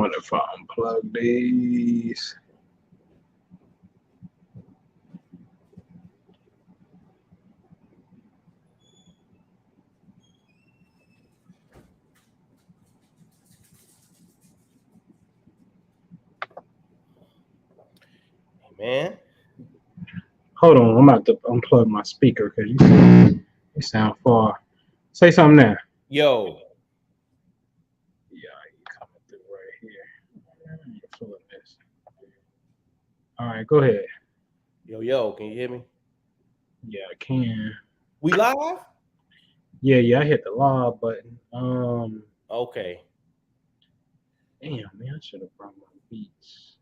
wonder if I unplug these. Man. Hold on, I'm about to unplug my speaker because you sound far. Say something there. Yo. Yeah, you coming through right here. I'm feeling this. All right, go ahead. Yo, can you hear me? Yeah, I can. We live? Yeah, I hit the live button. Okay. Damn, man, I should have brought my beats.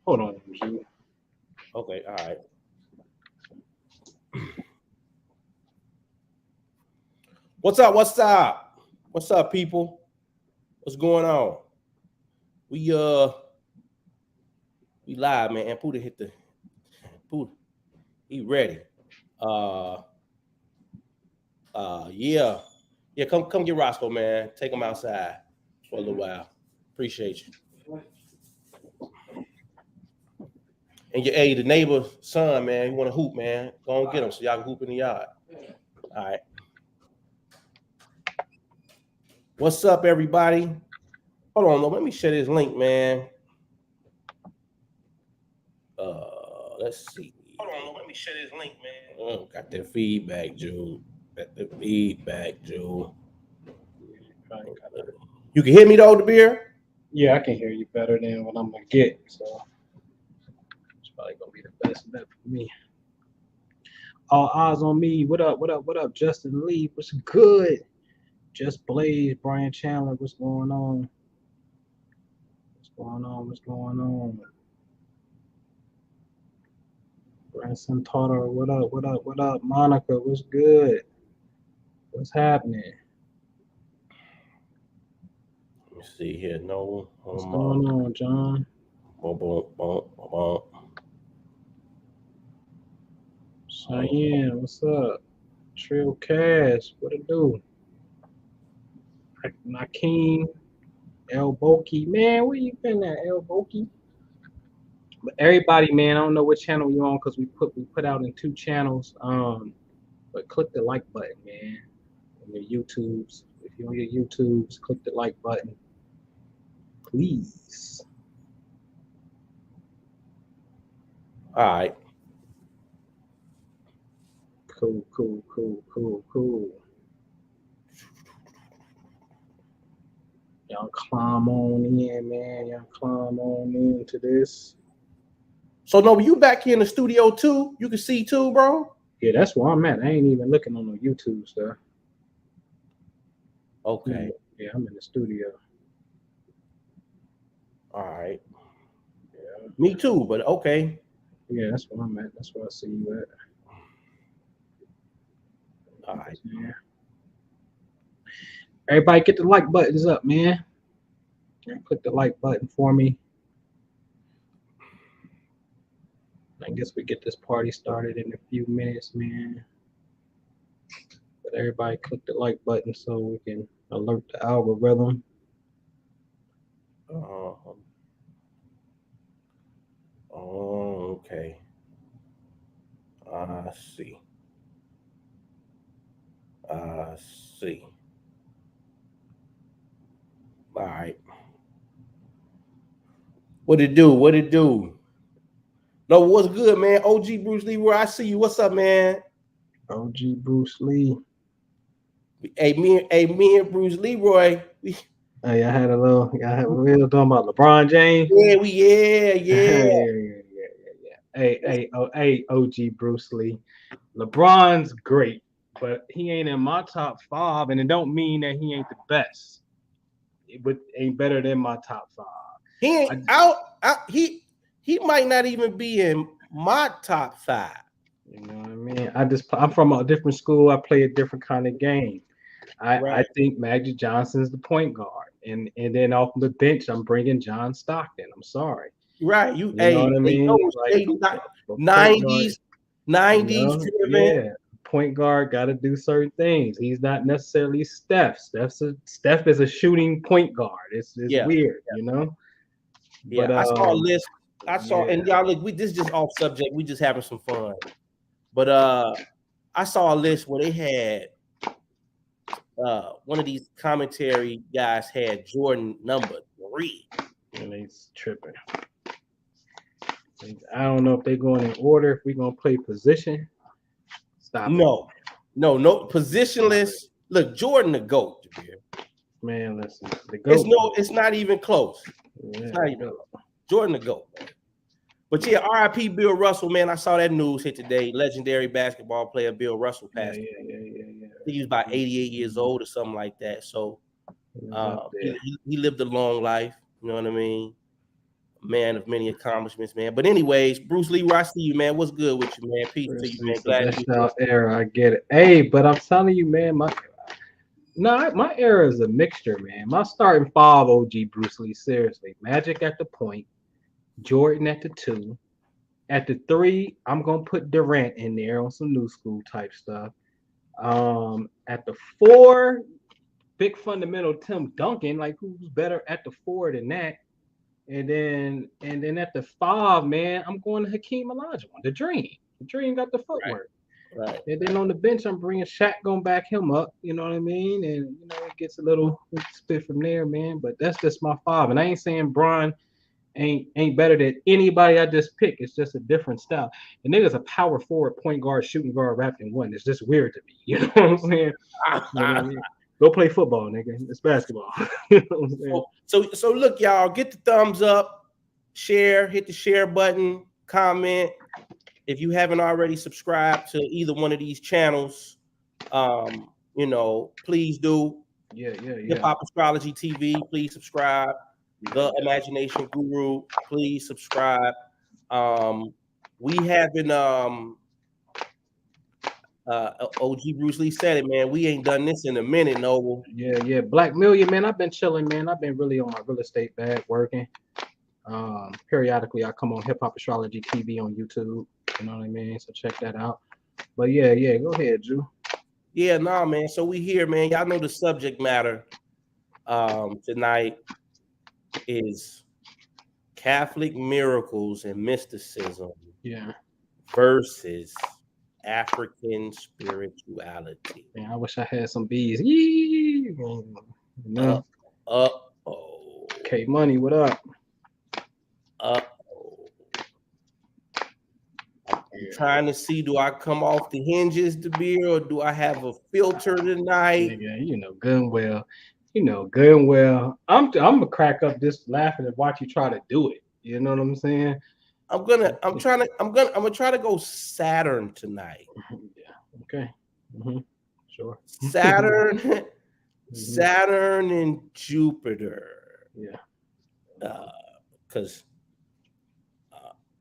Hold on, Drew. Okay, all right. What's up, people? What's going on? We live, man. Anpu hit the Anpu. He ready. Yeah. Come get Roscoe, man. Take him outside for a little while. Appreciate you. And the neighbor's son, man, he want to hoop, man. Go and get him so y'all can hoop in the yard. All right. What's up, everybody? Hold on, let me share this link, man. Let's see. Hold on, let me share this link, man. Oh, got that feedback, Jude. You can hear me though, the beer? Yeah, I can hear you better than what I'm gonna get. So it's probably gonna be the best bet for me. All eyes on me. What up, Justin Lee? What's good? Just Blaze, Brian Chandler. What's going on? What's going on? Branson Tartar. What up? Monica, what's good? What's happening? Let me see here. No. What's going on, John? Boom. Cheyenne, what's up? Trill Cash, what it do? Nakeem, El Boki, man, where you been at, El Boki? But everybody, man, I don't know what channel you on because we put out in 2 channels. But click the like button, man. On your YouTubes, if you're on your YouTubes, click the like button, please. All right. Cool. Y'all climb on in, man. Y'all climb on into this. So, no, you back here in the studio too? You can see too, bro? Yeah, that's where I'm at. I ain't even looking on the YouTube stuff. Okay. Yeah, I'm in the studio. All right. Yeah. Me too, but okay. Yeah, that's where I'm at. That's where I see you at. All right. Yeah. Everybody get the like buttons up, man. Click the like button for me. I guess we get this party started in a few minutes, man. But everybody click the like button so we can alert the algorithm. Okay. I see. All right. What it do? No, what's good, man? OG Bruce Lee, where I see you. What's up, man? OG Bruce Lee. Hey, me and Bruce Leroy. Hey, I had a little talking about LeBron James. Yeah. Hey, OG Bruce Lee. LeBron's great, but he ain't in my top 5, and it don't mean that he ain't the best. It ain't better than my top 5. He ain't he might not even be in my top 5. You know what I mean? I'm from a different school. I play a different kind of game. I think Magic Johnson's the point guard, and then off the bench, I'm bringing John Stockton. I'm sorry. Right, know what I mean? Like, 90s driven. Yeah, point guard got to do certain things. He's not necessarily Steph. Steph is a shooting point guard. It's Yeah. weird, you know. Yeah, But I saw a list. I saw, yeah. and y'all look, this is just off subject. We just having some fun. But I saw a list where they had one of these commentary guys had Jordan number 3. And he's tripping. I don't know if they're going in order. If we're gonna play position, stop. No positionless. Look, Jordan the GOAT. Man, listen. The GOAT. It's not even close. Yeah, It's not even close. Jordan the GOAT. Man. But yeah, R.I.P. Bill Russell, man. I saw that news hit today. Legendary basketball player Bill Russell passed. Yeah. I think he was about 88 years old or something like that. So he lived a long life. You know what I mean? Man of many accomplishments, man. But anyways, Bruce Lee, I see you, man. What's good with you, man? Peace to you, man. Glad to be here. Era, I get it. Hey, but I'm telling you, man, my era is a mixture, man. My starting 5 OG Bruce Lee, seriously. Magic at the point, Jordan at the 2. At the 3, I'm gonna put Durant in there on some new school type stuff. At the 4, big fundamental Tim Duncan, like who's better at the 4 than that? And then at the 5, man, I'm going to Hakeem Olajuwon, the Dream. The Dream got the footwork. Right. And then on the bench, I'm bringing Shaq, going back him up. You know what I mean? And it gets a little spit from there, man. But that's just my 5. And I ain't saying Bron ain't better than anybody I just picked. It's just a different style. The nigga's a power forward, point guard, shooting guard, wrapped in one. It's just weird to me. You know what I'm saying? You know what I mean? Go play football, nigga. It's basketball. You know what I'm saying? So look, y'all, get the thumbs up, share, hit the share button, comment. If you haven't already subscribed to either one of these channels, please do. Yeah. Hip Hop Astrology TV, please subscribe. The Imagination Guru, please subscribe. We haven't OG Bruce Lee said it, man. We ain't done this in a minute, Noble. Yeah. Black Million, man. I've been chilling, man. I've been really on my real estate bag working. Periodically, I come on Hip Hop Astrology TV on YouTube. You know what I mean? So check that out. But yeah. Go ahead, Drew. Yeah, nah, man. So we here, man. Y'all know the subject matter tonight is Catholic miracles and mysticism. Yeah. Versus African spirituality. Man, I wish I had some bees. Yee! No. K Money, what up? I'm trying to see, do I come off the hinges to beer, or do I have a filter tonight? Yeah, good and well. I'm gonna crack up just laughing and watch you try to do it. You know what I'm saying? I'm gonna try to go Saturn tonight. Yeah. Okay. Sure. Saturn and Jupiter. Yeah. Because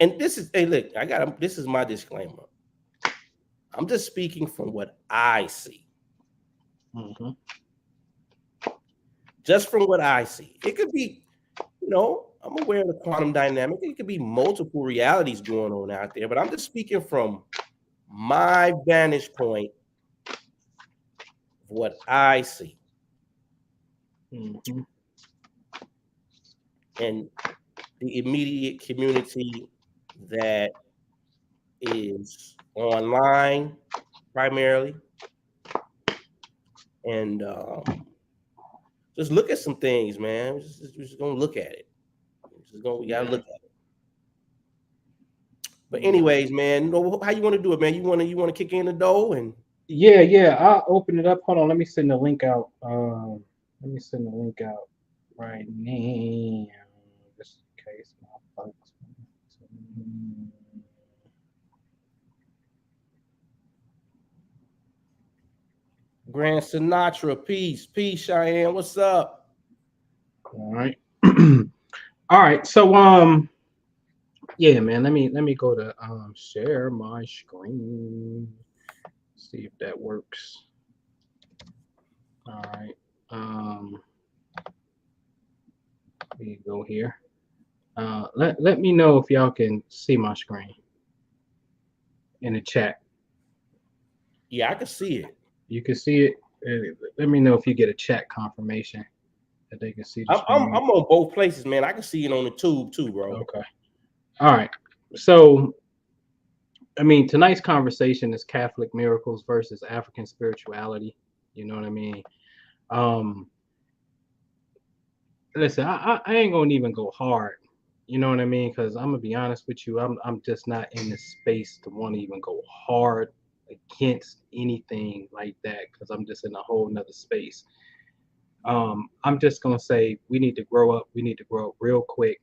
and this is, hey, look, this is my disclaimer. I'm just speaking from what I see. Mm-hmm. Just from what I see. It could be, I'm aware of the quantum dynamic. It could be multiple realities going on out there, but I'm just speaking from my vantage point of what I see. Mm-hmm. And the immediate community that is online primarily. And just look at some things, man. We're just gonna look at it. We gotta look at it. But anyways, man, how you want to do it, man? You want to kick in the dough and yeah. I'll open it up. Hold on, let me send the link out. Right now, just in case my folks. Grand Sinatra, peace, Cheyenne. What's up? All right. All right. So yeah, man. Let me go to share my screen. See if that works. All right. We go here. Let me know if y'all can see my screen in the chat. Yeah, I can see it. You can see it. Let me know if you get a chat confirmation that they can see the screen. I'm on both places, man. I can see it on the tube too, bro. Okay. All right. So, I mean, tonight's conversation is Catholic miracles versus African spirituality. You know what I mean? Um, Listen, I ain't gonna even go hard. You know what I mean? Because I'm gonna be honest with you, I'm just not in the space to want to even go hard against anything like that because I'm just in a whole nother space. I'm just gonna say we need to grow up. We need to grow up real quick.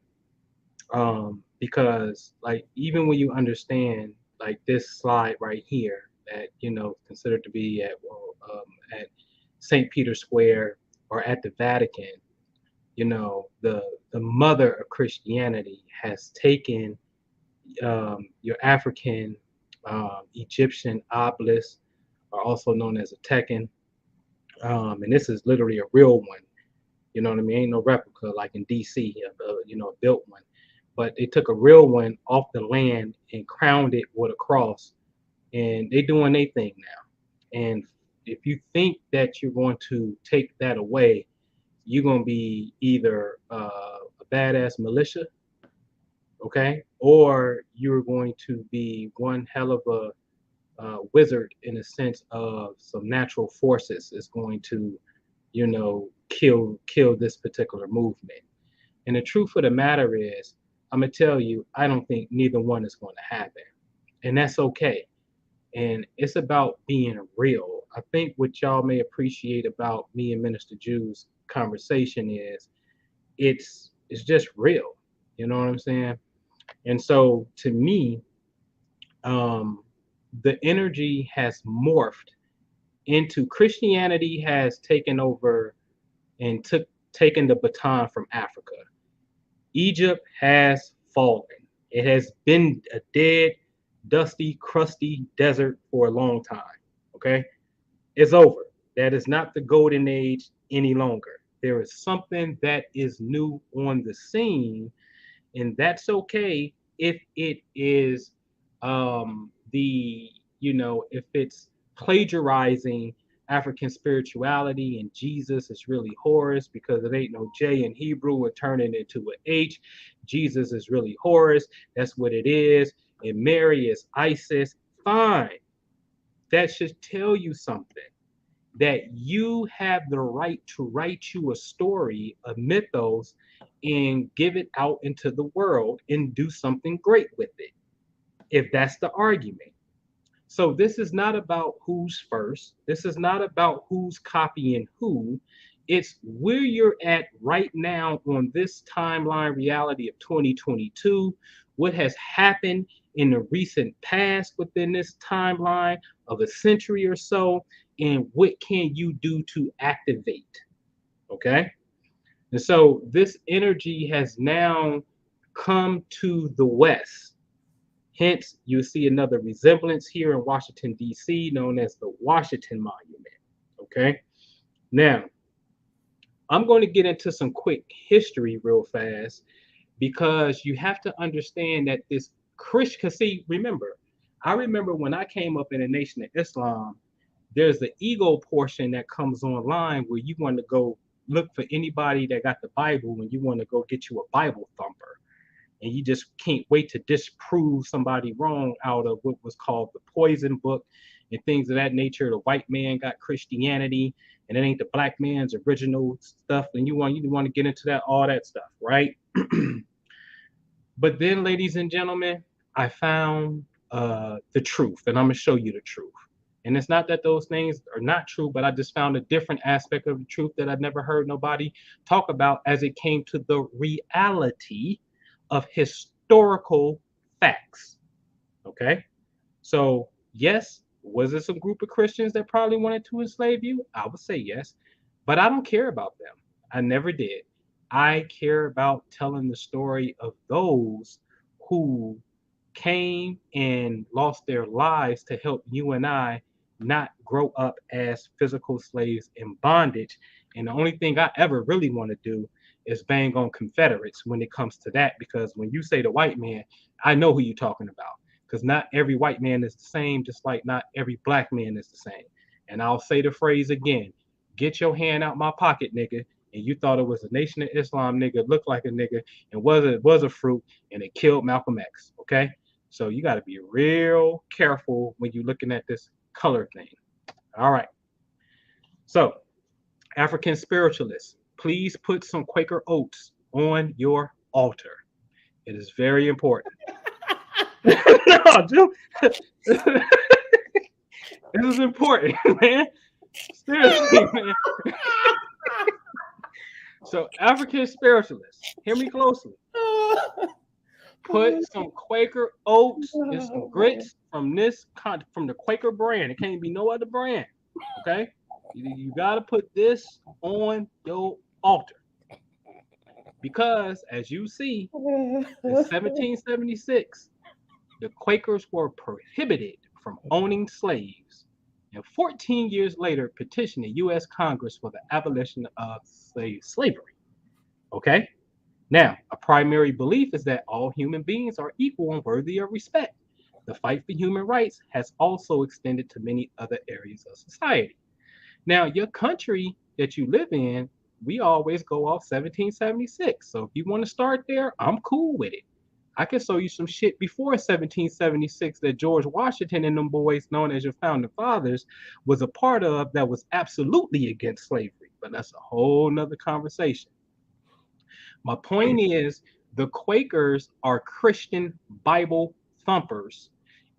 Because like even when you understand like this slide right here that considered to be at St. Peter's Square or at the Vatican, the mother of Christianity has taken your African Egyptian obelisk, or also known as a Tekken, and this is literally a real one. You know what I mean? Ain't no replica like in DC, built one. But they took a real one off the land and crowned it with a cross, and they doing their thing now. And if you think that you're going to take that away, you're going to be either a badass militia, okay, or you're going to be one hell of a wizard in a sense of some natural forces is going to, kill this particular movement. And the truth of the matter is, I'm gonna tell you, I don't think neither one is going to happen, and that's okay. And it's about being real. I think what y'all may appreciate about me and Minister Jew's conversation is it's just real. You know what I'm saying? And so to me, um, the energy has morphed into Christianity has taken over and taken the baton from Africa. Egypt has fallen. It has been a dead, dusty, crusty desert for a long time. Okay? It's over. That is not the golden age any longer. There is something that is new on the scene, and that's okay if it is if it's plagiarizing African spirituality and Jesus is really Horus because it ain't no J in Hebrew and turning it into an H. Jesus is really Horus. That's what it is. And Mary is Isis. Fine. That should tell you something, that you have the right to write you a story, a mythos, and give it out into the world and do something great with it, if that's the argument. So this is not about who's first. This is not about who's copying who. It's where you're at right now on this timeline reality of 2022, what has happened in the recent past within this timeline of a century or so, and what can you do to activate? Okay. And so this energy has now come to the West. Hence, you see another resemblance here in Washington, D.C., known as the Washington Monument. Okay. Now, I'm going to get into some quick history real fast because you have to understand that this Christian, because see, I remember when I came up in the Nation of Islam, there's the ego portion that comes online where you want to go look for anybody that got the Bible and you want to go get you a Bible thumper. And you just can't wait to disprove somebody wrong out of what was called the poison book and things of that nature. The white man got Christianity and it ain't the black man's original stuff. And you want to get into that, all that stuff, right? But then, ladies and gentlemen, I found the truth, and I'm gonna show you the truth. And it's not that those things are not true, but I just found a different aspect of the truth that I've never heard nobody talk about as it came to the reality of historical facts. Okay? So, yes, was there some group of Christians that probably wanted to enslave you? I would say yes, but I don't care about them. I never did. I care about telling the story of those who came and lost their lives to help you and I not grow up as physical slaves in bondage. And the only thing I ever really want to do is bang on Confederates when it comes to that, because when you say the white man, I know who you're talking about. because not every white man is the same, just like not every black man is the same. And I'll say the phrase again: get your hand out my pocket, nigga. And you thought it was a Nation of Islam nigga, looked like a nigga, and was a fruit, and it killed Malcolm X. Okay, so you got to be real careful when you're looking at this color thing. All right. So African spiritualists, please put some Quaker oats on your altar. It is very important. No, Jim. This is important, man. Seriously, man. So African spiritualists, hear me closely. Put some Quaker oats and some grits from the Quaker brand. It can't be no other brand. Okay? You gotta put this on your altar. Because as you see, in 1776, the Quakers were prohibited from owning slaves, and 14 years later petitioned the U.S. Congress for the abolition of slavery. Okay? Now, a primary belief is that all human beings are equal and worthy of respect. The fight for human rights has also extended to many other areas of society. Now, your country that you live in, we always go off 1776. So if you want to start there, I'm cool with it. I can show you some shit before 1776 that George Washington and them boys, known as your founding fathers, was a part of that was absolutely against slavery. But that's a whole nother conversation. My point is, the Quakers are Christian Bible thumpers,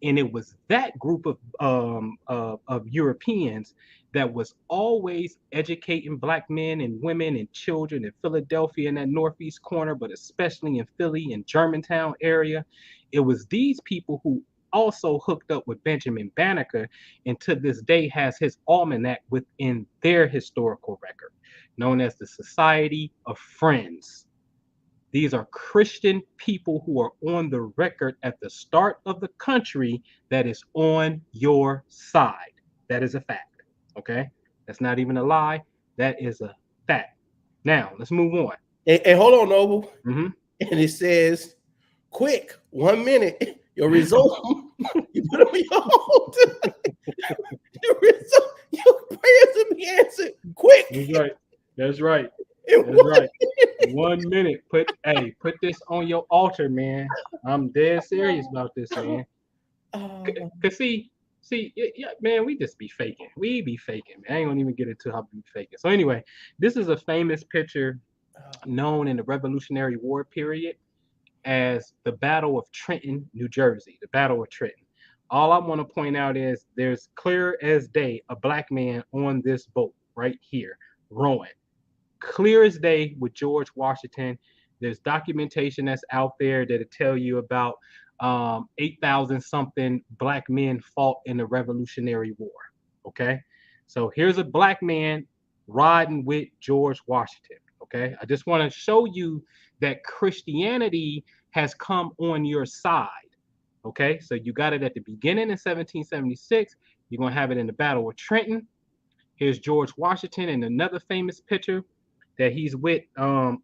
and it was that group of Europeans that was always educating black men and women and children in Philadelphia in that northeast corner, but especially in Philly and Germantown area. It was these people who also hooked up with Benjamin Banneker, and to this day has his almanac within their historical record, known as the Society of Friends. These are Christian people who are on the record at the start of the country that is on your side. That is a fact. Okay? That's not even a lie. That is a fact. Now, let's move on. Hey, hold on, Noble. Mm-hmm. And it says, quick, 1 minute. Your result, you put them on your altar. Your result, your prayers will be answered quick. That's right. That's right. That's right. 1 minute. Put this on your altar, man. I'm dead serious about this, man. Cause see, yeah, man, we just be faking. We be faking, man. I ain't gonna even get into how we be faking. So anyway, this is a famous picture known in the Revolutionary War period as the Battle of Trenton, New Jersey. The Battle of Trenton. All I want to point out is there's clear as day a black man on this boat right here, rowing. Clear as day with George Washington. There's documentation that's out there that'll tell you about 8,000 something black men fought in the Revolutionary War. Okay, so here's a black man riding with George Washington. Okay, I just want to show you that Christianity has come on your side. Okay, so you got it at the beginning in 1776. You're gonna have it in the Battle of Trenton. Here's George Washington in another famous picture that he's with, a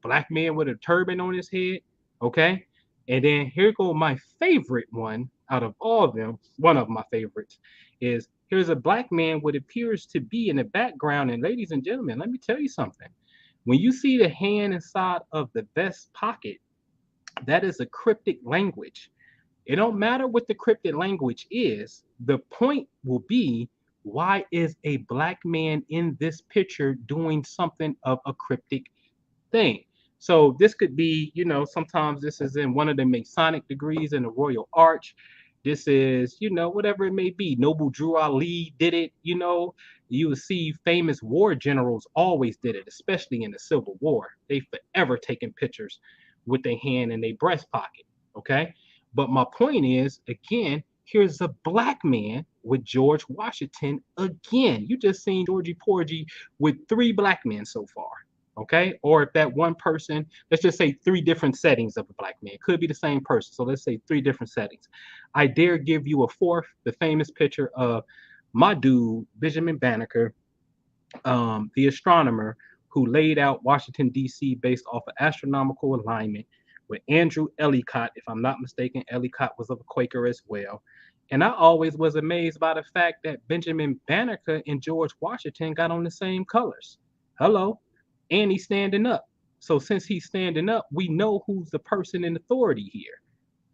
black man with a turban on his head, okay? And then here go my favorite one out of all of them, one of my favorites, is here's a black man what appears to be in the background, and ladies and gentlemen, let me tell you something. When you see the hand inside of the vest pocket, that is a cryptic language. It don't matter what the cryptic language is, the point will be, why is a black man in this picture doing something of a cryptic thing? So this could be, sometimes this is in one of the Masonic degrees in the Royal Arch. This is, whatever it may be. Noble Drew Ali did it, You will see famous war generals always did it, especially in the Civil War. They forever taken pictures with their hand in their breast pocket, okay? But my point is, again, here's a black man with George Washington again. You just seen Georgie Porgy with 3 black men so far, okay? Or if that one person, let's just say 3 different settings of a black man. It could be the same person, so let's say 3 different settings. I dare give you a 4th, the famous picture of my dude, Benjamin Banneker, the astronomer who laid out Washington, D.C. based off of astronomical alignment with Andrew Ellicott. If I'm not mistaken, Ellicott was of a Quaker as well. And I always was amazed by the fact that Benjamin Banneker and George Washington got on the same colors. Hello. And he's standing up. So since he's standing up, we know who's the person in authority here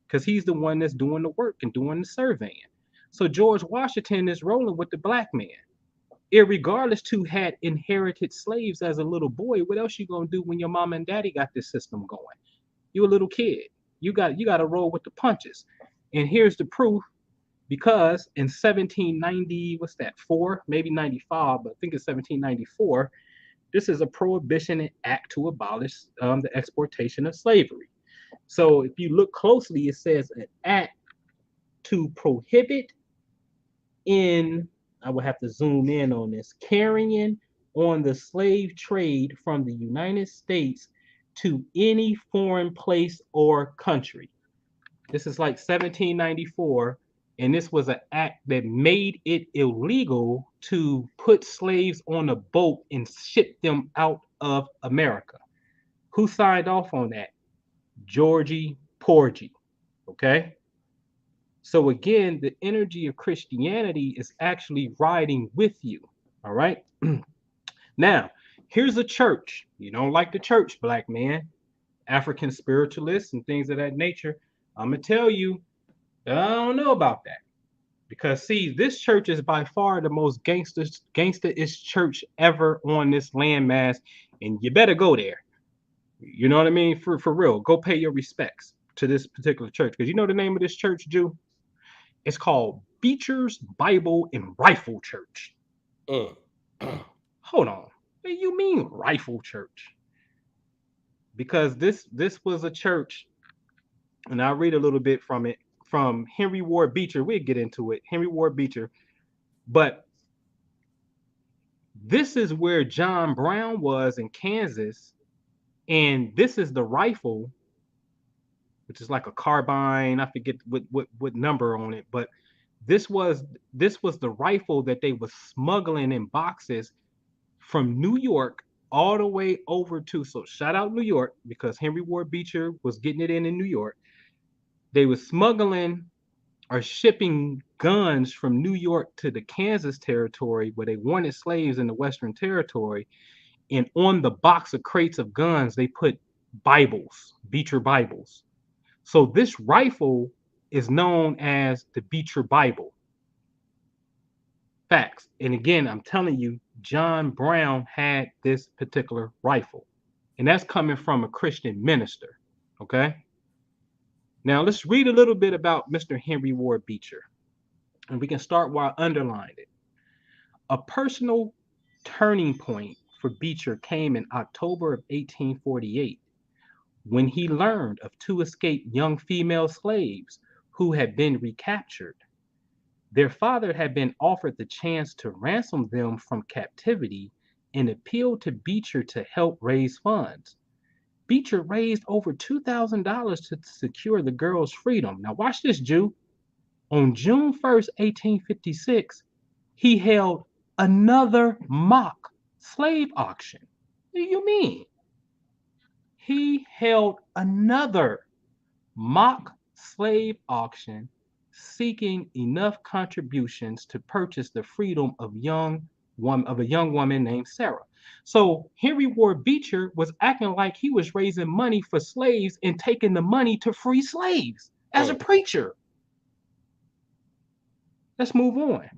because he's the one that's doing the work and doing the surveying. So George Washington is rolling with the black man. Irregardless to had inherited slaves as a little boy, what else you gonna do when your mom and daddy got this system going? You a little kid. You got to roll with the punches. And here's the proof because in 1790, what's that, 4, maybe 95, but I think it's 1794, this is a prohibition act to abolish the exportation of slavery. So if you look closely, it says an act to prohibit in, I would have to zoom in on this, carrying on the slave trade from the United States to any foreign place or country. This is like 1794, and this was an act that made it illegal to put slaves on a boat and ship them out of America. Who signed off on that? Georgie Porgy. Okay. So again, the energy of Christianity is actually riding with you. All right. Now, here's a church. You don't like the church, black man, African spiritualists and things of that nature. I'm going to tell you, I don't know about that. Because, see, this church is by far the most gangster-ish church ever on this landmass, and you better go there. You know what I mean? For real, go pay your respects to this particular church. Because you know the name of this church, Jew? It's called Beecher's Bible and Rifle Church. Hold on. What do you mean Rifle Church? Because this was a church, and I'll read a little bit from it, from Henry Ward Beecher. We'll get into it. Henry Ward Beecher. But this is where John Brown was in Kansas. And this is the rifle, which is like a carbine. I forget what number on it, but this was the rifle that they were smuggling in boxes from New York all the way over to, so shout out New York, because Henry Ward Beecher was getting it in New York. They were smuggling or shipping guns from New York to the Kansas territory where they wanted slaves in the Western Territory. And on the box of crates of guns, they put Bibles, Beecher Bibles. So this rifle is known as the Beecher Bible. Facts. And again, I'm telling you, John Brown had this particular rifle. And that's coming from a Christian minister. Okay. Now let's read a little bit about Mr. Henry Ward Beecher. And we can start where I underlined it. A personal turning point for Beecher came in October of 1848 when he learned of 2 escaped young female slaves who had been recaptured. Their father had been offered the chance to ransom them from captivity and appealed to Beecher to help raise funds. Beecher raised over $2,000 to secure the girls' freedom. Now watch this, Jew. On June 1st, 1856, he held another mock slave auction. What do you mean? He held another mock slave auction seeking enough contributions to purchase the freedom of a young woman named Sarah. So Henry Ward Beecher was acting like he was raising money for slaves and taking the money to free slaves as a preacher. Let's move on.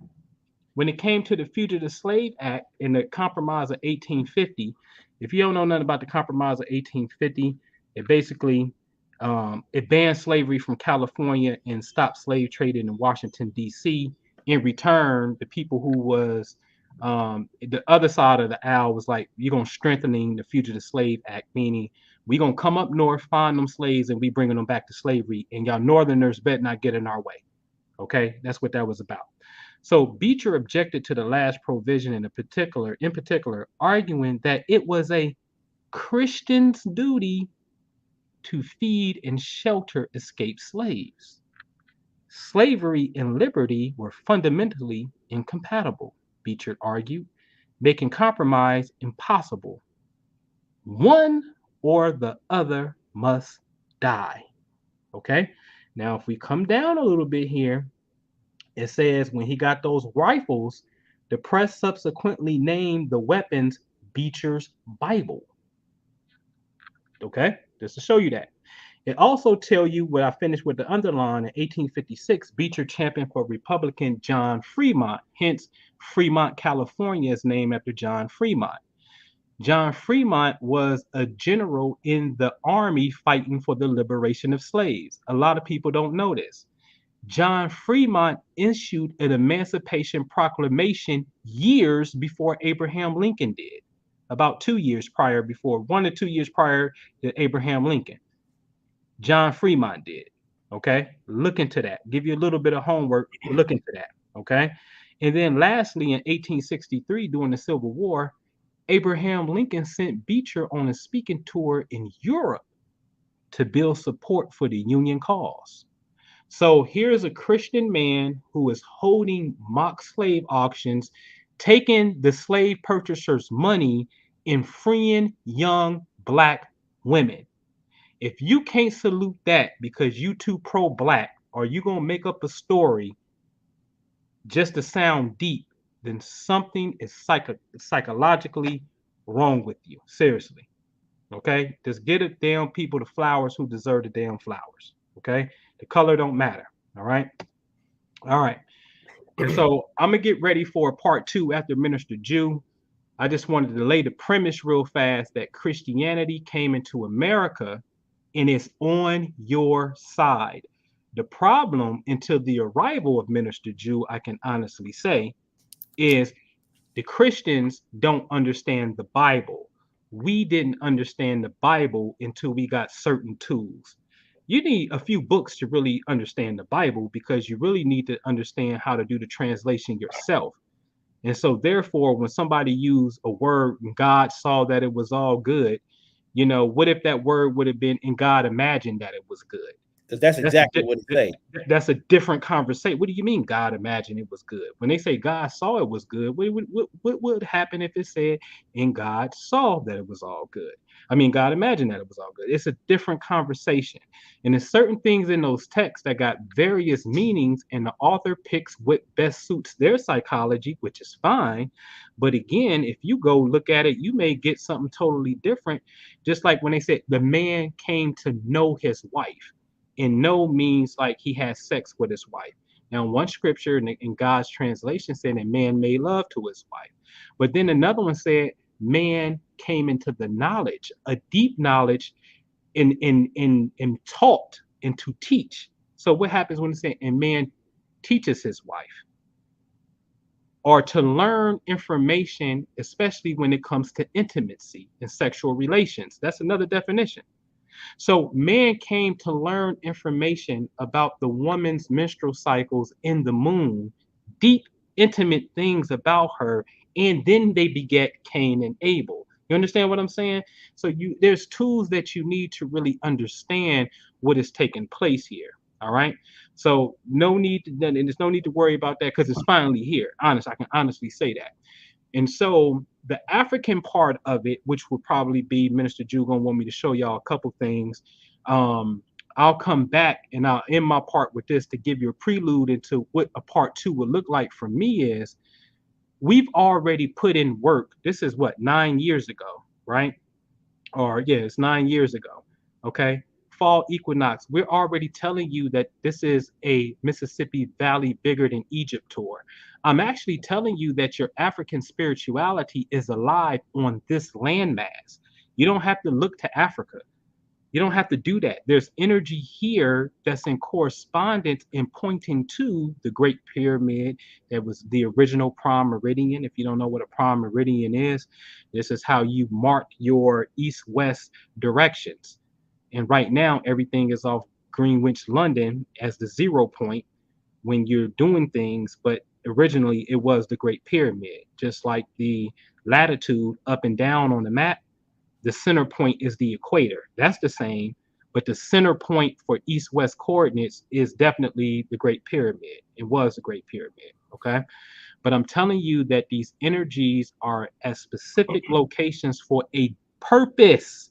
When it came to the Fugitive Slave Act and the Compromise of 1850, if you don't know nothing about the Compromise of 1850, it basically it banned slavery from California and stopped slave trading in Washington, D.C. In return, the people who was the other side of the aisle was like, you're going to strengthening the Fugitive Slave Act, meaning we're going to come up north, find them slaves, and we bringing them back to slavery, and y'all northerners better not get in our way. Okay, that's what that was about. So Beecher objected to the last provision in particular, arguing that it was a Christian's duty to feed and shelter escaped slaves. Slavery and liberty were fundamentally incompatible, Beecher argued, making compromise impossible. One or the other must die. Okay. Now, if we come down a little bit here, it says when he got those rifles, the press subsequently named the weapons Beecher's Bible. Okay, just to show you that. It also tell you what I finished with the underline in 1856, Beecher championed for Republican John Fremont. Hence, Fremont, California is named after John Fremont. John Fremont was a general in the army fighting for the liberation of slaves. A lot of people don't know this. John Fremont issued an Emancipation Proclamation years before Abraham Lincoln did. About 2 years prior, before 1 or 2 years prior to Abraham Lincoln. John Fremont did. Okay, look into that. Give you a little bit of homework. Look into that. Okay, and then lastly, in 1863, during the Civil War, Abraham Lincoln sent Beecher on a speaking tour in Europe to build support for the Union cause. So here's a Christian man who is holding mock slave auctions, taking the slave purchasers' money and freeing young black women. If you can't salute that because you too pro-black, or you gonna make up a story just to sound deep, then something is psychologically wrong with you. Seriously. Okay? Just get it damn people the flowers who deserve the damn flowers. Okay? The color don't matter. All right. All right. And so I'm gonna get ready for part 2 after Minister Jew. I just wanted to lay the premise real fast that Christianity came into America and is on your side. The problem until the arrival of Minister Jew, I can honestly say, is the Christians don't understand the Bible. We didn't understand the Bible until we got certain tools. You need a few books to really understand the Bible because you really need to understand how to do the translation yourself. And so, therefore, when somebody used a word and God saw that it was all good, what if that word would have been and God imagined that it was good? Because that's That's a, exactly what it say. that's a different conversation. What do you mean God imagined it was good? When they say God saw it was good, what would happen if it said, and God saw that it was all good? I mean, God imagined that it was all good. It's a different conversation. And there's certain things in those texts that got various meanings, and the author picks what best suits their psychology, which is fine. But again, if you go look at it, you may get something totally different. Just like when they said the man came to know his wife. And know means like he has sex with his wife. Now, one scripture in God's translation said that man made love to his wife. But then another one said man came into the knowledge, a deep knowledge in taught and to teach. So what happens when it says and man teaches his wife? Or to learn information, especially when it comes to intimacy and sexual relations. That's another definition. So man came to learn information about the woman's menstrual cycles in the moon, deep, intimate things about her, and then they beget Cain and Abel. You understand what I'm saying? So there's tools that you need to really understand what is taking place here. All right. So there's no need to worry about that because it's finally here. I can honestly say that. And so the African part of it, which will probably be Minister Jew gonna want me to show y'all a couple things. I'll come back and I'll end my part with this to give you a prelude into what a part 2 would look like for me is we've already put in work. This is what, 9 years ago, right? Or yeah, it's 9 years ago. Okay. Fall equinox. We're already telling you that this is a Mississippi Valley bigger than Egypt tour. I'm actually telling you that your African spirituality is alive on this landmass. You don't have to look to Africa. You don't have to do that. There's energy here that's in correspondence and pointing to the Great Pyramid that was the original prime meridian. If you don't know what a prime meridian is, this is how you mark your east-west directions. And right now, everything is off Greenwich, London as the 0 point when you're doing things. But originally, it was the Great Pyramid. Just like the latitude up and down on the map, the center point is the equator. That's the same. But the center point for east-west coordinates is definitely the Great Pyramid. It was the Great Pyramid. Okay. But I'm telling you that these energies are at specific locations for a purpose,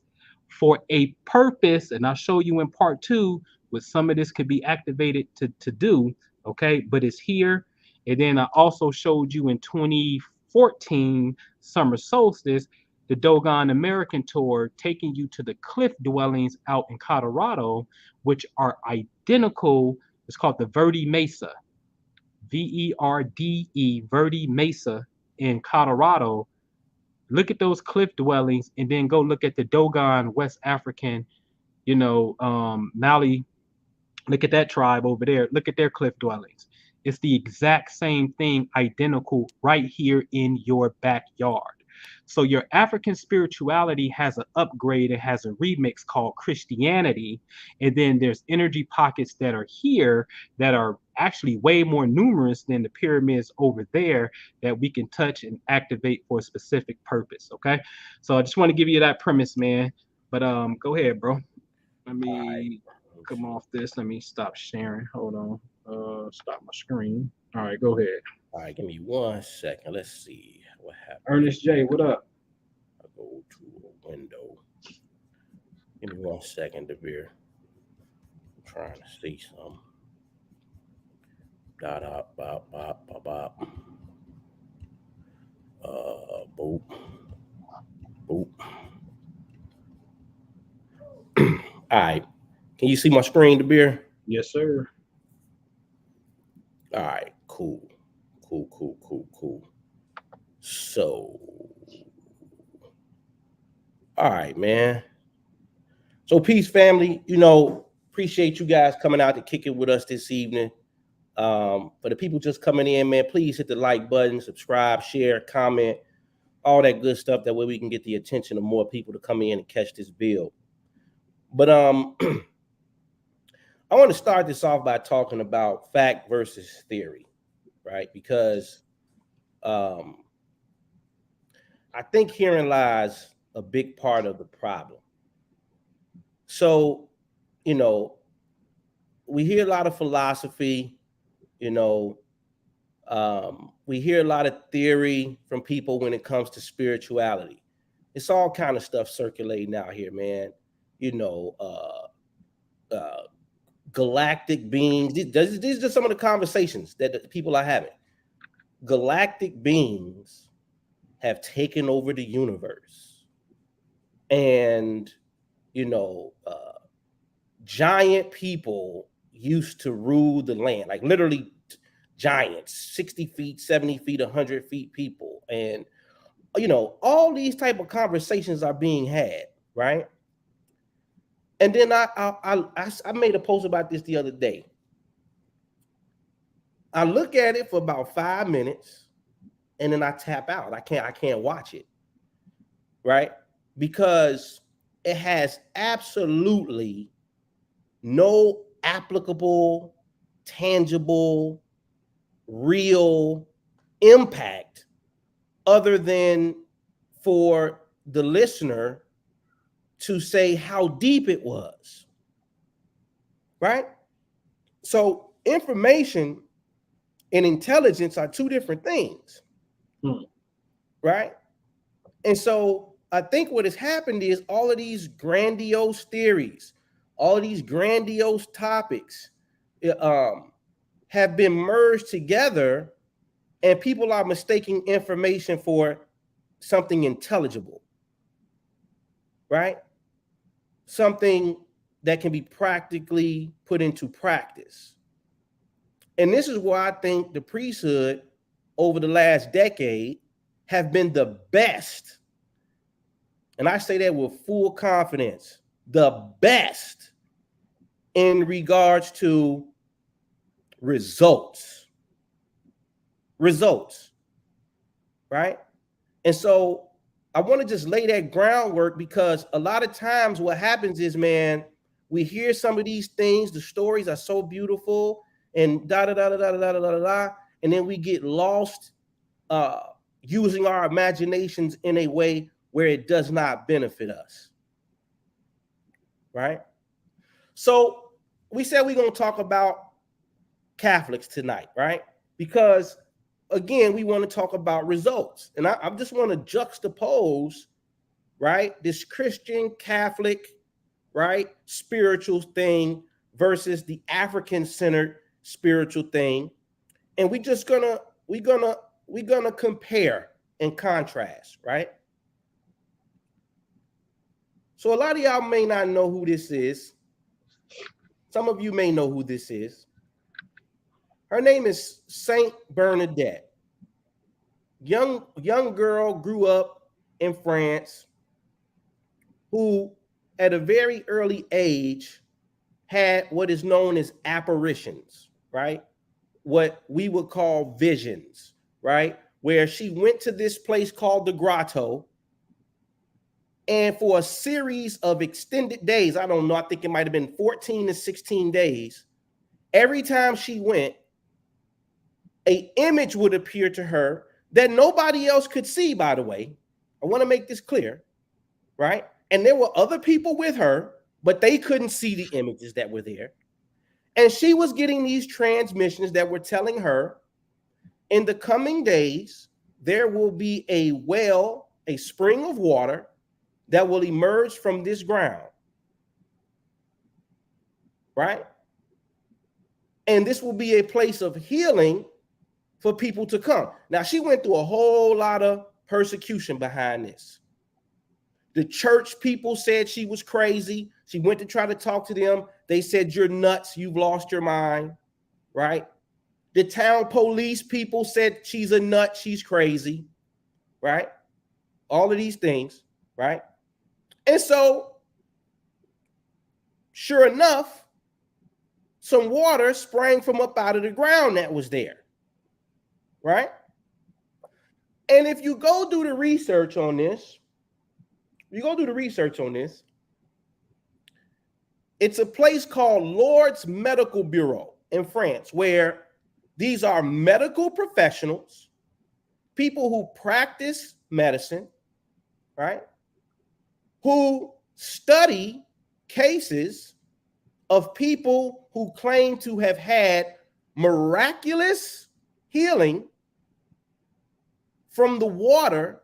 for a purpose, and I'll show you in part 2 what some of this could be activated to do, okay? But it's here. And then I also showed you in 2014 summer solstice the Dogon American tour, taking you to the cliff dwellings out in Colorado, which are identical. It's called the Verde Mesa, Verde, Verde Mesa in Colorado. Look at those cliff dwellings, and then go look at the Dogon West African, Mali. Look at that tribe over there. Look at their cliff dwellings. It's the exact same thing, identical, right here in your backyard. So your African spirituality has an upgrade. It has a remix called Christianity. And then there's energy pockets that are here that are actually way more numerous than the pyramids over there that we can touch and activate for a specific purpose. Okay. So I just want to give you that premise, man. But go ahead, bro. Let me come off this. Let me stop sharing. Hold on. Stop my screen. All right, go ahead. All right, give me 1 second. Let's see what happened. Ernest J, what up? I'll go to a window. Give me 1 second, DeVere. I'm trying to see something. Bop, bop, bop, bop, bop. Boop. Boop. All right. Can you see my screen, DeVere? Yes, sir. All right, cool. So, all right, man. So, peace, family. Appreciate you guys coming out to kick it with us this evening. For the people just coming in, man, please hit the like button, subscribe, share, comment, all that good stuff. That way we can get the attention of more people to come in and catch this bill. But I want to start this off by talking about fact versus theory, right? Because I think herein lies a big part of the problem. So, we hear a lot of philosophy, we hear a lot of theory from people when it comes to spirituality. It's all kind of stuff circulating out here, man. Galactic beings. These are some of the conversations that people are having. Galactic beings have taken over the universe, and giant people used to rule the land, like literally giants, 60 feet, 70 feet, 100 feet people, and all these type of conversations are being had, right? And then I made a post about this the other day. I look at it for about 5 minutes, and then I tap out. I can't watch it, right? Because it has absolutely no applicable, tangible, real impact other than for the listener to say how deep it was, right? So information and intelligence are two different things, right? And so I think what has happened is all of these grandiose theories, all of these grandiose topics have been merged together, and people are mistaking information for something intelligible, right? Something that can be practically put into practice. And this is why I think the priesthood over the last decade have been the best. And I say that with full confidence, the best in regards to results, right? And so I want to just lay that groundwork, because a lot of times what happens is, man, we hear some of these things, the stories are so beautiful and and then we get lost using our imaginations in a way where it does not benefit us, right? So we said we're going to talk about Catholics tonight, right? Because again, we want to talk about results. And I just want to juxtapose right? This Christian, Catholic, right, spiritual thing versus the African-centered spiritual thing. And we're gonna compare and contrast, right? So a lot of y'all may not know who this is. Some of you may know who this is. Her name is Saint Bernadette. Young girl, grew up in France, who at a very early age had what is known as apparitions, right? What we would call visions, right? Where she went to this place called the grotto, and for a series of extended days, I don't know, I think it might have been 14 to 16 days, every time she went, an image would appear to her that nobody else could see, by the way. I want to make this clear, right? And there were other people with her, but they couldn't see the images that were there. And she was getting these transmissions that were telling her, in the coming days, there will be a well, a spring of water that will emerge from this ground, right? And this will be a place of healing for people to come. Now, she went through a whole lot of persecution behind this. The church people said she was crazy. She went to try to talk to them. They said, you're nuts. You've lost your mind, right? The town police people said she's a nut. She's crazy, right? All of these things, right? And so, sure enough, some water sprang from up out of the ground that was there, right? And if you go do the research on this, it's a place called Lourdes Medical Bureau in France, where these are medical professionals, people who practice medicine, right? Who study cases of people who claim to have had miraculous healing from the water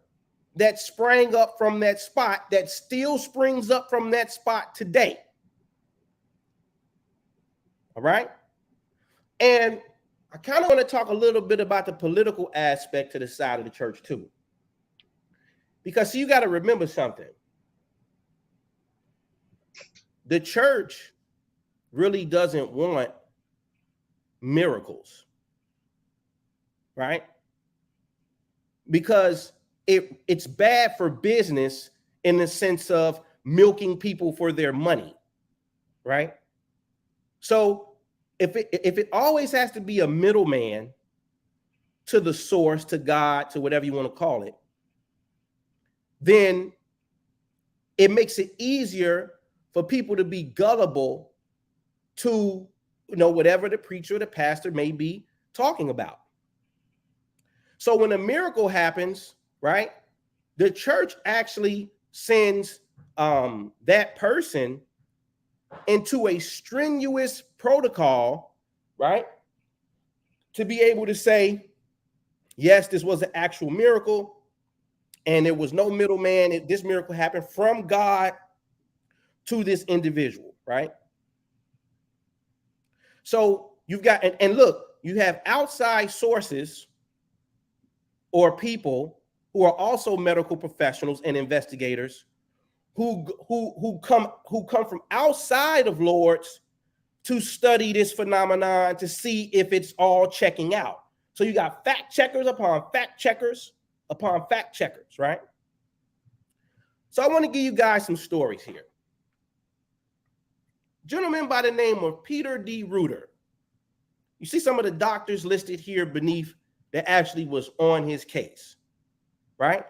that sprang up from that spot, that still springs up from that spot today. All right? And I kind of want to talk a little bit about the political aspect to the side of the church too. Because you got to remember something. The church really doesn't want miracles, right? Because it's bad for business in the sense of milking people for their money, right? So if it always has to be a middleman to the source, to God, to whatever you want to call it, then it makes it easier for people to be gullible to, whatever the preacher or the pastor may be talking about. So when a miracle happens, right, the church actually sends that person into a strenuous protocol, right, to be able to say, yes, this was an actual miracle, and there was no middleman. This miracle happened from God to this individual, right? So you've got, and look, you have outside sources or people who are also medical professionals and investigators who come from outside of Lourdes to study this phenomenon to see if it's all checking out. So you got fact checkers upon fact checkers upon fact checkers, right? So I want to give you guys some stories here. Gentleman by the name of Peter D. Reuter. You see some of the doctors listed here beneath that actually was on his case, right?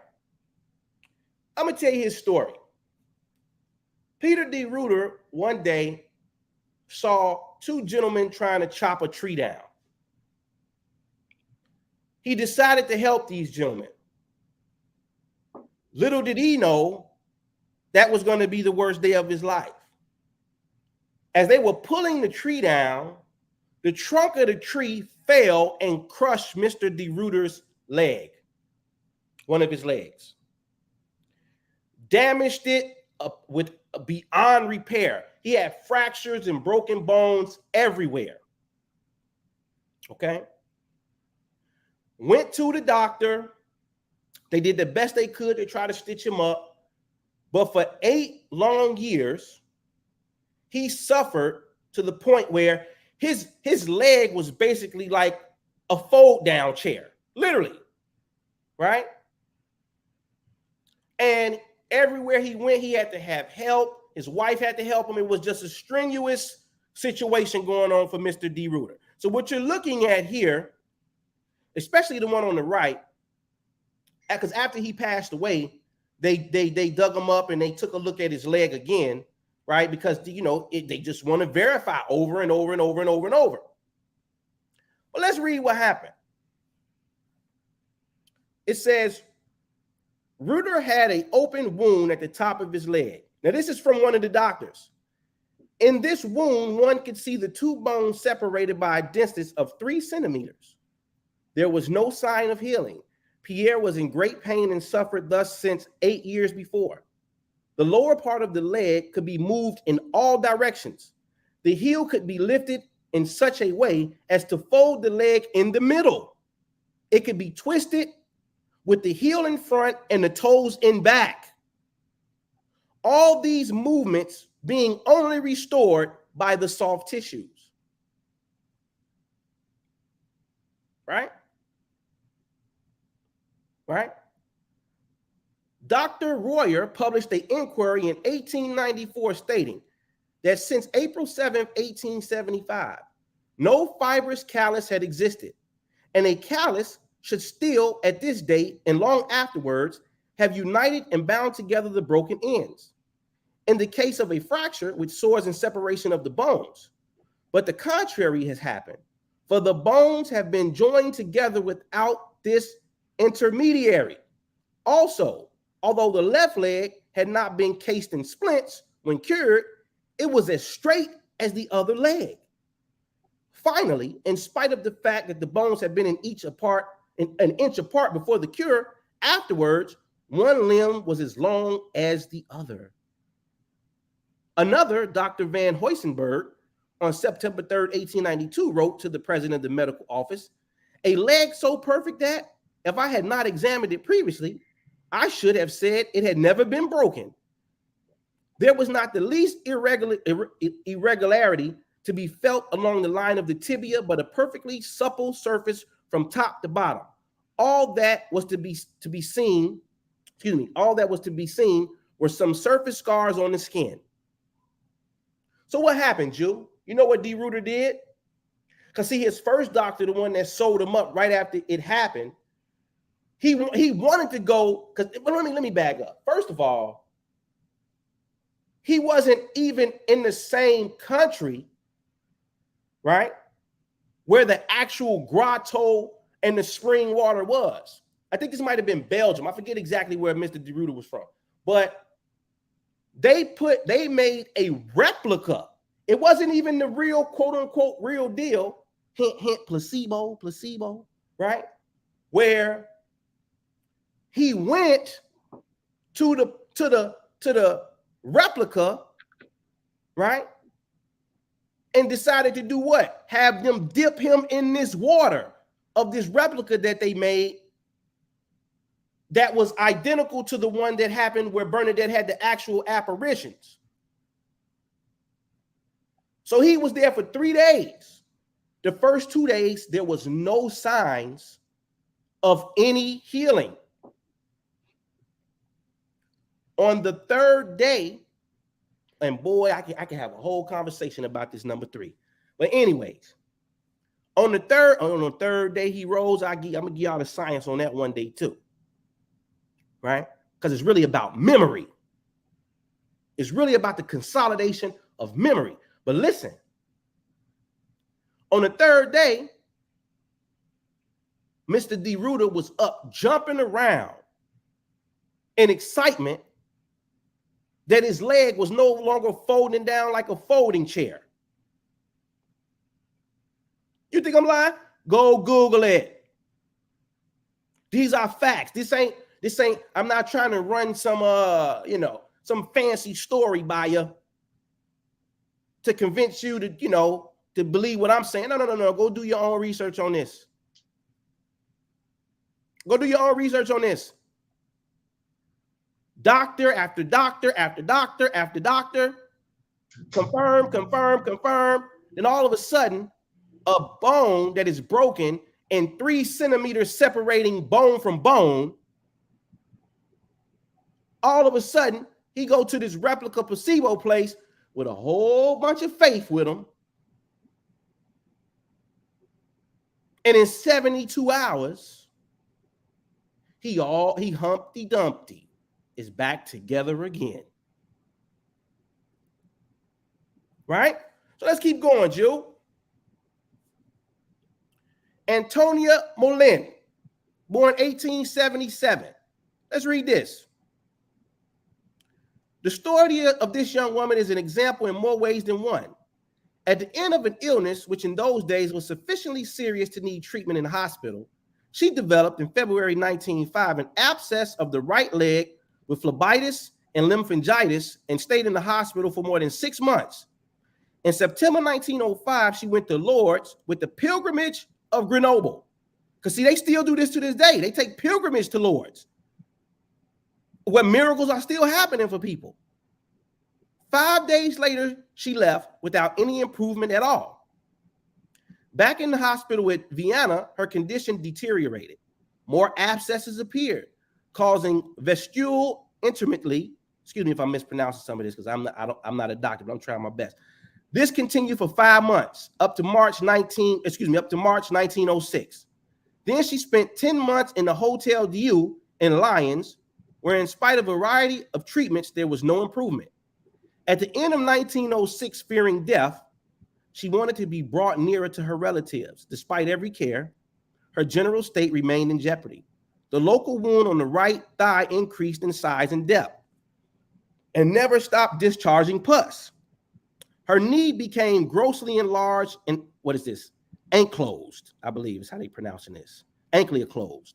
I'm going to tell you his story. Peter D. Reuter one day saw two gentlemen trying to chop a tree down. He decided to help these gentlemen. Little did he know that was going to be the worst day of his life. As they were pulling the tree down, the trunk of the tree fell and crushed Mr. D. Reuter's leg, one of his legs. damaged it with beyond repair. He had fractures and broken bones everywhere. Okay. Went to the doctor. They did the best they could to try to stitch him up. But for 8 long years, he suffered to the point where his leg was basically like a fold down chair, literally, right? And everywhere he went, he had to have help. His wife had to help him. It was just a strenuous situation going on for Mr. D. Reuter. So what you're looking at here, especially the one on the right, because after he passed away, they dug him up and they took a look at his leg again, right? Because, you know, they just want to verify over and over and over and over and over. But let's read what happened. It says, Reuter had an open wound at the top of his leg. Now, this is from one of the doctors. In this wound, one could see the 2 bones separated by a distance of 3 centimeters. There was no sign of healing. Pierre was in great pain and suffered thus since 8 years before. The lower part of the leg could be moved in all directions. The heel could be lifted in such a way as to fold the leg in the middle. It could be twisted with the heel in front and the toes in back. All these movements being only restored by the soft tissues. Right? Right? Dr. Reuter published an inquiry in 1894 stating that since April 7, 1875, no fibrous callus had existed, and a callus should still, at this date and long afterwards, have united and bound together the broken ends. In the case of a fracture, which soars in separation of the bones, but the contrary has happened, for the bones have been joined together without this intermediary. Also, although the left leg had not been cased in splints when cured, it was as straight as the other leg. Finally, in spite of the fact that the bones had been an inch apart before the cure, afterwards, one limb was as long as the other. Another, Dr. Van Huysenberg, on September 3rd, 1892, wrote to the president of the medical office, a leg so perfect that, if I had not examined it previously, I should have said it had never been broken. There was not the least irregularity to be felt along the line of the tibia, but a perfectly supple surface from top to bottom. All that was to be seen were some surface scars on the skin. So what happened, Jew? You know what D. Reuter did? Because see, his first doctor, the one that sewed him up right after it happened, he wanted to go, because let me back up. First of all, he wasn't even in the same country, right, where the actual grotto and the spring water was. I think this might have been Belgium. I forget exactly where Mr. De Reuter was from. But they made a replica. It wasn't even the real, quote unquote, real deal. Hint, hint, placebo, right? Where he went to the replica, right? And decided to do what? Have them dip him in this water of this replica that they made that was identical to the one that happened where Bernadette had the actual apparitions. So he was there for 3 days. The first 2 days, there was no signs of any healing. On the 3rd day, and boy, I can have a whole conversation about this number 3. But anyways, on the third day he rose, I'm gonna give y'all the science on that one day too. Right? Because it's really about memory. It's really about the consolidation of memory. But listen, on the 3rd day, Mr. D. Reuter was up jumping around in excitement that his leg was no longer folding down like a folding chair. You think I'm lying? Go Google it. These are facts. This ain't, This ain't, I'm not trying to run some, some fancy story by you to convince you to, to believe what I'm saying. No. Go do your own research on this. Go do your own research on this. Doctor after doctor after doctor after doctor. Confirm. Then all of a sudden, a bone that is broken and 3 centimeters separating bone from bone. All of a sudden, he go to this replica placebo place with a whole bunch of faith with him. And in 72 hours, he Humpty Dumpty is back together again. Right? So let's keep going, Jill. Antonia Molin, born 1877. Let's read this. The story of this young woman is an example in more ways than one. At the end of an illness, which in those days was sufficiently serious to need treatment in the hospital, she developed in February 1905 an abscess of the right leg with phlebitis and lymphangitis and stayed in the hospital for more than 6 months. In September 1905, she went to Lourdes with the pilgrimage of Grenoble. Because see, they still do this to this day. They take pilgrimage to Lourdes, where miracles are still happening for people. 5 days later, she left without any improvement at all. Back in the hospital with Vienna, her condition deteriorated. More abscesses appeared, causing vestibule intermittently. Excuse me if I'm mispronouncing some of this, because I'm not a doctor, but I'm trying my best. This continued for 5 months, up to March 1906. Then she spent 10 months in the Hotel Dieu in Lyons, where in spite of a variety of treatments, there was no improvement. At the end of 1906, fearing death, she wanted to be brought nearer to her relatives. Despite every care, her general state remained in jeopardy. The local wound on the right thigh increased in size and depth and never stopped discharging pus. Her knee became grossly enlarged and ankylosed, I believe is how they pronouncing this. Ankylosed.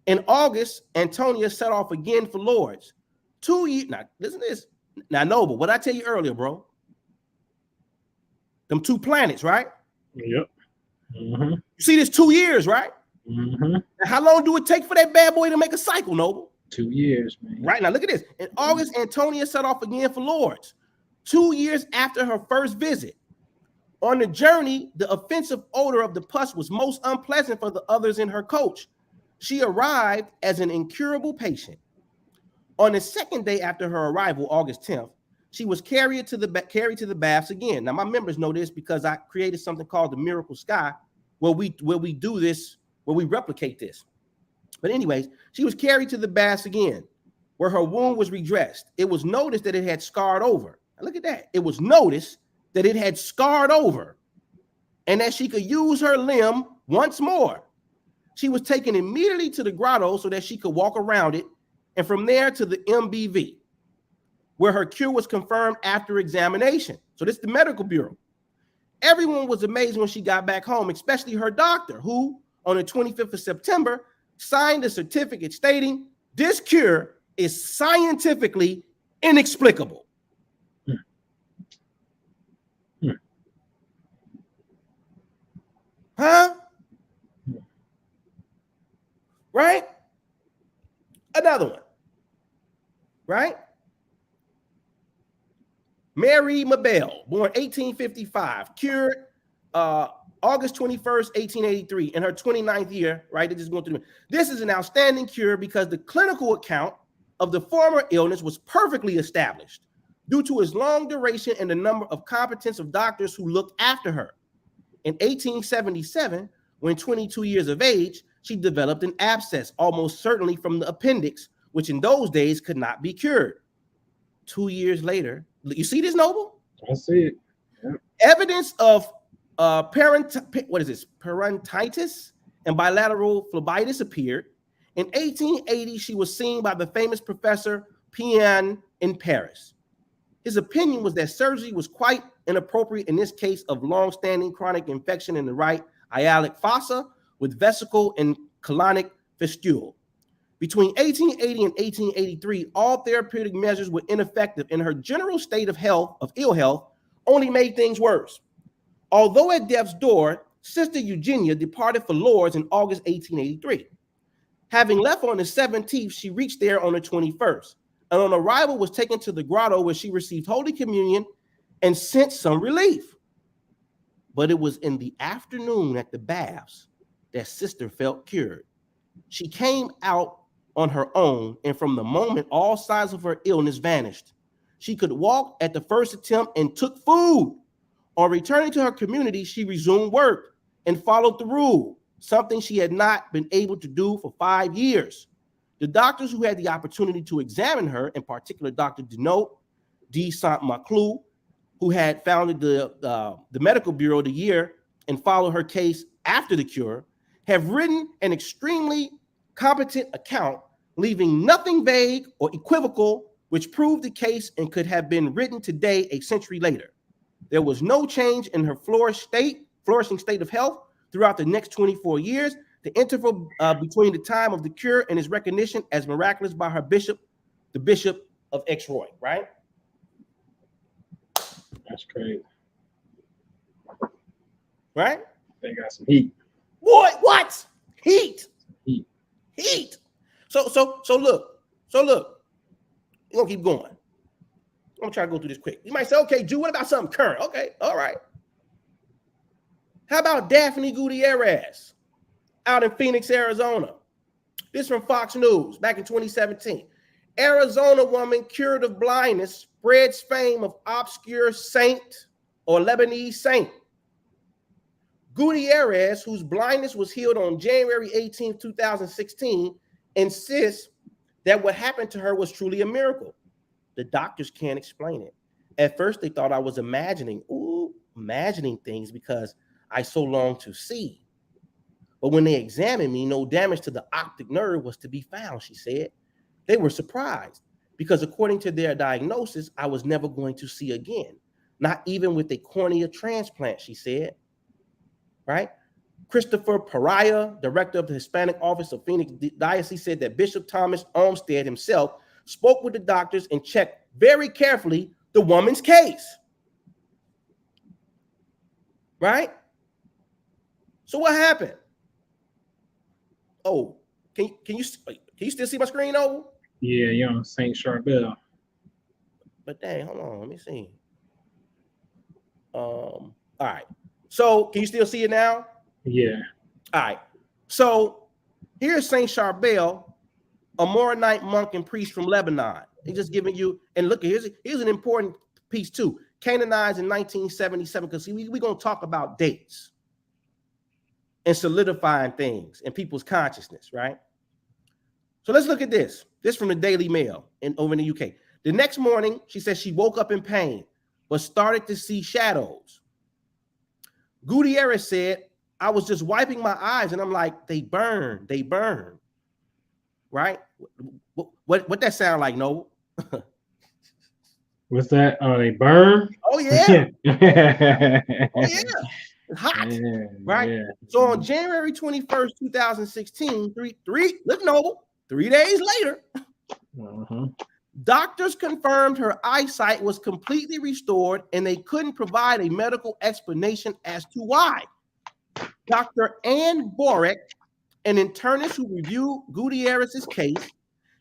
In August, Antonia set off again for Lourdes. 2 years. Now, listen to this. Now, Noble, what I tell you earlier, bro? Them 2 planets, right? Yep. Mm-hmm. You see this 2 years, right? Mm-hmm. Now, how long do it take for that bad boy to make a cycle, Noble? 2 years, man. Right, now look at this. In August, Antonia set off again for Lourdes. 2 years after her first visit. On the journey, the offensive odor of the pus was most unpleasant for the others in her coach. She arrived as an incurable patient. On the second day after her arrival, August 10th, she was carried to the baths again. Now, my members know this because I created something called the Miracle Sky, where we do this, where we replicate this. But anyways, she was carried to the baths again, where her wound was redressed. It was noticed that it had scarred over. Now, look at that. It was noticed that it had scarred over and that she could use her limb once more. She was taken immediately to the grotto so that she could walk around it, and from there to the MBV, where her cure was confirmed after examination. So this is the medical bureau. Everyone was amazed when she got back home, especially her doctor, who on the 25th of September signed a certificate stating this cure is scientifically inexplicable. Huh? Right? Another one. Right? Mary Mabel, born 1855, cured August 21st, 1883, in her 29th year, right? They're just going through. This is an outstanding cure because the clinical account of the former illness was perfectly established due to its long duration and the number of competence of doctors who looked after her. In 1877, when 22 years of age, she developed an abscess, almost certainly from the appendix, which in those days could not be cured. 2 years later, you see this, Noble? I see it. Yeah. Evidence of parentitis and bilateral phlebitis appeared. In 1880, she was seen by the famous Professor Pien in Paris. His opinion was that surgery was quite inappropriate in this case of long-standing chronic infection in the right iliac fossa with vesicle and colonic fistule. Between 1880 and 1883, all therapeutic measures were ineffective, and her general state of ill health, only made things worse. Although at death's door, Sister Eugenia departed for Lourdes in August 1883. Having left on the 17th, she reached there on the 21st, and on arrival was taken to the grotto where she received Holy Communion and sensed some relief. But it was in the afternoon at the baths that Sister felt cured. She came out on her own, and from the moment all signs of her illness vanished. She could walk at the first attempt and took food. On returning to her community, she resumed work and followed the rule, something she had not been able to do for 5 years. The doctors who had the opportunity to examine her, in particular Dr. Denote de Saint-Maclou, who had founded the medical bureau the year and followed her case after the cure, have written an extremely competent account, leaving nothing vague or equivocal, which proved the case and could have been written today a century later. There was no change in her flourishing state of health throughout the next 24 years, the interval between the time of the cure and his recognition as miraculous by her bishop, the Bishop of X-Roy, right? That's crazy. Right? They got some heat. What? Heat. So look. We're gonna keep going. I'm gonna try to go through this quick. You might say, okay, Drew, what about something current? Okay, all right. How about Daphne Gutierrez out in Phoenix, Arizona? This from Fox News back in 2017. Arizona woman cured of blindness spreads fame of obscure saint or Lebanese saint. Gutierrez, whose blindness was healed on January 18, 2016, insists that what happened to her was truly a miracle. The doctors can't explain it. At first, they thought I was imagining things because I so long to see. But when they examined me, no damage to the optic nerve was to be found, she said. They were surprised because according to their diagnosis, I was never going to see again, not even with a cornea transplant, she said. Right? Christopher Pariah, director of the Hispanic office of Phoenix Diocese, said that Bishop Thomas Olmsted himself spoke with the doctors and checked very carefully the woman's case. Right? So what happened? Oh, can you still see my screen over? Yeah, you're on St. Charbel. But dang, hold on, let me see. All right. So can you still see it now? Yeah. All right. So here's St. Charbel, a Maronite monk and priest from Lebanon. He's just giving you, and look, here's an important piece too. Canonized in 1977, because we're going to talk about dates and solidifying things in people's consciousness, right? So let's look at this. This from the Daily Mail over in the UK. The next morning, she says she woke up in pain, but started to see shadows. Gutierrez said, I was just wiping my eyes and I'm like, they burn. Right? What that sound like, Noble? What's that? Oh, they burn? Oh, yeah. Oh, yeah. It's hot. Yeah, right? Yeah. So on January 21st, 2016, look, Noble, 3 days later, doctors confirmed her eyesight was completely restored and they couldn't provide a medical explanation as to why. Dr. Ann Borek, an internist who reviewed Gutierrez's case,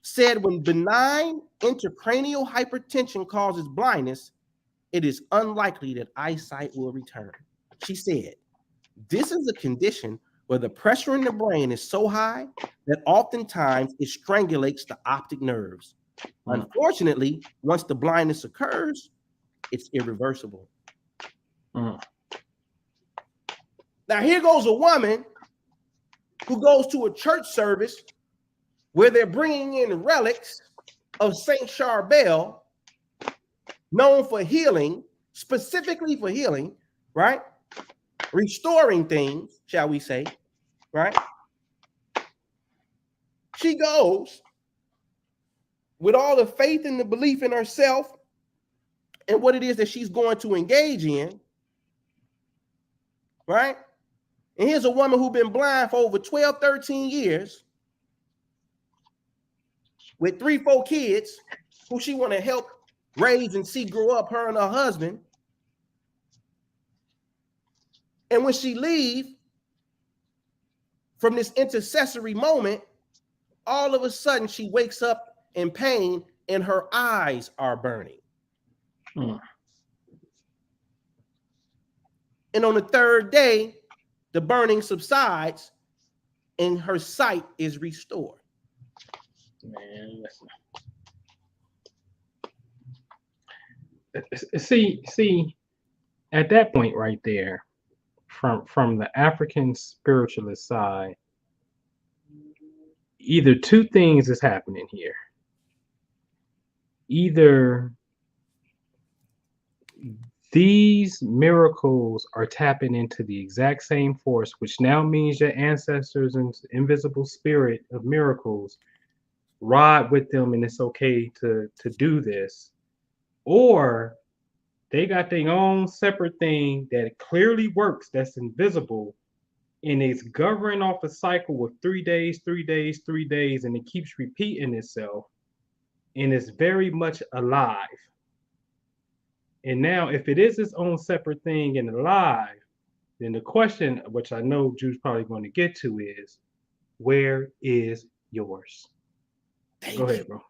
said when benign intracranial hypertension causes blindness, it is unlikely that eyesight will return. She said, this is a condition where the pressure in the brain is so high that oftentimes it strangulates the optic nerves. Unfortunately, once the blindness occurs, it's irreversible. Now, here goes a woman who goes to a church service where they're bringing in relics of St. Charbel, known for healing, specifically for healing, right? Restoring things, shall we say, right? She goes with all the faith and the belief in herself and what it is that she's going to engage in, right? And here's a woman who's been blind for over 12, 13 years, with 3-4 kids who she want to help raise and see grow up, her and her husband. And when she leave from this intercessory moment, all of a sudden she wakes up in pain and her eyes are burning. And on the third day, the burning subsides and her sight is restored. Man, listen. See, at that point right there, from the African spiritualist side, either two things is happening here. Either these miracles are tapping into the exact same force, which now means your ancestors and invisible spirit of miracles ride with them, and it's okay to do this, or they got their own separate thing that clearly works, that's invisible, and it's governing off a cycle of 3 days, 3 days, 3 days, and it keeps repeating itself, and it's very much alive. And now, if it is its own separate thing and alive, then the question, which I know Drew's probably going to get to, is where is yours? Go ahead, bro.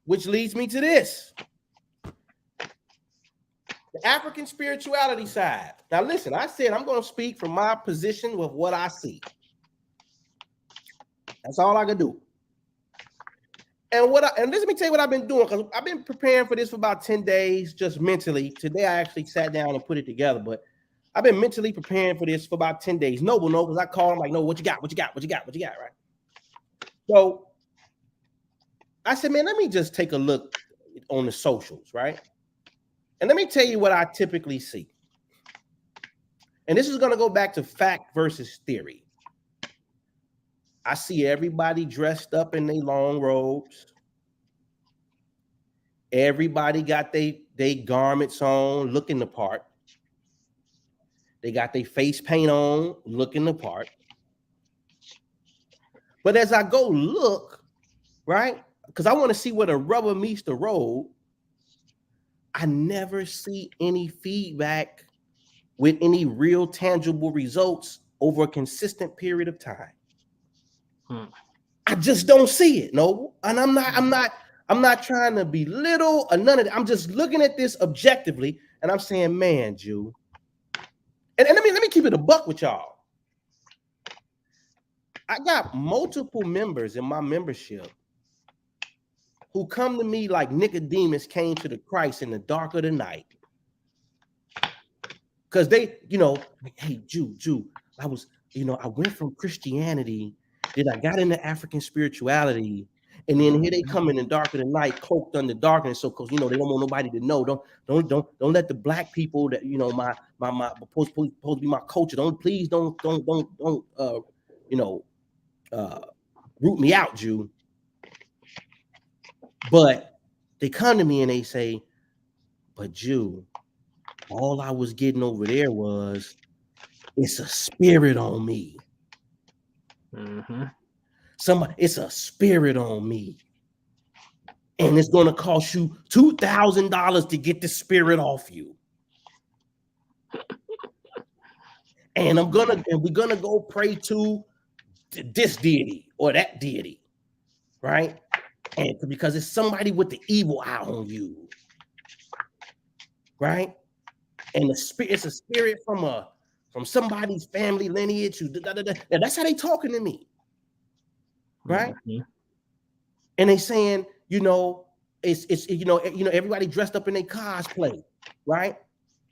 Which leads me to this. The African spirituality side. Now, listen, I said I'm going to speak from my position with what I see. That's all I can do. And let me tell you what I've been doing, because I've been preparing for this for about 10 days, just mentally. Today, I actually sat down and put it together, but I've been mentally preparing for this for about 10 days. Noble, no, because I call him like, no, what you got, right? So I said, man, let me just take a look on the socials, right? And let me tell you what I typically see. And this is going to go back to fact versus theory. I see everybody dressed up in their long robes. Everybody got they garments on, looking the part. They got their face paint on, looking the part. But as I go look, right, because I want to see where the rubber meets the road, I never see any feedback with any real tangible results over a consistent period of time. I just don't see it, Noble. And I'm not trying to belittle or none of that. I'm just looking at this objectively, and I'm saying, man, Jew. And let me keep it a buck with y'all. I got multiple members in my membership who come to me like Nicodemus came to the Christ in the dark of the night. Because they, hey, Jew, I went from Christianity. Then I got into African spirituality, and then here they come in the dark of the night, cloaked under darkness. So, because they don't want nobody to know. Don't let the black people that my supposed to be my culture. Don't root me out, Jew. But they come to me and they say, but Jew, all I was getting over there was it's a spirit on me. It's a spirit on me, and it's going to cost you $2,000 to get the spirit off you. And we're gonna go pray to this deity or that deity, right? And because it's somebody with the evil eye on you, right? And it's a spirit from somebody's family lineage. And that's how they talking to me. Right? And they saying, it's everybody dressed up in their cosplay, right?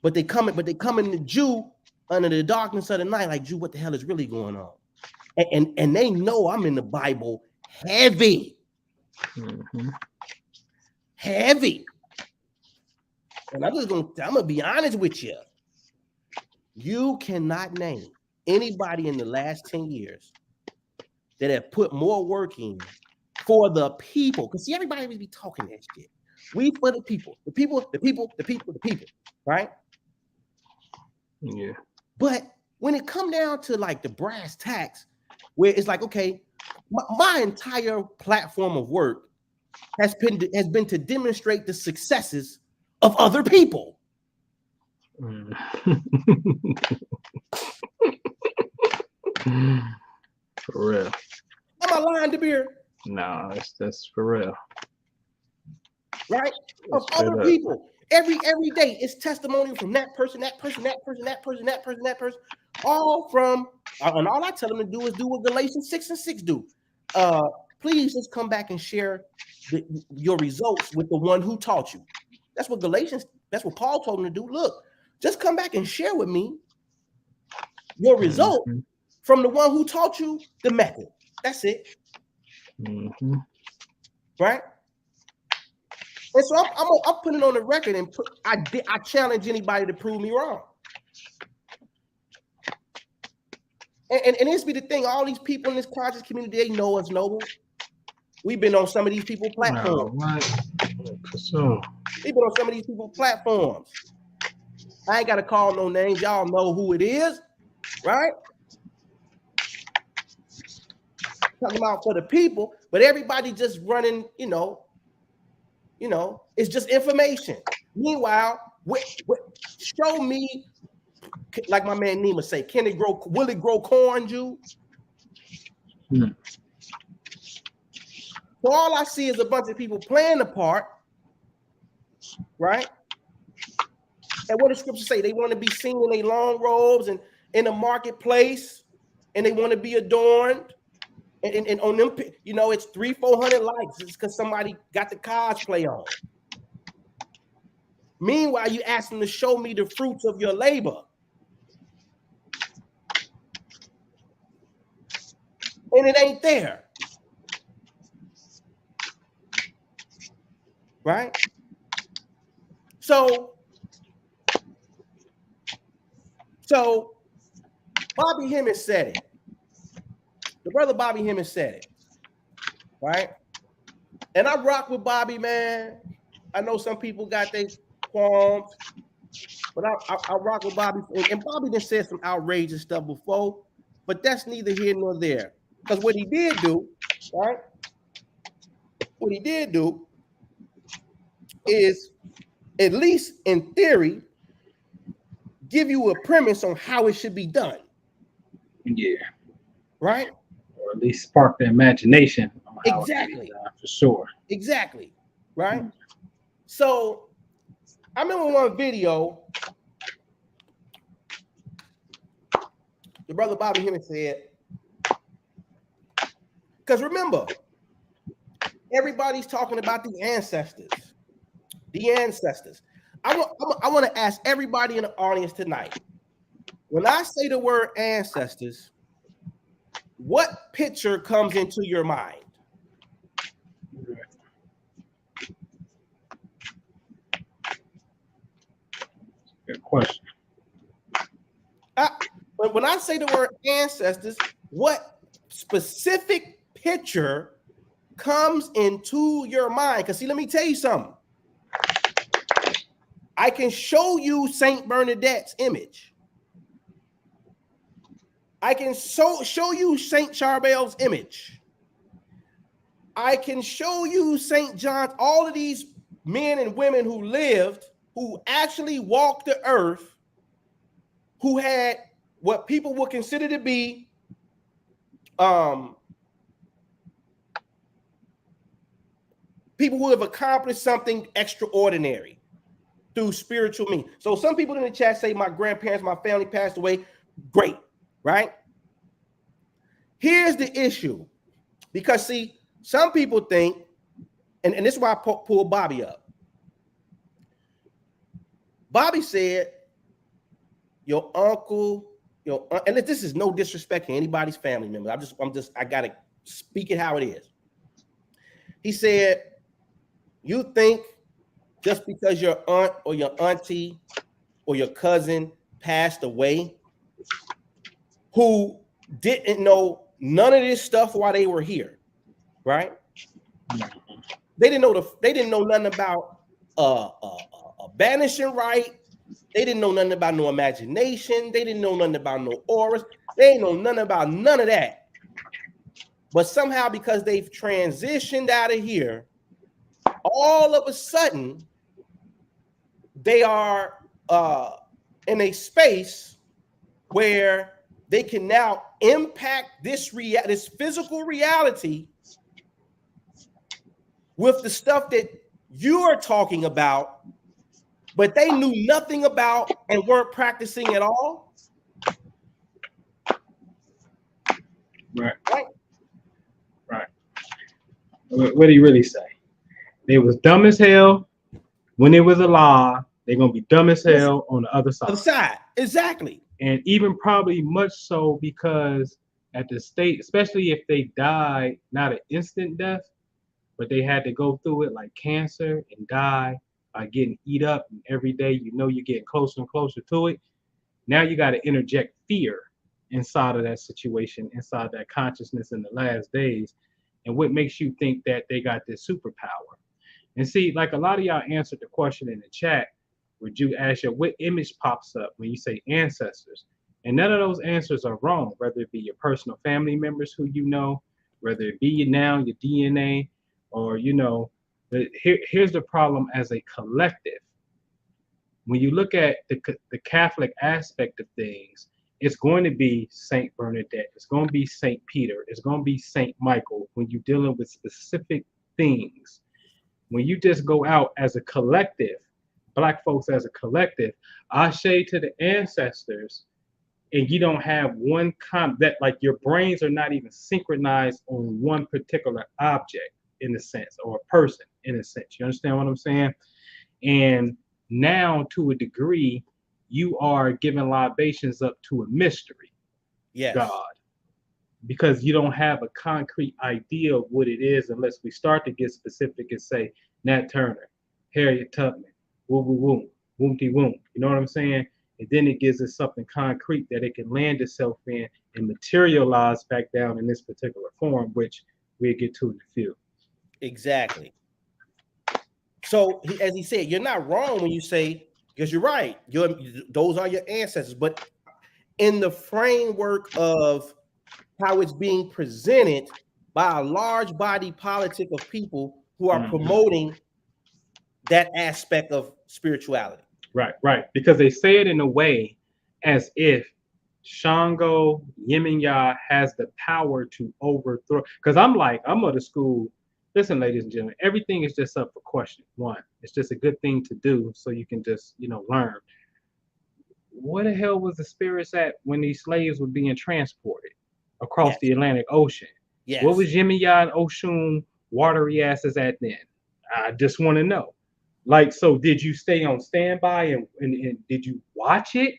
But they come in the Jew under the darkness of the night, like, Jew, what the hell is really going on? And they know I'm in the Bible heavy. Heavy. And I'm gonna be honest with you. You cannot name anybody in the last 10 years that have put more work in for the people. Because see, everybody will be talking that shit. We for the people, right? Yeah. But when it come down to like the brass tacks, where it's like, okay, my entire platform of work has been to demonstrate the successes of other people. For real. Am I lying, DeBeer? No, that's for real. Right? Of other people. Every day, it's testimony from that person, all from, and all I tell them to do is do what Galatians 6:6 do. Please just come back and share your results with the one who taught you. That's what Paul told them to do. Look, just come back and share with me your result from the one who taught you the method. That's it. Right? And so I'm putting it on the record, and I challenge anybody to prove me wrong. And this be the thing, all these people in this conscious community, they know us noble. We've been on some of these people's platforms. We've been on some of these people's platforms. I ain't got to call no names. Y'all know who it is, right? Talking about for the people, but everybody just running, it's just information. Meanwhile, show me, like my man Nima say, will it grow corn, Jew? So all I see is a bunch of people playing the part, right? And what does scripture say? They want to be seen in their long robes and in the marketplace, and they want to be adorned. And on them, it's 300-400 likes. It's because somebody got the cosplay on. Meanwhile, you ask them to show me the fruits of your labor. And it ain't there. Right? So Bobby Hemmings said it. The brother Bobby Hemmings said it. Right? And I rock with Bobby, man. I know some people got their qualms, but I rock with Bobby. And Bobby done said some outrageous stuff before, but that's neither here nor there. Because what he did do, right? What he did do is, at least in theory, give you a premise on how it should be done. Yeah. Right? Or at least spark the imagination. Exactly. For sure. Exactly. Right? So I remember one video, the brother Bobby Hemmings said, because remember, everybody's talking about the ancestors. The ancestors. I want to ask everybody in the audience tonight, when I say the word ancestors, what picture comes into your mind? Good question. When I say the word ancestors, what specific picture comes into your mind? Because see, let me tell you something. I can show you Saint Bernadette's image. I can show you Saint Charbel's image. I can show you Saint John's, all of these men and women who lived, who actually walked the earth, who had what people would consider to be people who have accomplished something extraordinary through spiritual means. So some people in the chat say my grandparents, my family passed away. Great, right? Here's the issue. Because see, some people think, and this is why I pulled Bobby up. Bobby said, your uncle, and this is no disrespect to anybody's family member. I gotta speak it how it is. He said, you think just because your aunt or your auntie or your cousin passed away, who didn't know none of this stuff while they were here, right? They didn't know nothing about a banishing right. They didn't know nothing about no imagination. They didn't know nothing about no auras. They didn't know nothing about none of that. But somehow, because they've transitioned out of here, all of a sudden they are in a space where they can now impact this physical reality with the stuff that you are talking about, but they knew nothing about and weren't practicing at all. Right. What do you really say? They was dumb as hell when it was alive. They're gonna be dumb as hell on the other side. Exactly. And even probably much so because at the state, especially if they died, not an instant death, but they had to go through it like cancer and die by getting eat up, and every day you know you're getting closer and closer to it. Now you got to interject fear inside of that situation, inside that consciousness in the last days. And what makes you think that they got this superpower? And see, like a lot of y'all answered the question in the chat, would you ask you what image pops up when you say ancestors? And none of those answers are wrong, whether it be your personal family members who you know, whether it be you now, your DNA, or you know, here's the problem as a collective. When you look at the Catholic aspect of things, it's going to be Saint Bernadette, it's going to be Saint Peter, it's going to be Saint Michael when you're dealing with specific things. When you just go out as a collective, Black folks as a collective, ashe to the ancestors, and you don't have one that like your brains are not even synchronized on one particular object in a sense, or a person in a sense. You understand what I'm saying? And now to a degree, you are giving libations up to a mystery, God, because you don't have a concrete idea of what it is unless we start to get specific and say Nat Turner, Harriet Tubman, woo woo woo, woomty woom. You know what I'm saying? And then it gives us something concrete that it can land itself in and materialize back down in this particular form, which we'll get to in a few. Exactly. So, as he said, you're not wrong when you say, because you're right, those are your ancestors. But in the framework of how it's being presented by a large body politic of people who are promoting that aspect of spirituality. Right. Because they say it in a way as if Shango Yeminya has the power to overthrow. Because I'm of the school. Listen, ladies and gentlemen, everything is just up for question. One, it's just a good thing to do so you can just, learn. Where the hell was the spirits at when these slaves were being transported across the Atlantic Ocean? Yes. What was Yeminya and Oshun watery asses at then? I just want to know. Like, so did you stay on standby and did you watch it?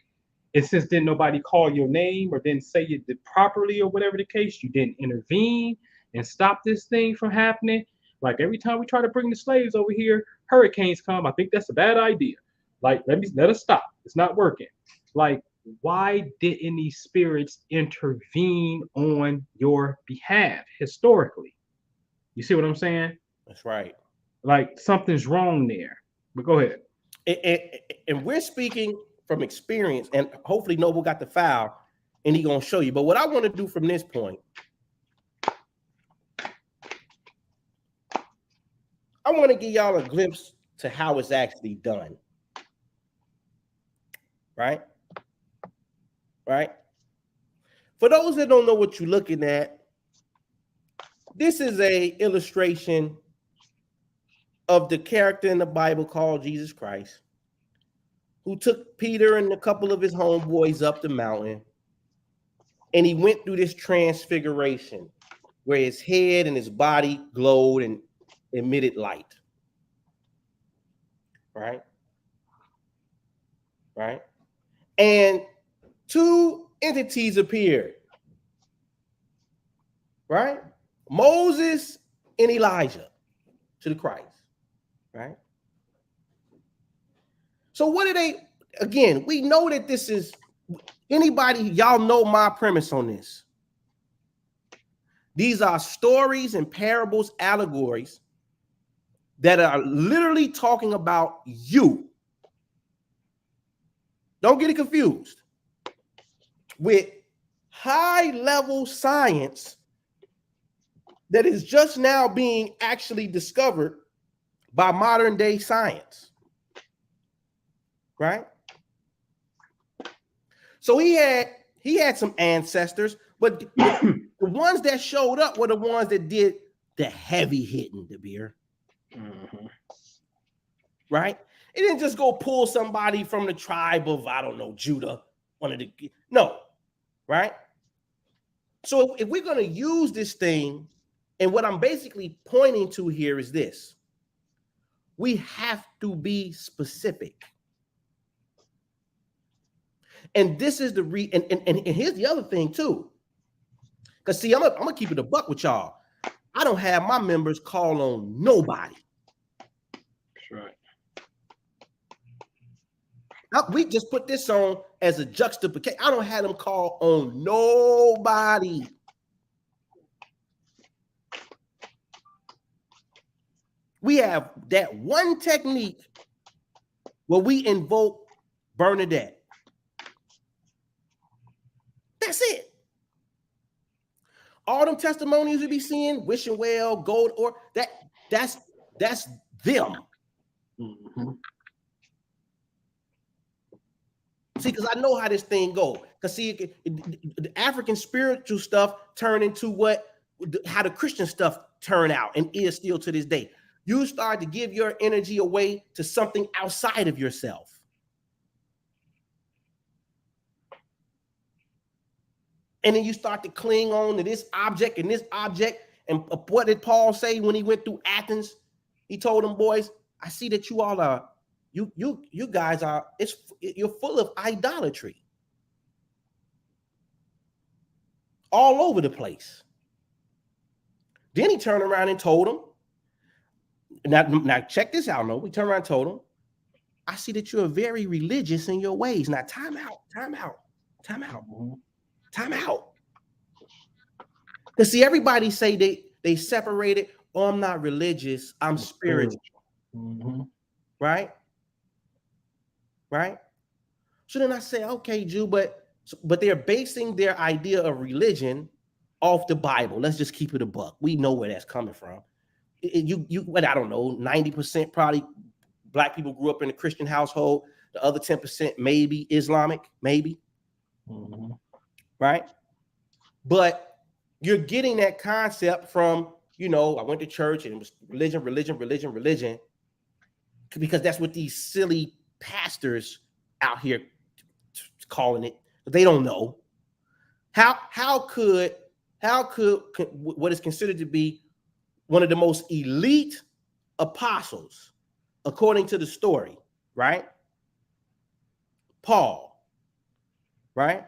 And since didn't nobody call your name or didn't say it properly or whatever the case, you didn't intervene and stop this thing from happening. Like every time we try to bring the slaves over here, hurricanes come. I think that's a bad idea. Like, let us stop. It's not working. Like, why didn't these spirits intervene on your behalf historically? You see what I'm saying? That's right. Like something's wrong there. But go ahead. And we're speaking from experience, and hopefully Noble got the file and he's gonna show you. But what I want to do from this point, I want to give y'all a glimpse to how it's actually done. Right? For those that don't know what you're looking at, this is a illustration of the character in the Bible called Jesus Christ, who took Peter and a couple of his homeboys up the mountain, and he went through this transfiguration where his head and his body glowed and emitted light. Right? And two entities appeared. Right? Moses and Elijah to the Christ. Right? So what are they? Again, we know that this is anybody, y'all know my premise on this. These are stories and parables, allegories that are literally talking about you. Don't get it confused with high-level science that is just now being actually discovered by modern day science, right? So he had some ancestors, but the ones that showed up were the ones that did the heavy hitting, the beer. Mm-hmm. Right? It didn't just go pull somebody from the tribe of, I don't know, Judah. No, right? So if we're going to use this thing, and what I'm basically pointing to here is this: we have to be specific. And this is the and here's the other thing too. Because see, I'm gonna keep it a buck with y'all. I don't have my members call on nobody. That's right. We just put this on as a juxtaposition. I don't have them call on nobody. We have that one technique where we invoke Bernadette. That's it. All them testimonies we be seeing, wishing well, gold, or that's them. Mm-hmm. See, because I know how this thing goes. Because see, the African spiritual stuff turn into how the Christian stuff turn out and is still to this day. You start to give your energy away to something outside of yourself. And then you start to cling on to this object and this object. And what did Paul say when he went through Athens? He told them, boys, I see that you all are, you guys are, you're full of idolatry. All over the place. Then he turned around and told them, now check this out, no. We turned around and told them, I see that you're very religious in your ways. Now time out. Because see, everybody say they separated. Oh, I'm not religious, I'm spiritual. Mm-hmm. Right? So then I say, okay, Jew, but they're basing their idea of religion off the Bible. Let's just keep it a buck. We know where that's coming from. What I don't know, 90% probably Black people grew up in a Christian household. The other 10% maybe Islamic, maybe. Mm-hmm. Right? But you're getting that concept from, I went to church and it was religion, because that's what these silly pastors out here calling it. They don't know. How could what is considered to be one of the most elite apostles, according to the story, right? Paul, right?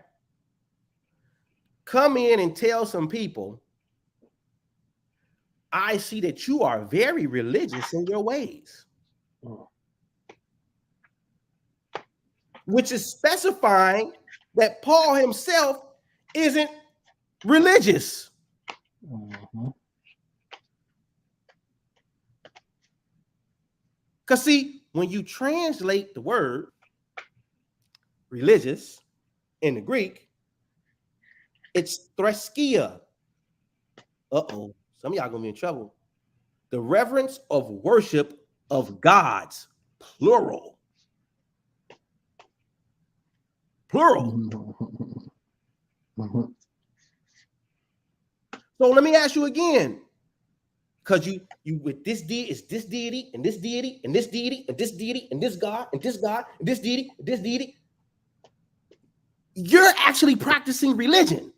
Come in and tell some people, I see that you are very religious in your ways. Which is specifying that Paul himself isn't religious. Mm-hmm. Because see, when you translate the word religious in the Greek, it's threskia. Uh-oh, some of y'all gonna be in trouble. The reverence of worship of gods, plural. Mm-hmm. So let me ask you again, because you with this deity is this deity and this deity and this deity and this deity and this God and this God and this deity and this deity. You're actually practicing religion.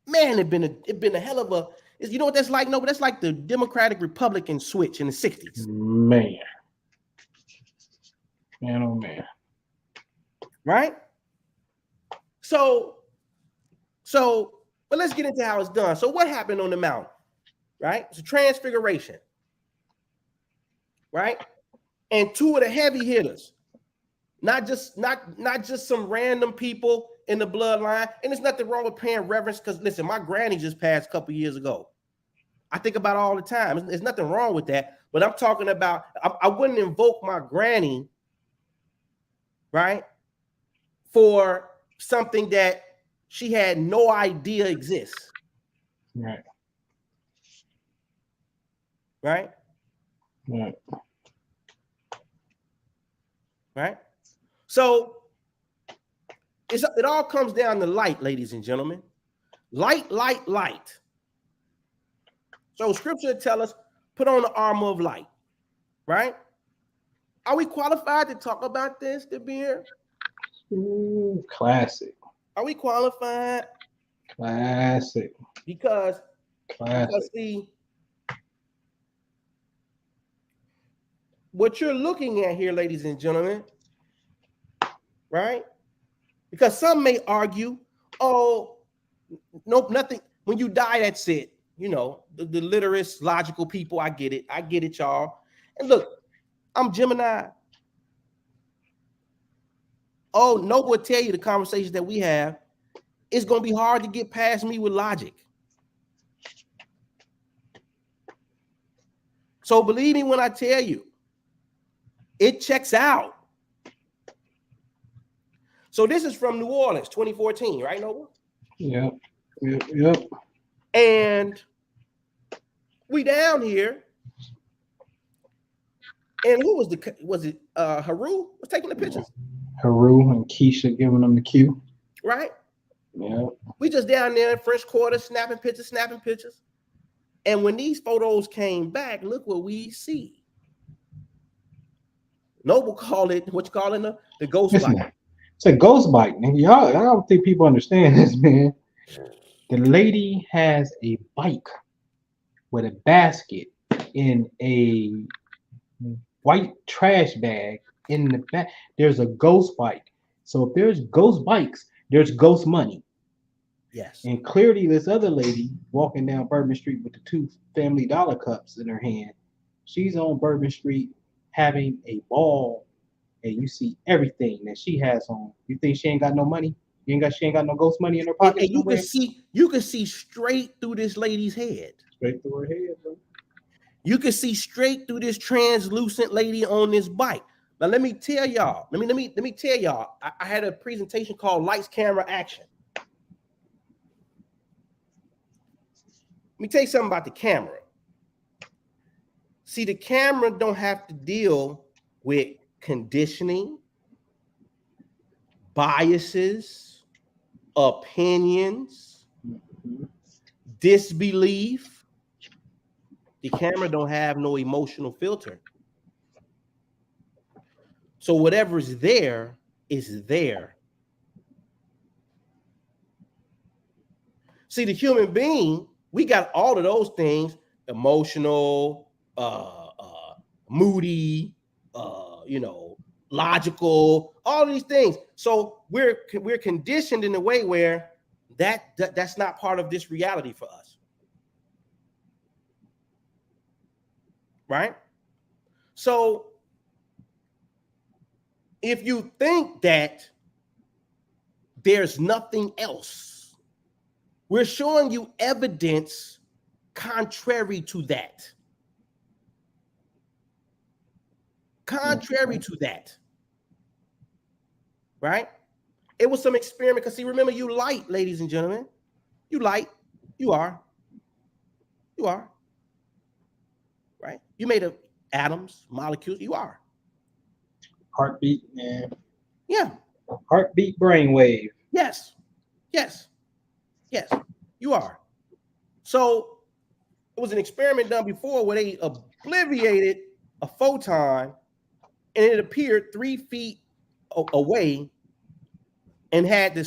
Man, it been a hell of a. You know what that's like? No, but that's like the Democratic Republican switch in the 60s. Man, oh man. Right? So, but let's get into how it's done. So what happened on the mountain? Right? It's a transfiguration. Right? And two of the heavy hitters, not just some random people in the bloodline. And there's nothing wrong with paying reverence, because listen, my granny just passed a couple years ago. I think about it all the time. There's nothing wrong with that. But I'm talking about, I wouldn't invoke my granny, right, for something that she had no idea exists. Right. Right? Right. Right? So it all comes down to light, ladies and gentlemen. Light, light, light. So scripture tell us, put on the armor of light. Right? Are we qualified to talk about this, DeBeer? Classic. Are we qualified? Classic. Because see, what you're looking at here, ladies and gentlemen, right? Because some may argue, oh, nope, nothing. When you die, that's it. You know, the literist, logical people, I get it, y'all. And look, I'm Gemini. Oh, Noble will tell you the conversations that we have, it's going to be hard to get past me with logic. So believe me when I tell you, it checks out. So this is from New Orleans, 2014, right, Noble? Yep. And we down here. And who was it Haru was taking the pictures? Haru and Keisha giving them the cue. Right? Yeah. We just down there in French Quarter snapping pictures. And when these photos came back, look what we see. Noble called it, what you calling the ghost bite. It's a ghost bite, nigga. Y'all, I don't think people understand this, man. The lady has a bike with a basket in a white trash bag in the back. There's a ghost bike. So if there's ghost bikes, there's ghost money. Yes. And clearly this other lady walking down Bourbon Street with the 2 Family Dollar cups in her hand, she's on Bourbon Street having a ball, and you see everything that she has on. You think she ain't got no money? She ain't got no ghost money in her pocket. And you can see straight through this lady's head. Straight through her head, bro. You can see straight through this translucent lady on this bike. Now let me tell y'all. Let me tell y'all. I had a presentation called Lights, Camera, Action. Let me tell you something about the camera. See, the camera don't have to deal with conditioning, biases, opinions, disbelief. The camera don't have no emotional filter. So whatever is there is there. See, the human being, we got all of those things: emotional, moody, logical, all these things. So we're conditioned in a way where that's not part of this reality for us, right? So if you think that there's nothing else, we're showing you evidence contrary to that. Contrary to that, right? It was some experiment. Because see, remember, you light, ladies and gentlemen. You light. You are. Right? You made of atoms, molecules. You are. Heartbeat, man. Yeah. Heartbeat brainwave. Yes. You are. So it was an experiment done before where they obliterated a photon and it appeared 3 feet away and had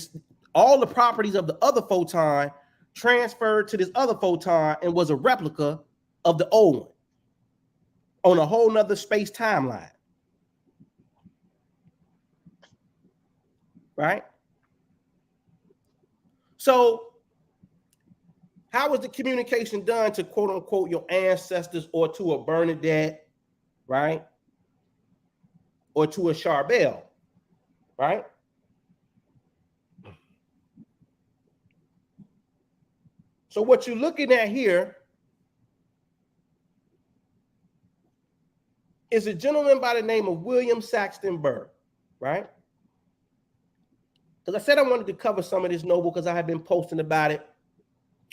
all the properties of the other photon transferred to this other photon and was a replica of the old one on a whole nother space timeline. Right? So how was the communication done to quote unquote your ancestors or to a Bernadette, right? Or to a Charbel, right? So what you're looking at here is a gentleman by the name of William Saxton Burr, right? because I said I wanted to cover some of this, Noble, because I have been posting about it.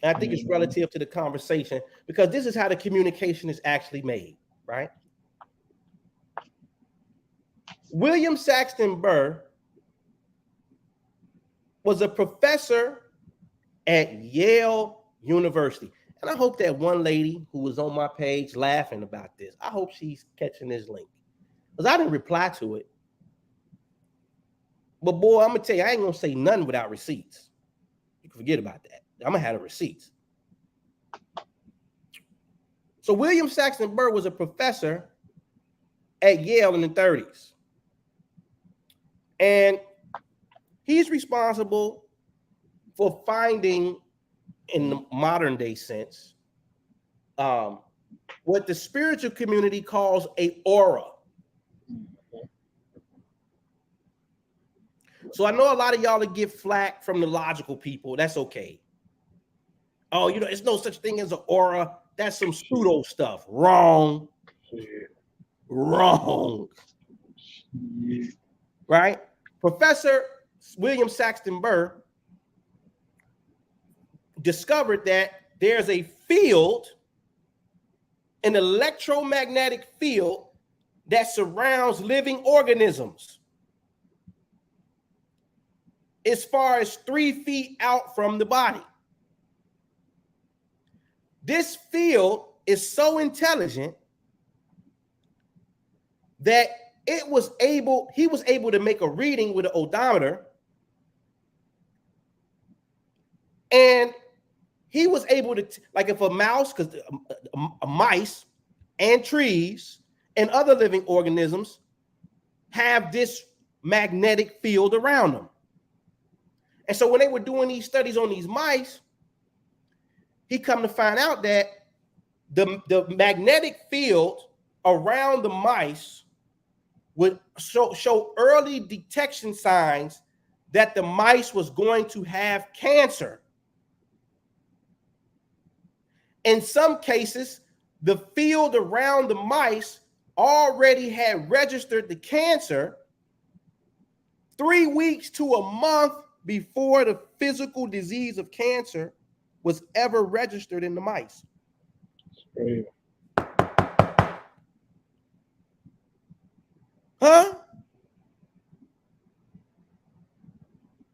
And I think it's relative to the conversation, because this is how the communication is actually made, right? William Saxton Burr was a professor at Yale University. And I hope that one lady who was on my page laughing about this, I hope she's catching this link, because I didn't reply to it. But boy, I'm going to tell you, I ain't going to say nothing without receipts. You can forget about that. I'm going to have the receipts. So William Saxton Burr was a professor at Yale in the 30s. And he's responsible for finding, in the modern day sense, what the spiritual community calls a aura. So I know a lot of y'all that get flack from the logical people. That's okay. Oh, you know, there's no such thing as an aura. That's some pseudo stuff. Wrong. Wrong. Right? Professor William Saxton Burr discovered that there's a field, an electromagnetic field, that surrounds living organisms as far as 3 feet out from the body. This field is so intelligent that he was able to make a reading with an odometer, and he was able to, like if a mouse, because mice and trees and other living organisms have this magnetic field around them. And so when they were doing these studies on these mice, he come to find out that the magnetic field around the mice would show early detection signs that the mice was going to have cancer. In some cases, the field around the mice already had registered the cancer 3 weeks to a month before the physical disease of cancer was ever registered in the mice. Huh?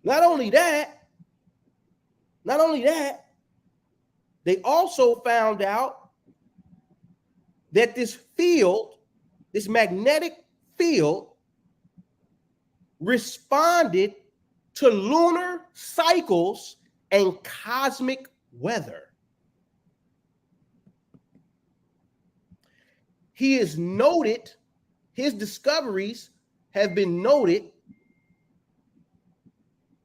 Not only that, they also found out that this field, this magnetic field, responded to lunar cycles and cosmic weather. He is noted, his discoveries have been noted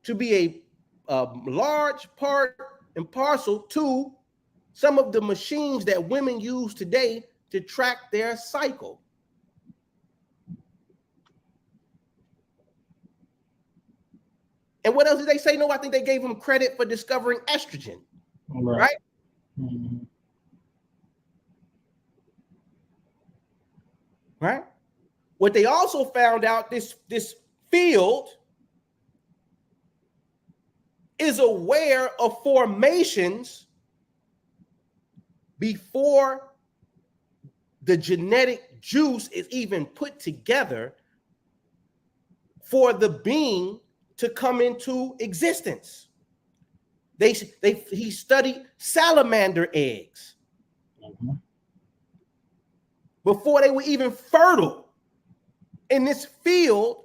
to be a large part and parcel to some of the machines that women use today to track their cycle. And what else did they say? No, I think they gave him credit for discovering estrogen, right? Mm-hmm. Right? What they also found out, this field is aware of formations before the genetic juice is even put together for the being to come into existence. He studied salamander eggs before they were even fertile. In this field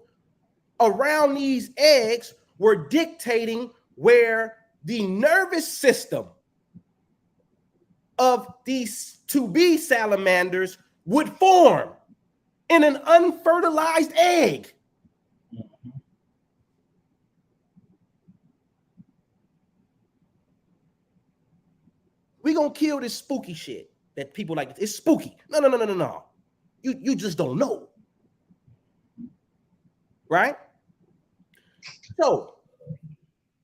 around these eggs were dictating where the nervous system of these to-be salamanders would form in an unfertilized egg. We're going to kill this spooky shit that people like. It's spooky. No. You just don't know. Right? So,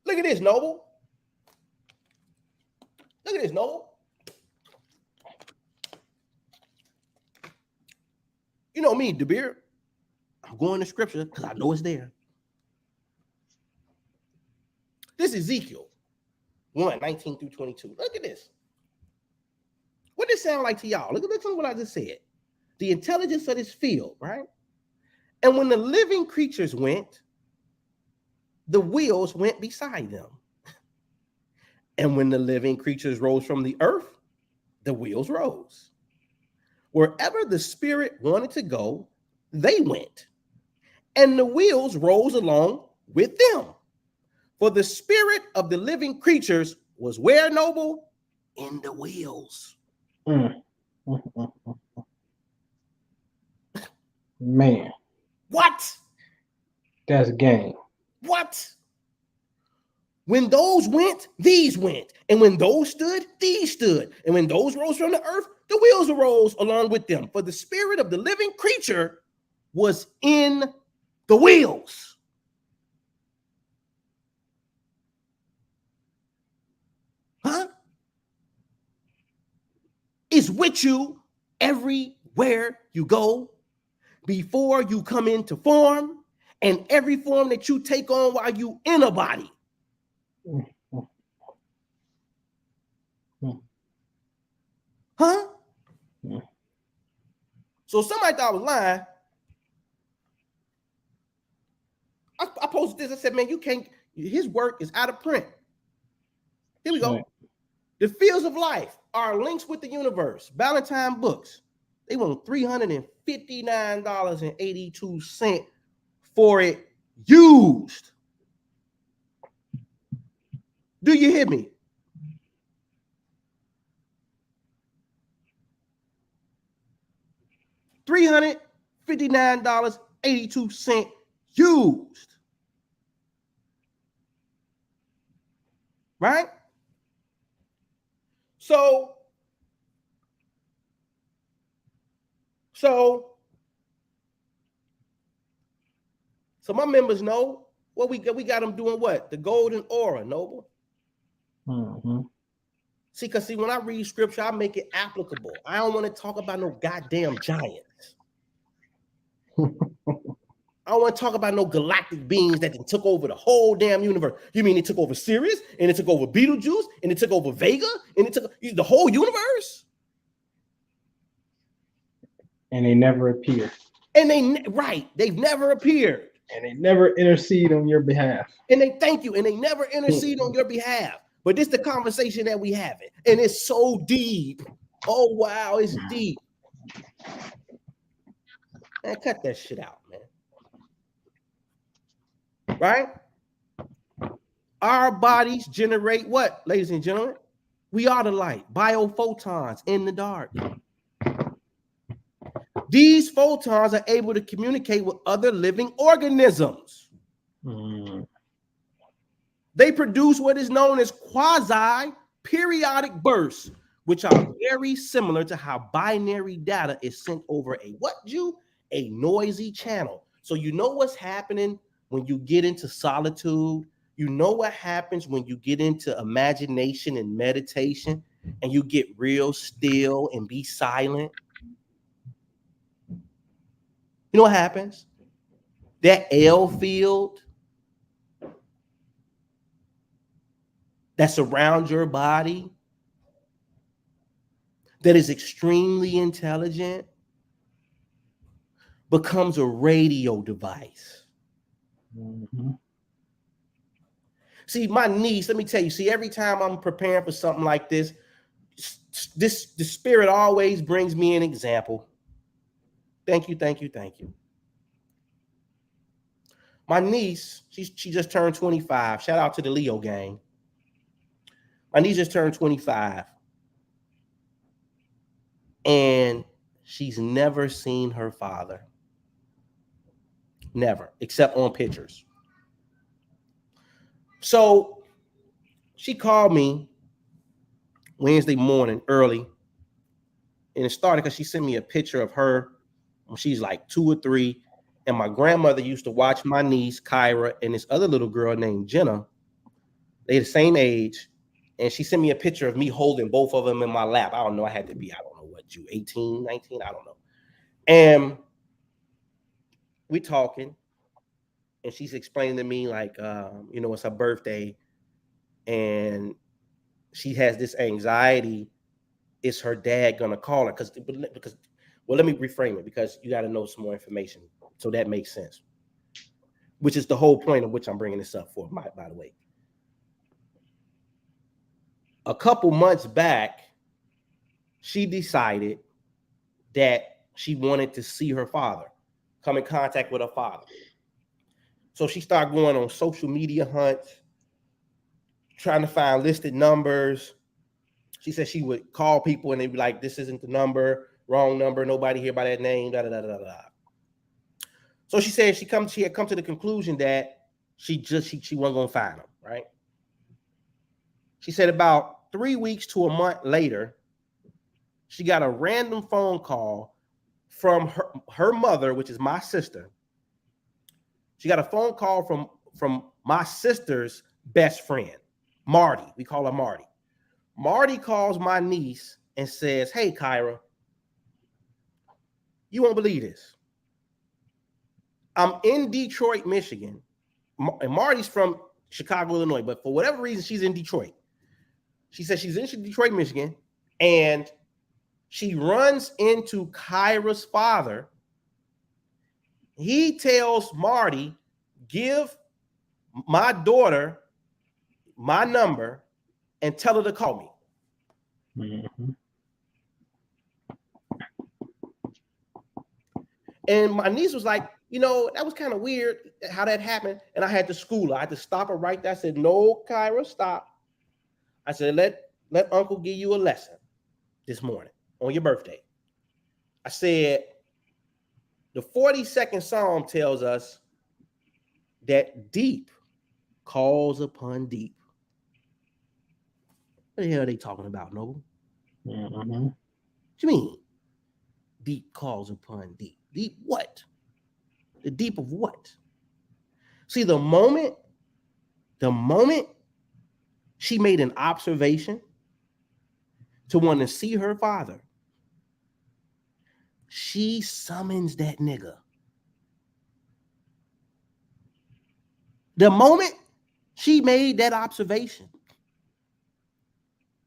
look at this, Noble. Look at this, Noble. You know me, DeBeer. I'm going to scripture because I know it's there. This is Ezekiel 1, 19 through 22. Look at this. What does it sound like to y'all? Look at what I just said. The intelligence of this field, right? And when the living creatures went, the wheels went beside them. And when the living creatures rose from the earth, the wheels rose. Wherever the spirit wanted to go, they went. And the wheels rose along with them. For the spirit of the living creatures was where, Noble? In the wheels. Man. What? That's game. What? When those went, these went. And when those stood, these stood. And when those rose from the earth, the wheels arose along with them. For the spirit of the living creature was in the wheels. Huh? Is with you everywhere you go before you come into form, and every form that you take on while you in a body. Huh? So somebody thought I was lying. I posted this. I said, man, you can't, his work is out of print. Here we go. Right. The Fields of Life are links with the universe. Valentine Books. They want $359.82 for it used. Do you hear me? $359.82 used. Right? So my members know what we got them doing. What? The golden aura, Noble. Mm-hmm. See, when I read scripture, I make it applicable. I don't want to talk about no goddamn giants. I don't want to talk about no galactic beings that took over the whole damn universe. You mean it took over Sirius, and it took over Betelgeuse, and it took over Vega, and it took the whole universe? And they never appear. And they've never appeared. And they never intercede on your behalf. And they thank you, and they never intercede on your behalf. But this is the conversation that we have it, and it's so deep. Oh wow, it's deep. Man, cut that shit out, man. Right? Our bodies generate what, ladies and gentlemen? We are the light, biophotons in the dark. These photons are able to communicate with other living organisms. They produce what is known as quasi-periodic bursts, which are very similar to how binary data is sent over a noisy channel. So you know what's happening when you get into solitude. You know what happens when you get into imagination and meditation and you get real still and be silent. You know what happens? That L field that's around your body that is extremely intelligent becomes a radio device. Mm-hmm. See, my niece, let me tell you, every time I'm preparing for something like this, the spirit always brings me an example. Thank you. My niece, she just turned 25. Shout out to the Leo gang. My niece just turned 25. And she's never seen her father. Never, except on pictures. So she called me Wednesday morning early. And it started because she sent me a picture of her when she's like 2 or 3. And my grandmother used to watch my niece, Kyra, and this other little girl named Jenna. They're the same age. And she sent me a picture of me holding both of them in my lap. I don't know. I had to be, 18, 19? I don't know. And we talking. And she's explaining to me, like, it's her birthday. and she has this anxiety. Is her dad gonna call her? Because well, let me reframe it, because you got to know some more information so that makes sense. Which is the whole point of which I'm bringing this up for. By the way, a couple months back, she decided that she wanted to see her father, come in contact with her father. So she started going on social media hunts, trying to find listed numbers. She said she would call people and they'd be like, this isn't the number, wrong number, nobody here by that name, da da da da da. So she said she had come to the conclusion that she wasn't gonna find him, right? She said about 3 weeks to a month later, she got a random phone call from her mother, which is my sister. She got a phone call from my sister's best friend, Marty. We call her Marty. Marty calls my niece and says, hey, Kyra, you won't believe this. I'm in Detroit, Michigan, and Marty's from Chicago, Illinois, but for whatever reason, she's in Detroit. She says she's in Detroit, Michigan, and she runs into Kyra's father. He tells Marty, give my daughter my number and tell her to call me. Mm-hmm. And my niece was like, that was kind of weird how that happened. And I had to school her. I had to stop her right there. I said, no, Kyra, stop. I said, let Uncle give you a lesson this morning on your birthday. I said, the 42nd Psalm tells us that deep calls upon deep. What the hell are they talking about, Noble? Mm-hmm. What you mean? Deep calls upon deep. Deep what? The deep of what? See, the moment she made an observation to want to see her father, she summons that nigga. The moment she made that observation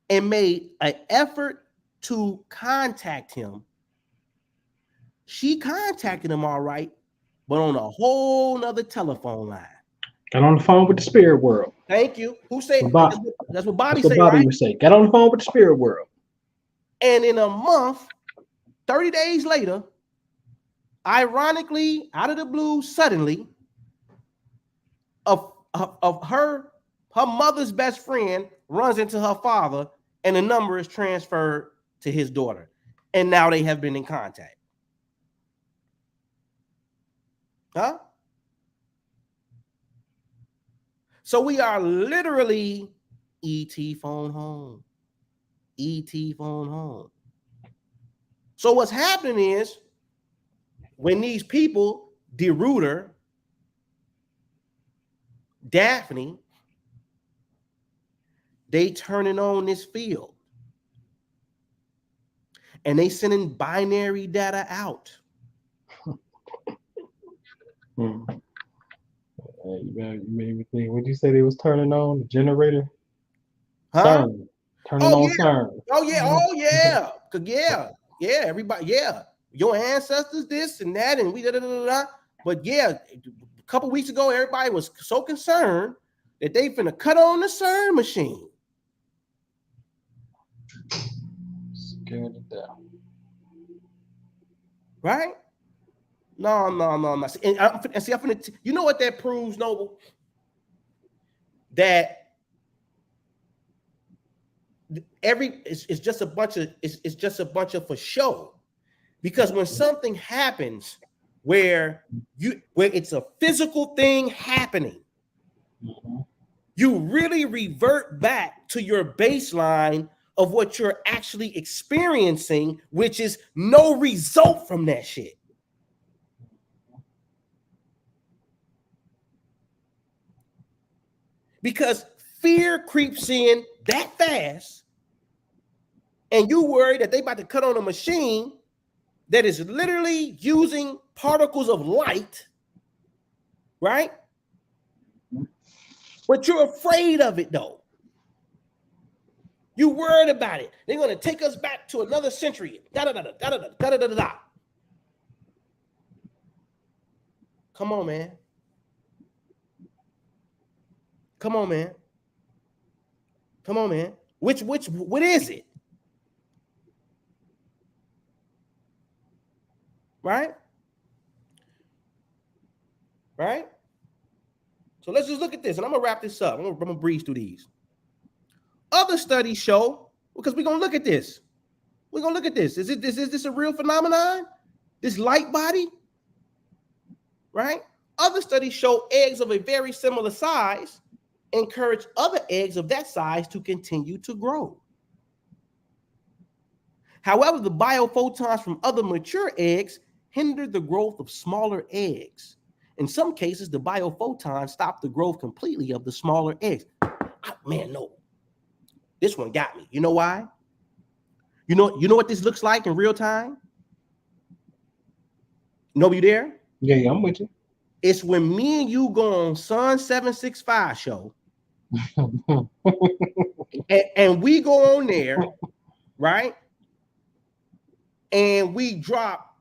and made an effort to contact him, she contacted him all right, but on a whole nother telephone line. Got on the phone with the spirit world. Thank you. Who said that's what Bobby said, right? Would say. Got on the phone with the spirit world. And in a month, 30 days later, ironically, out of the blue, suddenly, of her mother's best friend runs into her father, and the number is transferred to his daughter. And now they have been in contact. Huh? So we are literally ET phone home. ET phone home. So what's happening is when these people, Reuter, Daphne, they turning on this field and they sending binary data out. You made me think. What did you say they was turning on? The generator? Huh? CERN. Turning on CERN. Yeah. Everybody, yeah. Your ancestors, this and that, and we da. But yeah, a couple weeks ago, everybody was so concerned that they finna cut on the CERN machine. Scared to death. Right? No. And see, you know what that proves, Noble? That it's just a bunch of for show. Because when something happens where it's a physical thing happening, you really revert back to your baseline of what you're actually experiencing, which is no result from that shit. Because fear creeps in that fast, and you worry that they about to cut on a machine that is literally using particles of light, right? But you're afraid of it, though. You worried about it. They're going to take us back to another century. Da-da-da-da-da-da-da-da-da-da. Come on, man. Come on, man. Come on, man. What is it? Right? Right? So let's just look at this, and I'm going to wrap this up. I'm going to breeze through these. Other studies show, because we're going to look at this. We're going to look at this. Is this a real phenomenon? This light body? Right? Other studies show eggs of a very similar size encourage other eggs of that size to continue to grow. However, the biophotons from other mature eggs hinder the growth of smaller eggs. In some cases, the biophotons stop the growth completely of the smaller eggs. Man, no. This one got me. You know why? You know what this looks like in real time? No, you there? Yeah, I'm with you. It's when me and you go on Sun 765 show, and we go on there, right? And we drop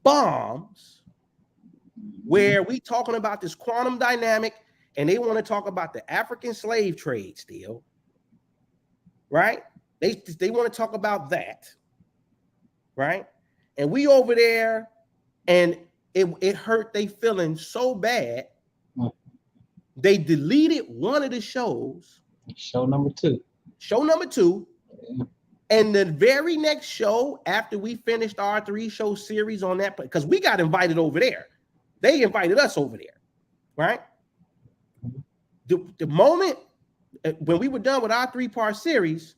bombs where we talking about this quantum dynamic, and they want to talk about the African slave trade still, right? They want to talk about that, right? And we over there, and it hurt they feeling so bad, they deleted one of the shows. Show number two. Yeah. And the very next show, after we finished our 3-show series on that, because we got invited over there. They invited us over there, right? The moment when we were done with our 3-part series,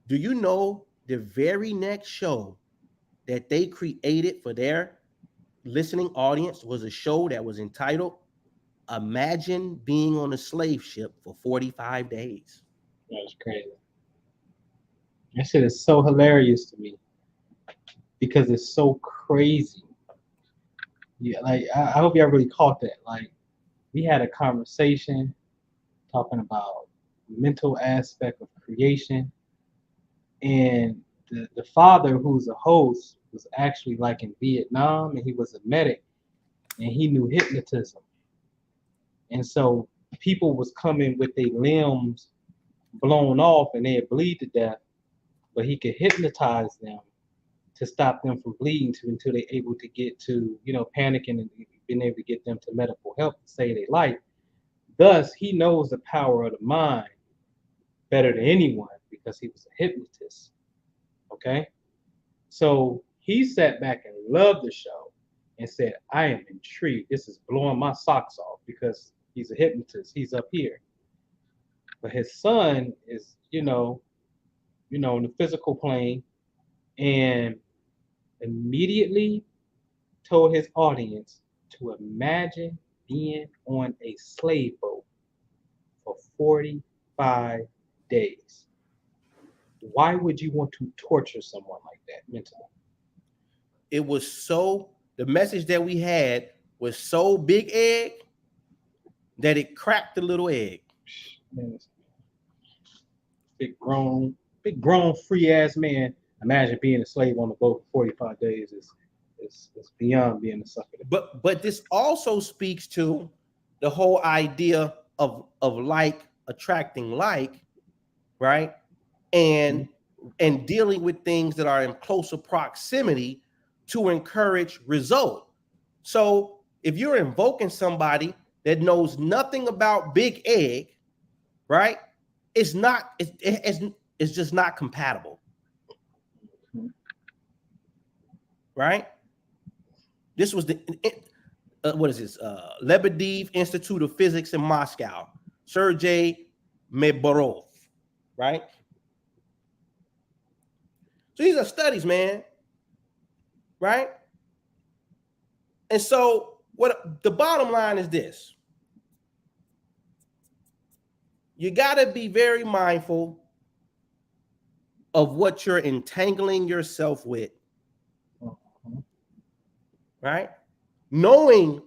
do you know the very next show that they created for their listening audience was a show that was entitled Imagine Being on a Slave Ship for 45 Days. That's crazy. That shit is so hilarious to me because it's so crazy. Yeah, like I hope y'all really caught that. Like we had a conversation talking about the mental aspect of creation, and the father, who's a host, was actually like in Vietnam, and he was a medic, and he knew hypnotism. And so people was coming with their limbs blown off and they'd bleed to death, but he could hypnotize them to stop them from bleeding until they're able to get to, panicking and being able to get them to medical help to save their life. Thus, he knows the power of the mind better than anyone because he was a hypnotist. Okay? So he sat back and loved the show and said, I am intrigued. This is blowing my socks off because he's a hypnotist. He's up here. But his son is, in the physical plane, and immediately told his audience to imagine being on a slave boat for 45 days. Why would you want to torture someone like that mentally? It was the message that we had was so big egg that it cracked the little egg. Big grown free ass man. Imagine being a slave on the boat for 45 days is beyond being a sucker. But this also speaks to the whole idea of like attracting like, right? And dealing with things that are in closer proximity to encourage result. So if you're invoking somebody that knows nothing about big egg, right? It's just not compatible. Right? This was what is this? Lebedev Institute of Physics in Moscow. Sergei Meborov, right? So these are studies, man. Right? And so what the bottom line is this. You got to be very mindful of what you're entangling yourself with. Right? Knowing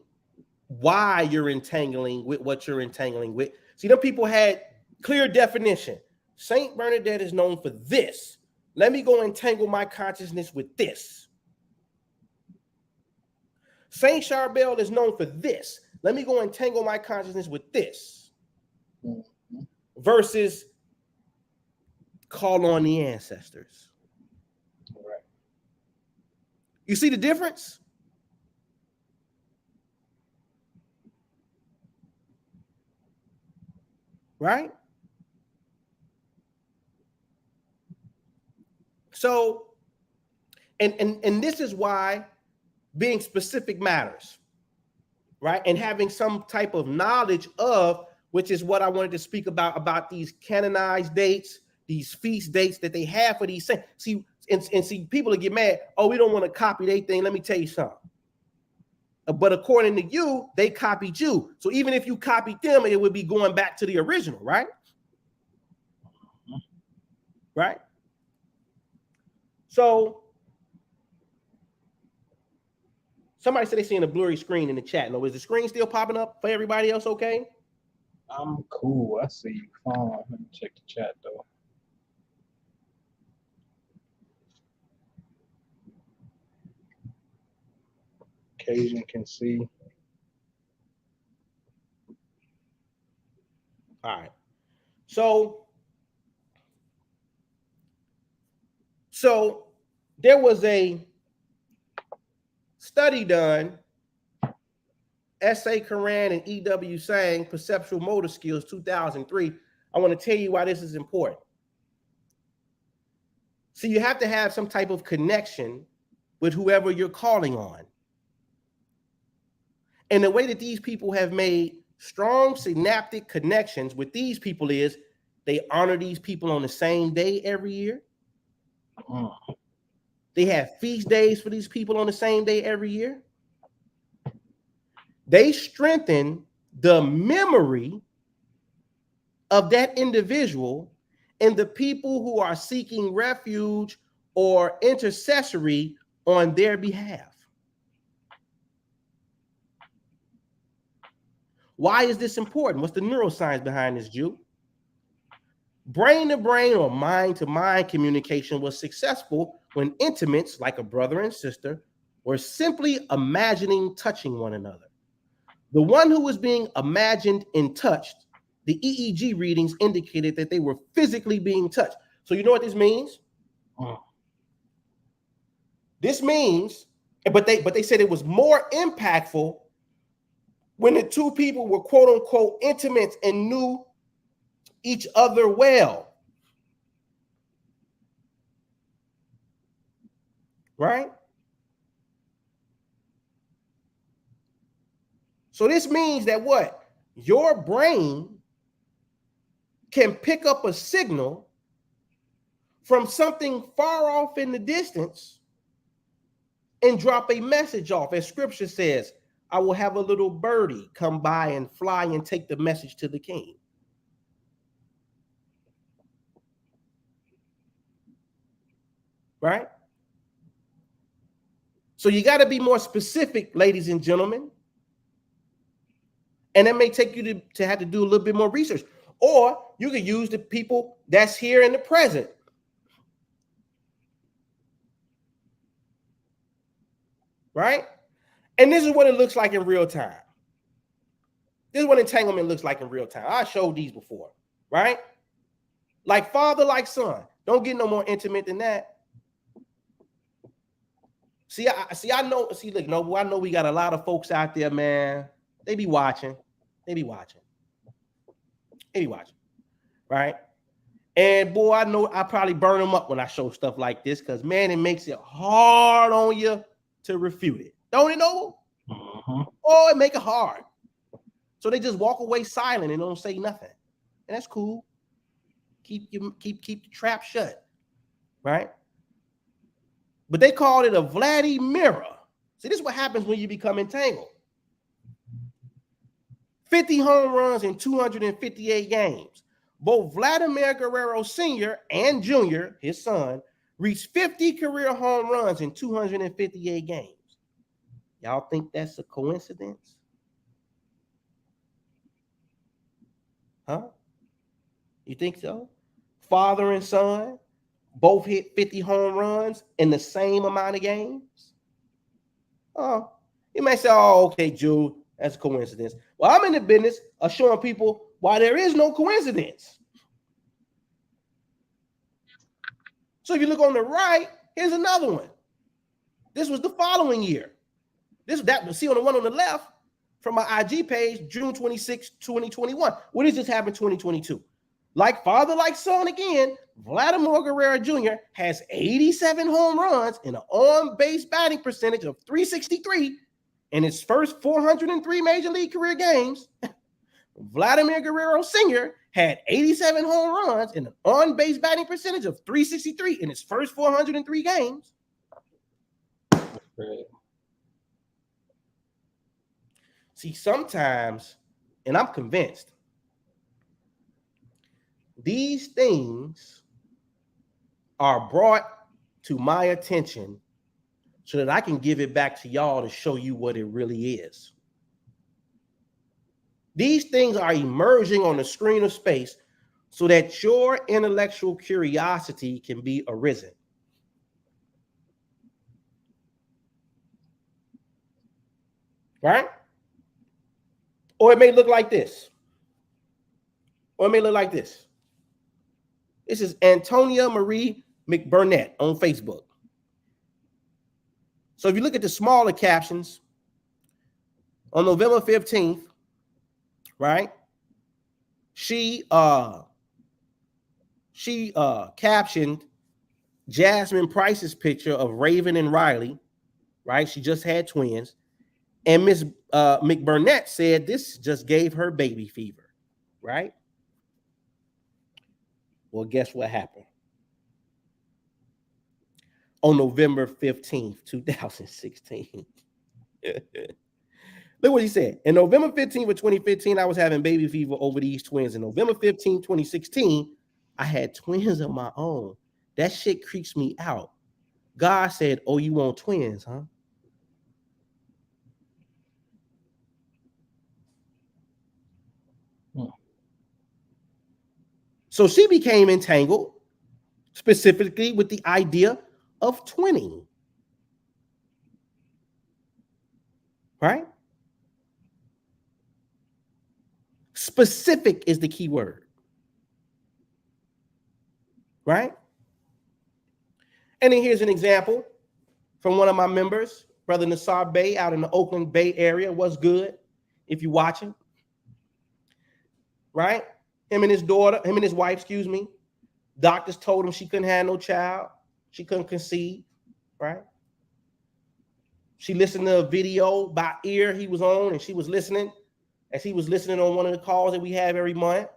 why you're entangling with what you're entangling with. See, them people had clear definition. Saint Bernadette is known for this. Let me go entangle my consciousness with this. Saint Charbel is known for this. Let me go entangle my consciousness with this. Versus call on the ancestors. Right. You see the difference? Right? So, and this is why being specific matters, right? And having some type of knowledge of, which is what I wanted to speak about these canonized dates, these feast dates that they have for these saints. See, and see, people that get mad, oh, we don't want to copy their thing. Let me tell you something. But according to you, they copied you. So even if you copied them, it would be going back to the original, right? Right? So somebody said they seeing a blurry screen in the chat. No, is the screen still popping up for everybody else okay? I'm cool. I see you fine. Let me check the chat though. Cajun can see. All right. So there was a study done, S.A. Coran and E.W. Sang, Perceptual Motor Skills, 2003. I want to tell you why this is important. So you have to have some type of connection with whoever you're calling on. And the way that these people have made strong synaptic connections with these people is they honor these people on the same day every year. They have feast days for these people on the same day every year. They strengthen the memory of that individual and the people who are seeking refuge or intercessory on their behalf. Why is this important? What's the neuroscience behind this, Jew? Brain-to-brain or mind-to-mind communication was successful when intimates, like a brother and sister, were simply imagining touching one another. The one who was being imagined and touched, the EEG readings indicated that they were physically being touched. So you know what this means? This means, but they said it was more impactful when the two people were quote unquote intimates and knew each other well. Right? So this means that what? Your brain can pick up a signal from something far off in the distance and drop a message off. As scripture says, I will have a little birdie come by and fly and take the message to the king. Right? So you got to be more specific, ladies and gentlemen. And that may take you to have to do a little bit more research. Or you could use the people that's here in the present. Right? And this is what it looks like in real time. This is what entanglement looks like in real time. I showed these before, right? Like father, like son. Don't get no more intimate than that. I know we got a lot of folks out there, man. They be watching. Right? And boy, I know I probably burn them up when I show stuff like this because, man, it makes it hard on you to refute it. Don't it, Noble? Oh, it make it hard. So they just walk away silent and don't say nothing. And that's cool. Keep the trap shut, right? But they called it a Vladdy mirror. See, this is what happens when you become entangled. 50 home runs in 258 games. Both Vladimir Guerrero Sr. and Jr., his son, reached 50 career home runs in 258 games. Y'all think that's a coincidence? Huh? You think so? father and son both hit 50 home runs in the same amount of games? Oh, you may say, oh, okay, Jude, that's a coincidence. Well, I'm in the business of showing people why there is no coincidence. So if you look on the right, here's another one. This was the following year. See on the one on the left from my IG page, June 26, 2021. What does this happen 2022? Like father, like son again, Vladimir Guerrero Jr. has 87 home runs and an on-base batting percentage of 363 in his first 403 major league career games. Vladimir Guerrero Sr. had 87 home runs and an on-base batting percentage of 363 in his first 403 games. Right. See, sometimes, and I'm convinced, these things are brought to my attention so that I can give it back to y'all to show you what it really is. These things are emerging on the screen of space so that your intellectual curiosity can be arisen. Right? Or it may look like this. Or it may look like this. This is Antonia Marie McBurnett on Facebook. So if you look at the smaller captions, on November 15th, right? She captioned Jasmine Price's picture of Raven and Riley, right? She just had twins. And Miss McBurnett said this just gave her baby fever, right? Well, guess what happened? On November 15th, 2016. Look what he said. In November 15th of 2015, I was having baby fever over these twins. In November 15th, 2016, I had twins of my own. That shit creeps me out. God said, oh, you want twins, huh? So she became entangled specifically with the idea of twinning. Right? Specific is the key word. Right? And then here's an example from one of my members, Brother Nassar Bay, out in the Oakland Bay area. What's good if you're watching? Right? Him and his wife, doctors told him she couldn't have no child. She couldn't conceive, right? She listened to a video by ear he was on, and she was listening as he was listening on one of the calls that we have every month.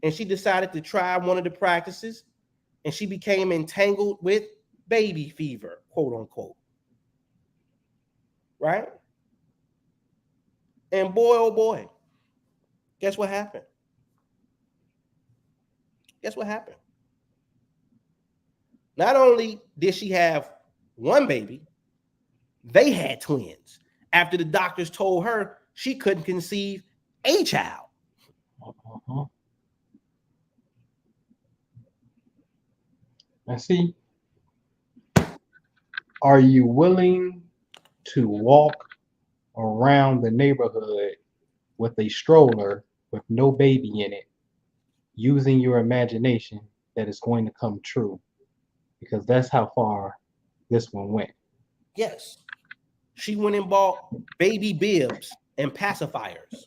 And she decided to try one of the practices, and she became entangled with baby fever, quote unquote. Right? And boy, oh boy, guess what happened? Guess what happened? Not only did she have one baby, they had twins after the doctors told her she couldn't conceive a child. Uh-huh. And see, are you willing to walk around the neighborhood with a stroller with no baby in it, using your imagination that is going to come true? Because that's how far this one went. Yes. She went and bought baby bibs and pacifiers.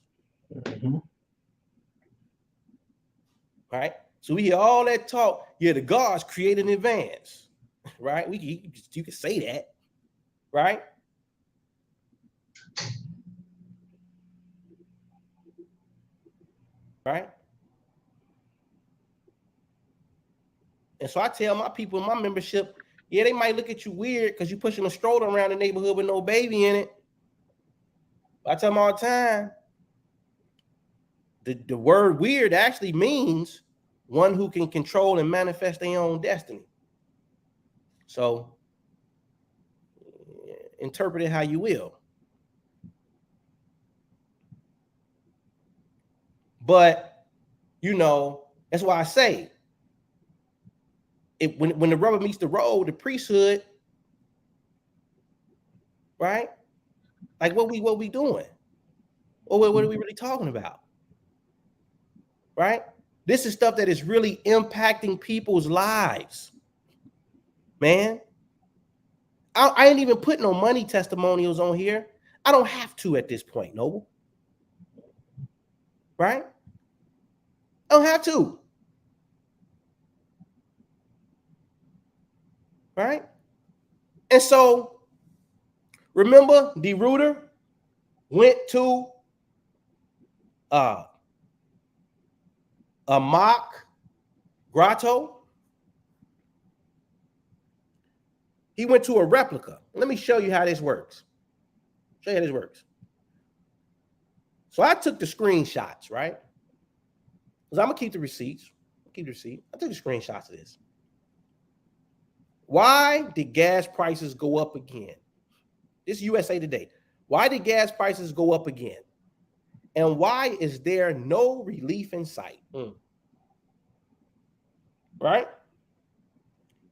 Mm-hmm. Right? So we hear all that talk. Yeah, the gods created in advance. Right? You can say that. Right? Right? And so I tell my people in my membership, yeah, they might look at you weird because you're pushing a stroller around the neighborhood with no baby in it. I tell them all the time, the word weird actually means one who can control and manifest their own destiny. So interpret it how you will. But, that's why I say, when the rubber meets the road, the priesthood, right? Like what we doing? Or what are we really talking about? Right? This is stuff that is really impacting people's lives, man. I ain't even put no money testimonials on here. I don't have to at this point, Noble. Right? I don't have to. Right? And so, remember, the Reuter went to a mock grotto. He went to a replica. Let me show you how this works. Show you how this works. So I took the screenshots, right? Because I'm going to keep the receipts. Keep the receipt. I took the screenshots of this. Why did gas prices go up again? This is USA Today. Why did gas prices go up again? And why is there no relief in sight? Right?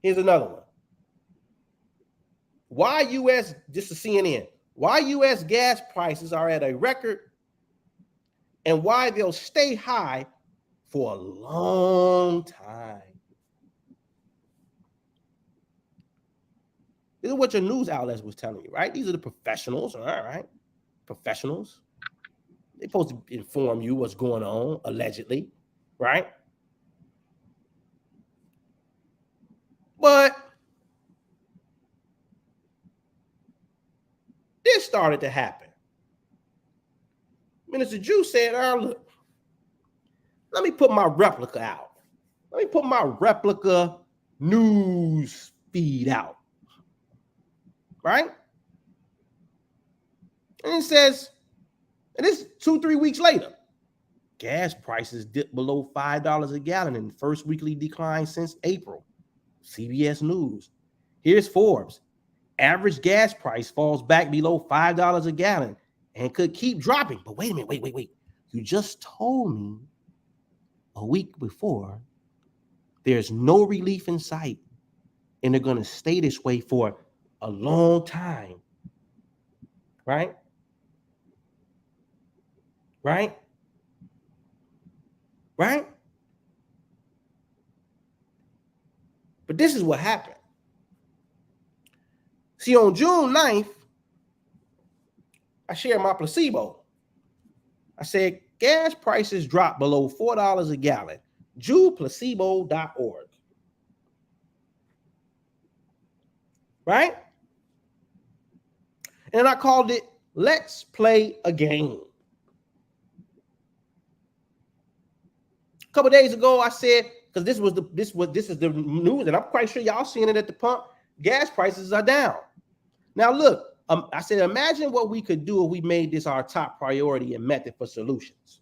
Here's another one. Why U.S., just a CNN, why U.S. gas prices are at a record and why they'll stay high for a long time. This is what your news outlets was telling you, right? These are the professionals, all right? Professionals. They're supposed to inform you what's going on, allegedly, right? But this started to happen. Minister Drew said, look, let me put my replica out. Let me put my replica news feed out. Right? And it says, and this 2-3 weeks later, gas prices dipped below $5 a gallon in the first weekly decline since April. CBS News. Here's Forbes. Average gas price falls back below $5 a gallon and could keep dropping. But wait a minute, wait. You just told me a week before there's no relief in sight and they're going to stay this way for a long time. Right? Right? Right? But this is what happened. See, on June 9th, I shared my placebo. I said, gas prices dropped below $4 a gallon. JewPlacebo.org. Right? And I called it, Let's Play a Game. A couple days ago, I said, because this is the news, and I'm quite sure y'all seeing it at the pump. Gas prices are down. Now, look, I said, imagine what we could do if we made this our top priority and method for solutions.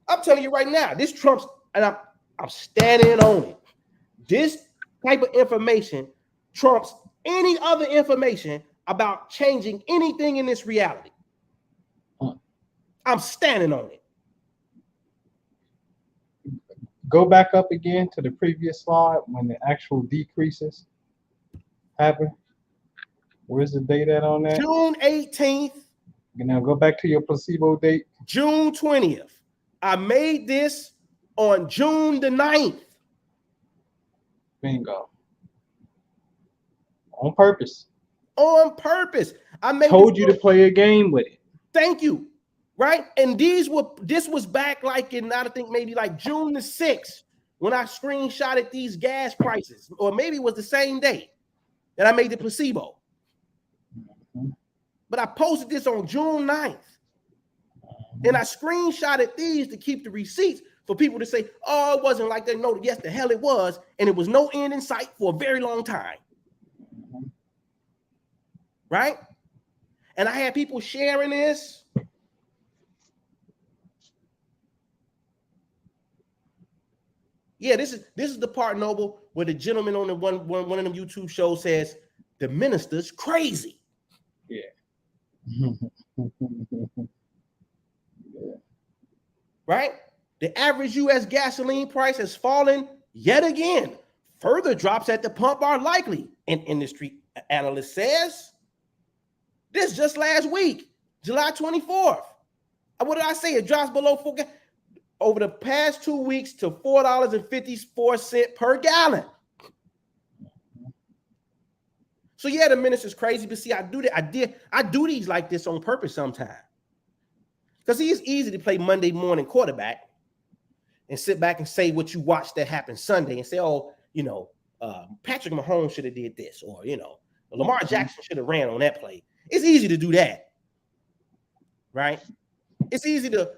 I'm telling you right now, this trumps, and I'm standing on it. This type of information trumps any other information about changing anything in this reality. I'm standing on it. Go back up again to the previous slide when the actual decreases happen. Where's the date at on that? June 18th. Now go back to your placebo date. June 20th. I made this on June the 9th. Bingo. On purpose. On purpose. I made told you to play a game with it. Thank you. Right? And this was back like in, I think maybe like June the 6th when I screenshotted these gas prices, or maybe it was the same day that I made the placebo. But I posted this on June 9th. And I screenshotted these to keep the receipts for people to say, oh, it wasn't like that. No, yes, the hell it was. And it was no end in sight for a very long time. Right? And I had people sharing this. Yeah, this is the part, Noble, where the gentleman on the one of them YouTube shows says the minister's crazy. Yeah. Right? The average U.S. gasoline price has fallen yet again, Further drops at the pump are likely, an industry analyst says. This just last week, July 24th. What did I say? It drops below $4 over the past 2 weeks to $4.54 per gallon. So yeah, the minister's crazy, but see, I do these like this on purpose sometimes. Because it's easy to play Monday morning quarterback and sit back and say what you watched that happened Sunday and say, oh, Patrick Mahomes should have did this, or Lamar Jackson should have ran on that play. It's easy to do that, right? It's easy to,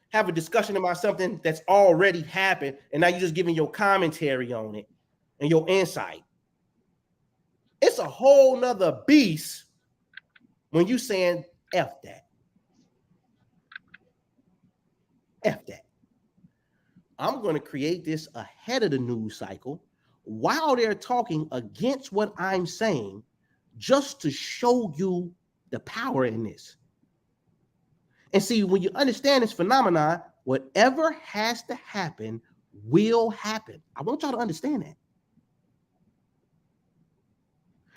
have a discussion about something that's already happened, and now you're just giving your commentary on it and your insight. It's a whole nother beast when you saying F that. F that. I'm going to create this ahead of the news cycle while they're talking against what I'm saying, just to show you the power in this. And see, when you understand this phenomenon, whatever has to happen will happen. I want y'all to understand that.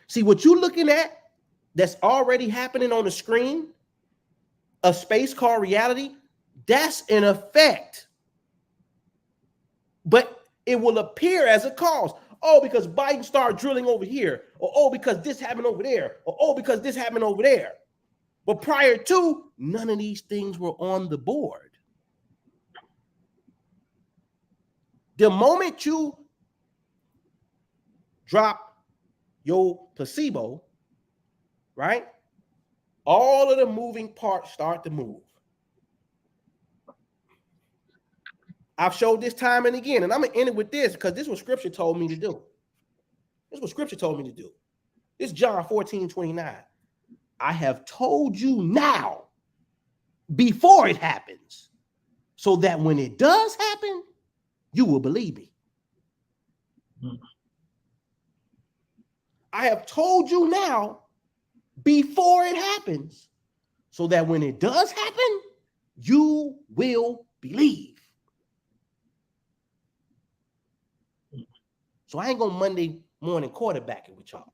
See, what you're looking at that's already happening on the screen, a space called reality, that's an effect. But it will appear as a cause. Oh, because Biden started drilling over here. Or, oh, because this happened over there. Or, oh, because this happened over there. But prior to, none of these things were on the board. The moment you drop your placebo, right, all of the moving parts start to move. I've showed this time and again, and I'm going to end it with this because this is what Scripture told me to do. This is what Scripture told me to do. This is John 14:29. I have told you now before it happens, so that when it does happen, you will believe me. I have told you now before it happens, so that when it does happen, you will believe. So I ain't gonna Monday morning quarterbacking with y'all.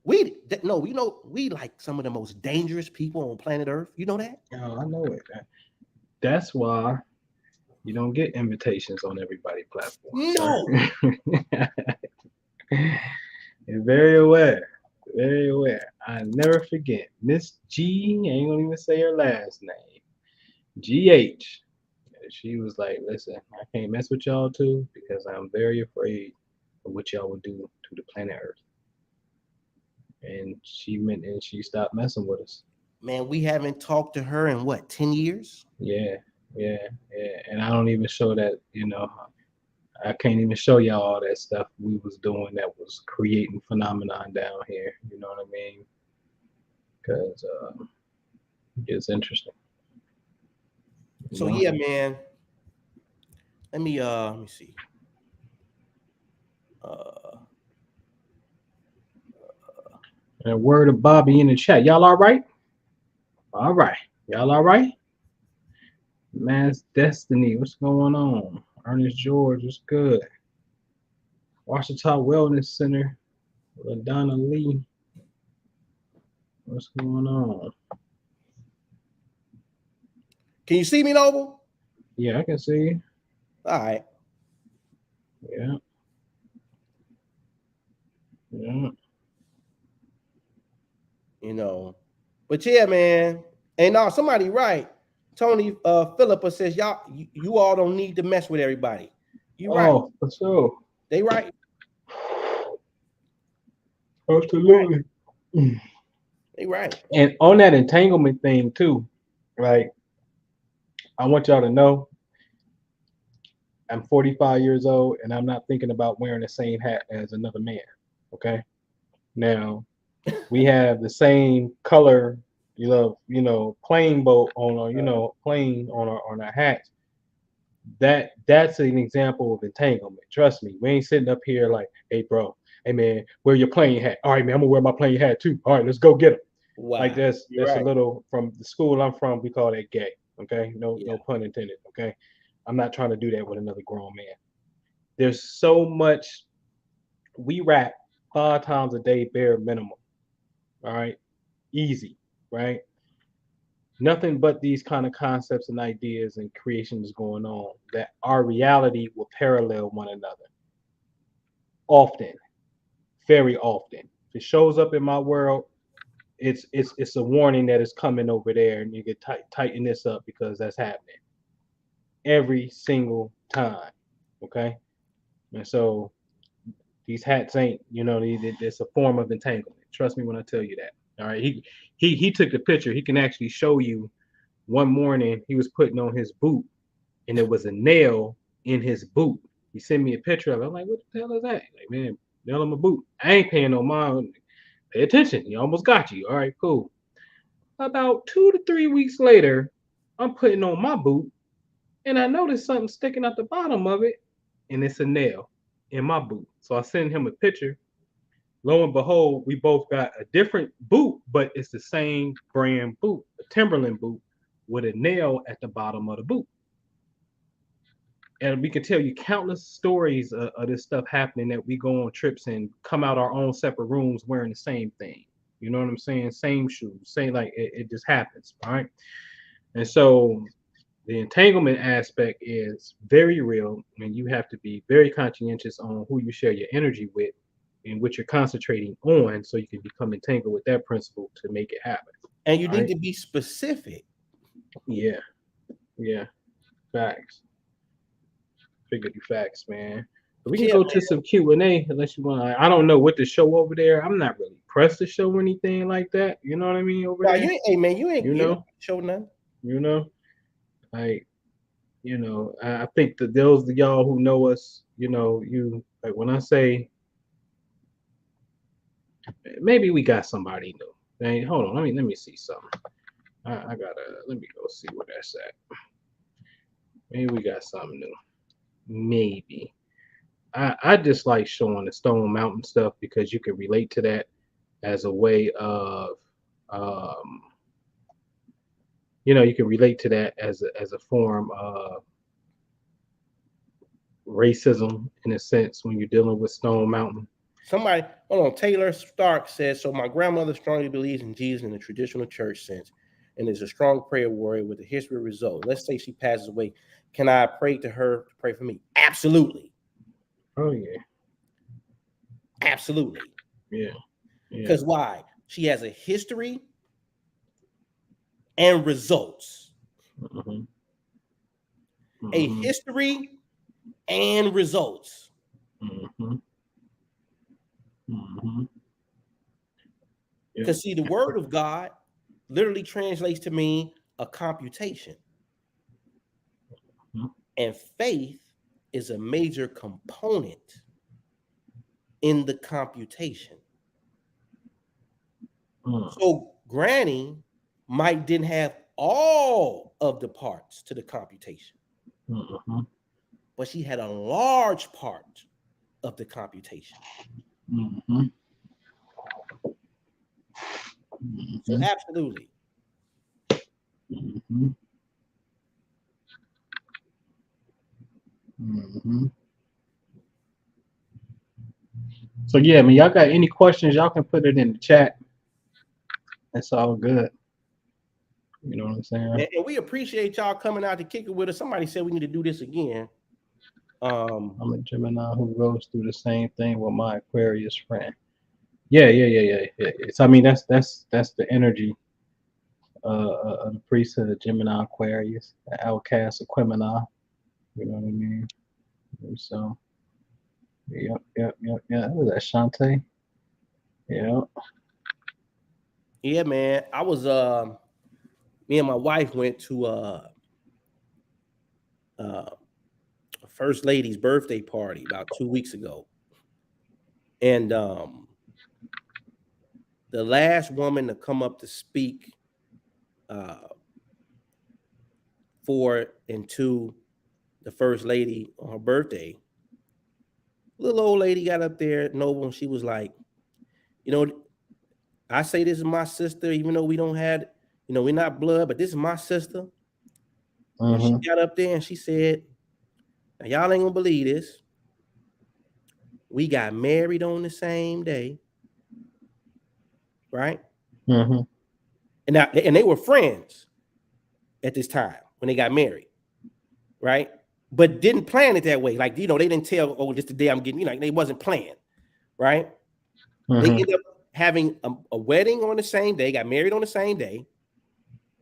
We like some of the most dangerous people on planet Earth. You know that? Oh, I know it. That's why you don't get invitations on everybody's platform. No. You're very aware. Very aware. I never forget. Miss G, I ain't gonna even say her last name. GH. She was like, listen, I can't mess with y'all too because I'm very afraid of what y'all would do to the planet Earth. And she stopped messing with us. Man, we haven't talked to her in what, 10 years? Yeah. And I don't even show that, I can't even show y'all all that stuff we was doing that was creating phenomenon down here. You know what I mean? Because it's interesting. So yeah, man. Let me see. And a word of Bobby in the chat. Y'all all right? All right. Y'all all right? Mass Destiny, what's going on? Ernest George, what's good? Washington Wellness Center, LaDonna Lee, what's going on? Can you see me, Noble? Yeah, I can see you. All right. Yeah. But yeah, man. And now somebody right. Tony Philippa says you all don't need to mess with everybody. You right. Oh, for sure. They right. Absolutely. They right. And on that entanglement thing too, right? I want y'all to know I'm 45 years old and I'm not thinking about wearing the same hat as another man. Okay. Now we have the same color, plane boat on our, plane on our hats. That's an example of entanglement. Trust me, we ain't sitting up here like, hey bro, hey man, wear your plane hat. All right, man, I'm gonna wear my plane hat too. All right, let's go get him. Wow. Like that's right. A little from the school I'm from, we call that gay. Okay, no pun intended. Okay, I'm not trying to do that with another grown man. There's so much. We rap 5 times a day, bare minimum. All right, easy, right? Nothing but these kind of concepts and ideas and creations going on that our reality will parallel one another often, very often. If it shows up in my world, it's a warning that it's coming over there, and you can tighten this up because that's happening every single time. Okay, and so these hats ain't, it's a form of entanglement. Trust me when I tell you that. All right, he took the picture. He can actually show you. One morning he was putting on his boot, and there was a nail in his boot. He sent me a picture of it. I'm like, what the hell is that? Like, man, nail in my boot. I ain't paying no mind. Pay attention. You almost got you. All right, cool. About 2 to 3 weeks later, I'm putting on my boot, and I noticed something sticking out the bottom of it, and it's a nail in my boot. So I send him a picture. Lo and behold, we both got a different boot, but it's the same brand boot, a Timberland boot with a nail at the bottom of the boot. And we can tell you countless stories of this stuff happening, that we go on trips and come out our own separate rooms wearing the same thing. You know what I'm saying? Same shoes, same, like it just happens, right? And so the entanglement aspect is very real, and you have to be very conscientious on who you share your energy with and what you're concentrating on, so you can become entangled with that principle to make it happen. And you need to be specific. Yeah, yeah, facts. Figured you facts, man. But we can go to some Q&A unless you want. I don't know what to show over there. I'm not really pressed to show anything like that. You know what I mean? Over there. You ain't show nothing. You know, like, I think that those of y'all who know us, you like when I say maybe we got somebody new. Hey, hold on, let me see something. I gotta let me go see where that's at. Maybe we got something new. Maybe. I just like showing the Stone Mountain stuff because you can relate to that as a way of, you can relate to that as a form of racism in a sense when you're dealing with Stone Mountain. Somebody, hold on. Taylor Stark says, so my grandmother strongly believes in Jesus in the traditional church sense and is a strong prayer warrior with a history of results. Let's say she passes away. Can I pray to her to pray for me? Absolutely. Oh, yeah. Absolutely. Yeah. Because why? She has a history and results. Mm-hmm. Mm-hmm. A history and results. Mm-hmm. Mm-hmm. Because see, the word of God literally translates to mean a computation. Mm-hmm. And faith is a major component in the computation. So Granny didn't have all of the parts to the computation, but she had a large part of the computation. So absolutely. So yeah, I mean, y'all got any questions, y'all can put it in the chat. It's all good. You know what I'm saying? And we appreciate y'all coming out to kick it with us. Somebody said we need to do this again. I'm a Gemini who goes through the same thing with my Aquarius friend. Yeah. It's, I mean, that's the energy of the priesthood of Gemini Aquarius, the outcast of Aquemini. You know what I mean? And so, yep. Who was that, Shantae? Yep. Yeah, man. I was me and my wife went to First Lady's birthday party about 2 weeks ago. And the last woman to come up to speak for and to the First Lady on her birthday, little old lady got up there, Noble, and she was like, I say this is my sister, even though we don't have, we're not blood, but this is my sister. And she got up there and she said, Now, y'all ain't gonna believe this. We got married on the same day, right? Mm-hmm. And they were friends at this time when they got married, right? But didn't plan it that way. Like, they didn't tell, oh, this the day I'm getting, they wasn't planned, right? They Mm-hmm. ended up having a wedding on the same day, got married on the same day,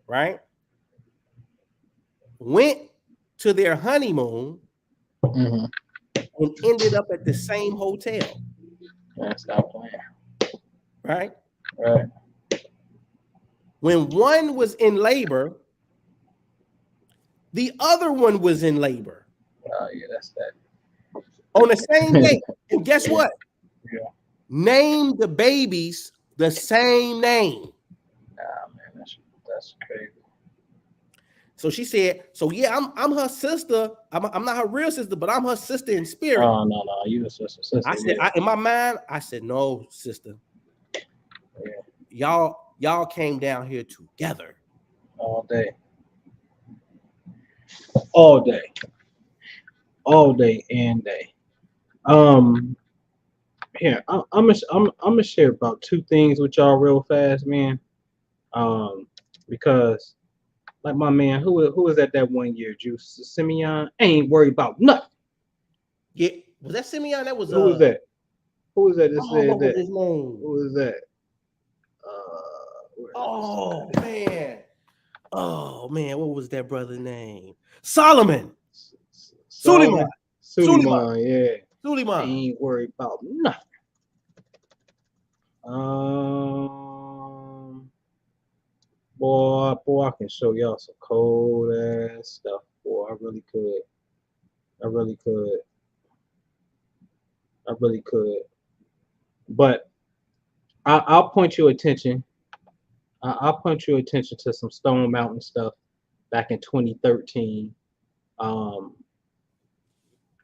right? Went to their honeymoon Mm-hmm. and ended up at the same hotel, That's not playing. right? Right. When one was in labor, the other one was in labor Oh yeah, that's that. on the same day. And guess Yeah. what? Yeah. Named the babies the same name. Nah, man, that's crazy. So she said, so yeah, I'm her sister. I'm not her real sister, but I'm her sister in spirit. Oh no, you a sister, I said, yeah. in my mind, I said, no, sister. Yeah. Y'all came down here together. All day. All day. All day and day. Um Here, I'm gonna share about two things with y'all real fast, man. Because like my man, who was at that 1 year, Juice Simeon, ain't worried about nothing. Yeah, was that Simeon? That was Who was that? Who was that that oh, said what was that? his name? Who was that? Oh man. Oh man, what was that brother's name? Solomon. Suleiman. Suleiman, yeah. Suleiman. Ain't worried about nothing. Boy, I can show y'all some cold ass stuff. Boy, I really could. I really could. I really could. But I'll point your attention. I'll point your attention to some Stone Mountain stuff back in 2013. Um,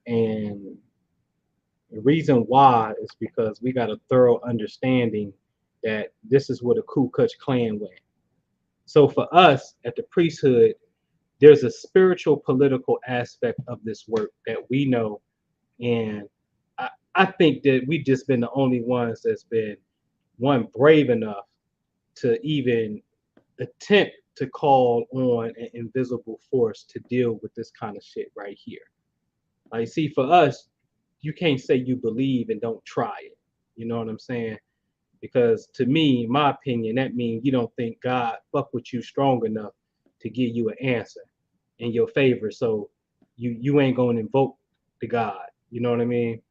and the reason why is because we got a thorough understanding that this is where the Ku Klux Klan went. So for us at the priesthood, there's a spiritual political aspect of this work that we know, and I think that we've just been the only ones that's been one brave enough to even attempt to call on an invisible force to deal with this kind of shit right here. Like, see, for us, you can't say you believe and don't try it. You know what I'm saying? Because to me, in my opinion, that means you don't think God fuck with you strong enough to give you an answer in your favor. So you ain't gonna invoke the God. You know what I mean?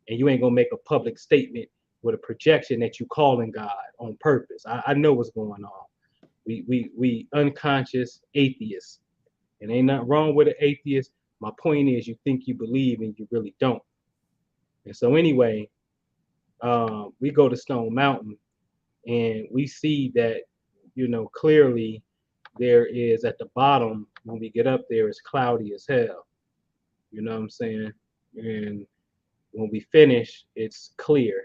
And you ain't gonna make a public statement with a projection that you calling God on purpose. I know what's going on. We unconscious atheists. And ain't nothing wrong with an atheist. My point is you think you believe and you really don't. And so anyway, we go to Stone Mountain and we see that, clearly there is at the bottom when we get up there, it's cloudy as hell. You know what I'm saying? And when we finish, it's clear.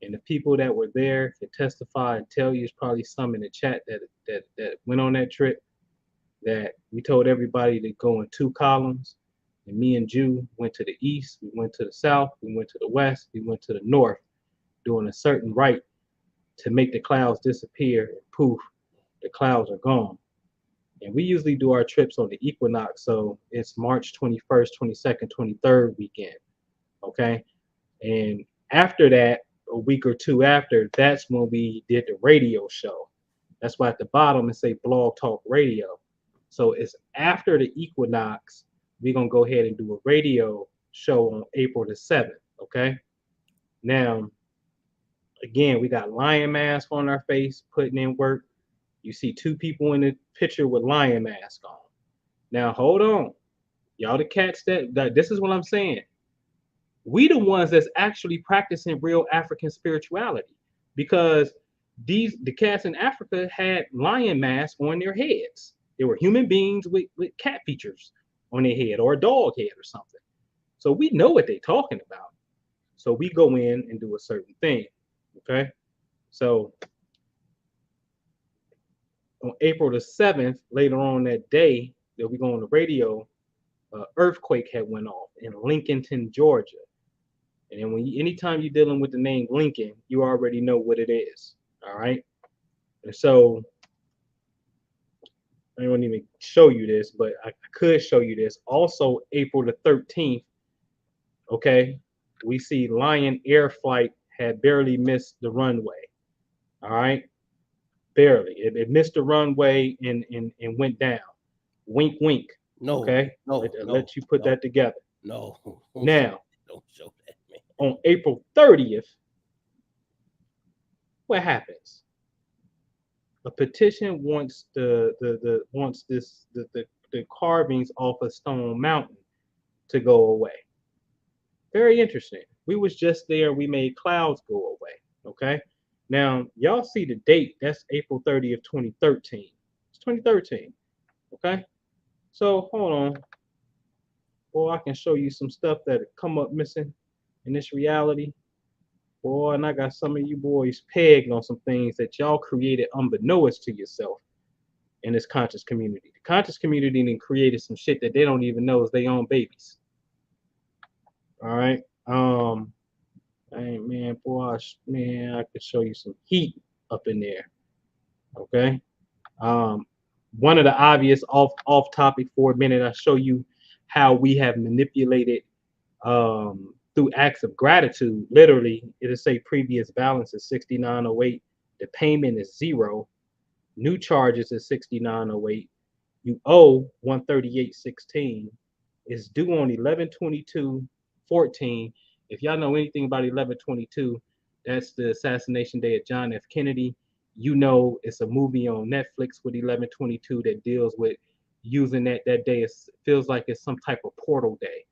And the people that were there can testify and tell you, it's probably some in the chat that went on that trip, that we told everybody to go in two columns. And me and Jew went to the east, we went to the south, we went to the west, we went to the north, doing a certain rite to make the clouds disappear, and poof, the clouds are gone. And we usually do our trips on the equinox, so it's March 21st, 22nd, 23rd weekend. Okay. And after that, a week or two after, that's when we did the radio show. That's why at the bottom it say Blog Talk Radio. So it's after the equinox, we're gonna go ahead and do a radio show on April the 7th. Okay. Now, again, we got lion mask on our face, putting in work. You see two people in the picture with lion mask on. Now hold on. Y'all the cats that this is what I'm saying. We the ones that's actually practicing real African spirituality, because the cats in Africa had lion masks on their heads. They were human beings with cat features on their head or a dog head or something. So we know what they're talking about. So we go in and do a certain thing. Okay. So on April the 7th, later on that day that we go on the radio, earthquake had went off. in Lincolnton, Georgia. And then anytime you're dealing with the name Lincoln, you already know what it is. All right. And so I don't even show you this, but I could show you this. Also, April the 13th, okay, we see Lion Air Flight had barely missed the runway. All right. Barely. It missed the runway and went down. Wink, wink. No. Okay. Let you put that together. No. Now, don't show that, man. On April 30th, what happens? A petition wants the carvings off of Stone Mountain to go away. Very interesting. We was just there. We made clouds go away. Okay. Now y'all see the date. That's April 30th, 2013. It's 2013. Okay. So hold on. Boy, I can show you some stuff that come up missing in this reality. Boy, and I got some of you boys pegged on some things that y'all created unbeknownst to yourself in this conscious community. The conscious community then created some shit that they don't even know is their own babies. All right. Hey, man, boy, I could show you some heat up in there. Okay. One of the obvious off topic for a minute, I show you how we have manipulated through acts of gratitude. Literally, it'll say previous balance is 6908. The payment is 0. New charges is 6908. You owe 138.16. It's due on 11/22/14. If y'all know anything about 11/22, that's the assassination day of John F. Kennedy. You know it's a movie on Netflix with 11/22 that deals with using that day. It feels like it's some type of portal day,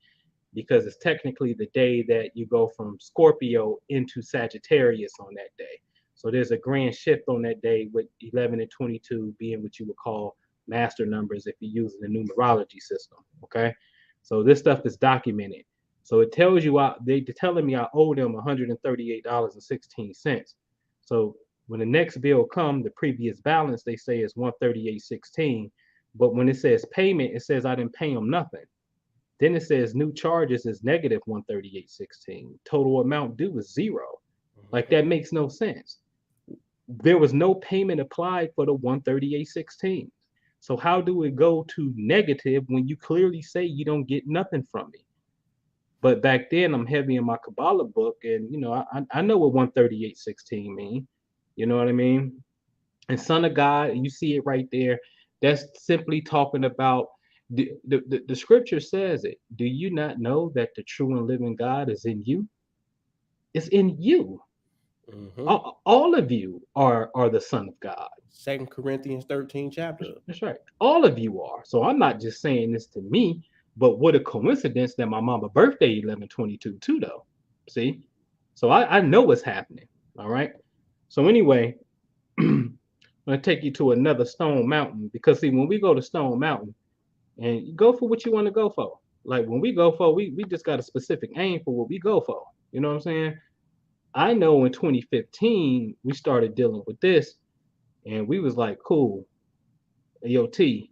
because it's technically the day that you go from Scorpio into Sagittarius on that day. So there's a grand shift on that day, with 11 and 22 being what you would call master numbers if you're using the numerology system. Okay. So this stuff is documented. So it tells you, they're telling me I owe them $138.16. So when the next bill comes, the previous balance, they say is 138.16. But when it says payment, it says I didn't pay them nothing. Then it says new charges is negative 138.16. Total amount due is 0. Like, that makes no sense. There was no payment applied for the 138.16. So how do it go to negative when you clearly say you don't get nothing from me? But back then, I'm heavy in my Kabbalah book, and I know what 138.16 mean. You know what I mean? And Son of God, you see it right there. That's simply talking about the scripture says it. Do you not know that the true and living God is in you? It's in you. Mm-hmm. All of you are the Son of God. 2 Corinthians 13 chapter. That's right. All of you are. So I'm not just saying this to me, but what a coincidence that my mama's birthday 11/22 too, though. See? So I know what's happening. All right. So anyway, I'm gonna take you to another Stone Mountain, because see, when we go to Stone Mountain, and you go for what you want to go for. Like, when we go for, we just got a specific aim for what we go for. You know what I'm saying? I know in 2015 we started dealing with this, and we was like, cool. Yo, T,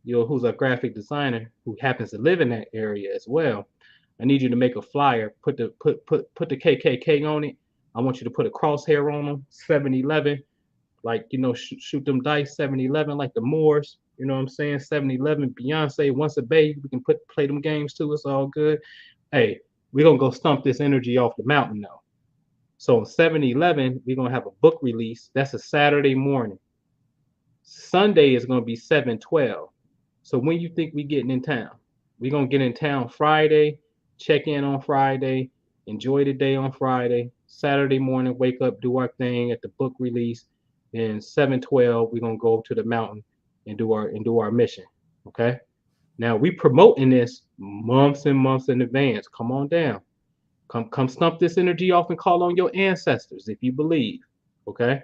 who's a graphic designer who happens to live in that area as well. I need you to make a flyer. Put the KKK on it. I want you to put a crosshair on them. 7-Eleven, like, shoot them dice. 7-Eleven, like the Moors. You know what I'm saying? 7-Eleven, Beyonce, Once a Bay. We can play them games too. It's all good. Hey, we're gonna go stump this energy off the mountain now. So on 7-Eleven, we're gonna have a book release. That's a Saturday morning. Sunday is gonna be 7/12. So when you think we getting in town? We're gonna get in town Friday, check in on Friday, enjoy the day on Friday. Saturday morning, wake up, do our thing at the book release. Then 7/12, we're gonna go to the mountain and do our mission. Okay. Now we promoting this months and months in advance. Come on down. Come stump this energy off and call on your ancestors if you believe. Okay.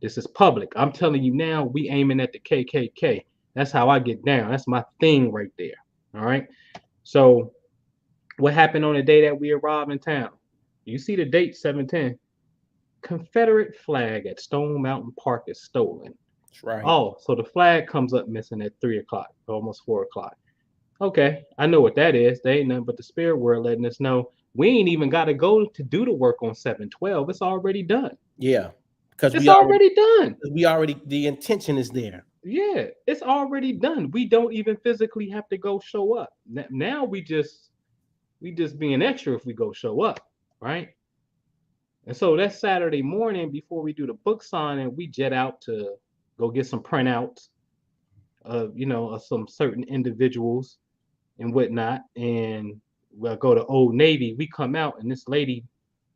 This is public. I'm telling you now, we aiming at the KKK. That's how I get down. That's my thing right there. All right. So what happened on the day that we arrived in town? You see the date, 7/10. Confederate flag at Stone Mountain Park is stolen. That's right. Oh, so the flag comes up missing at 3 o'clock, almost 4 o'clock. Okay, I know what that is. They ain't nothing but the spirit world letting us know we ain't even got to go to do the work on 7/12. It's already done. Yeah, because It's already done. the intention is there. Yeah, it's already done. We don't even physically have to go show up. Now we just being extra if we go show up, right? And so that Saturday morning before we do the book signing, we jet out to go get some printouts of of some certain individuals and whatnot. And we'll go to Old Navy. We come out and this lady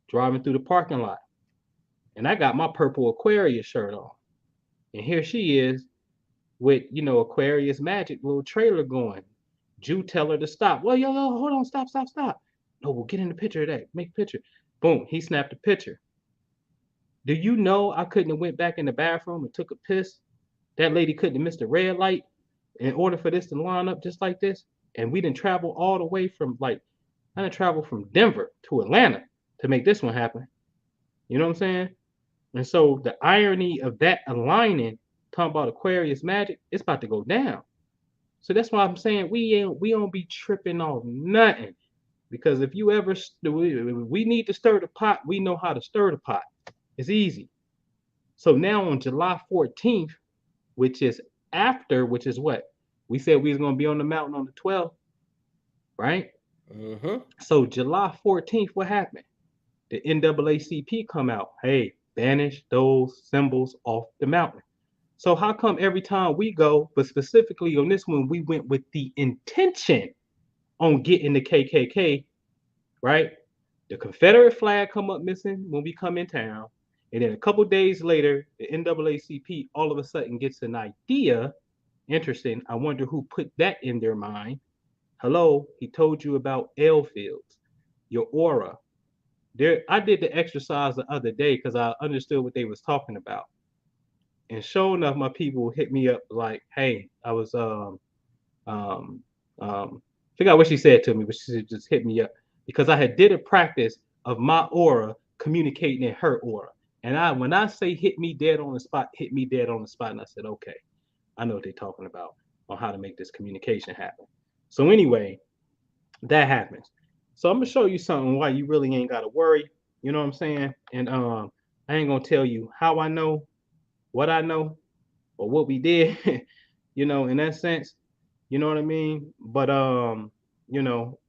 driving through the parking lot. And I got my purple Aquarius shirt on. And here she is with, Aquarius Magic little trailer going. Jew tell her to stop. Well, yo, hold on, stop, stop, stop. No, we'll get in the picture of that. Make a picture. Boom, he snapped a picture. Do you know I couldn't have went back in the bathroom and took a piss? That lady couldn't have missed a red light in order for this to line up just like this. And we didn't travel all the way from I didn't travel from Denver to Atlanta to make this one happen. You know what I'm saying? And so the irony of that aligning, talking about Aquarius magic, it's about to go down. So that's why I'm saying we don't be tripping off nothing. Because if you ever we need to stir the pot, we know how to stir the pot. It's easy. So now on July 14th, which is what? We said we was gonna be on the mountain on the 12th, right? Mm-hmm. So July 14th, what happened? The NAACP come out. Hey, banish those symbols off the mountain. So how come every time we go, but specifically on this one, we went with the intention on getting the KKK, right? The Confederate flag come up missing when we come in town. And then a couple days later, the NAACP all of a sudden gets an idea. Interesting. I wonder who put that in their mind. Hello, he told you about L fields, your aura. There, I did the exercise the other day because I understood what they was talking about. And sure enough, my people hit me up like, "Hey, I was um forgot what she said to me, but she just hit me up because I had did a practice of my aura communicating in her aura. And when I say hit me dead on the spot, hit me dead on the spot. And I said, okay, I know what they're talking about on how to make this communication happen. So anyway, that happens. So I'm gonna show you something why you really ain't gotta worry. You know what I'm saying? And I ain't gonna tell you how I know, what I know, or what we did, in that sense. You know what I mean? But you know,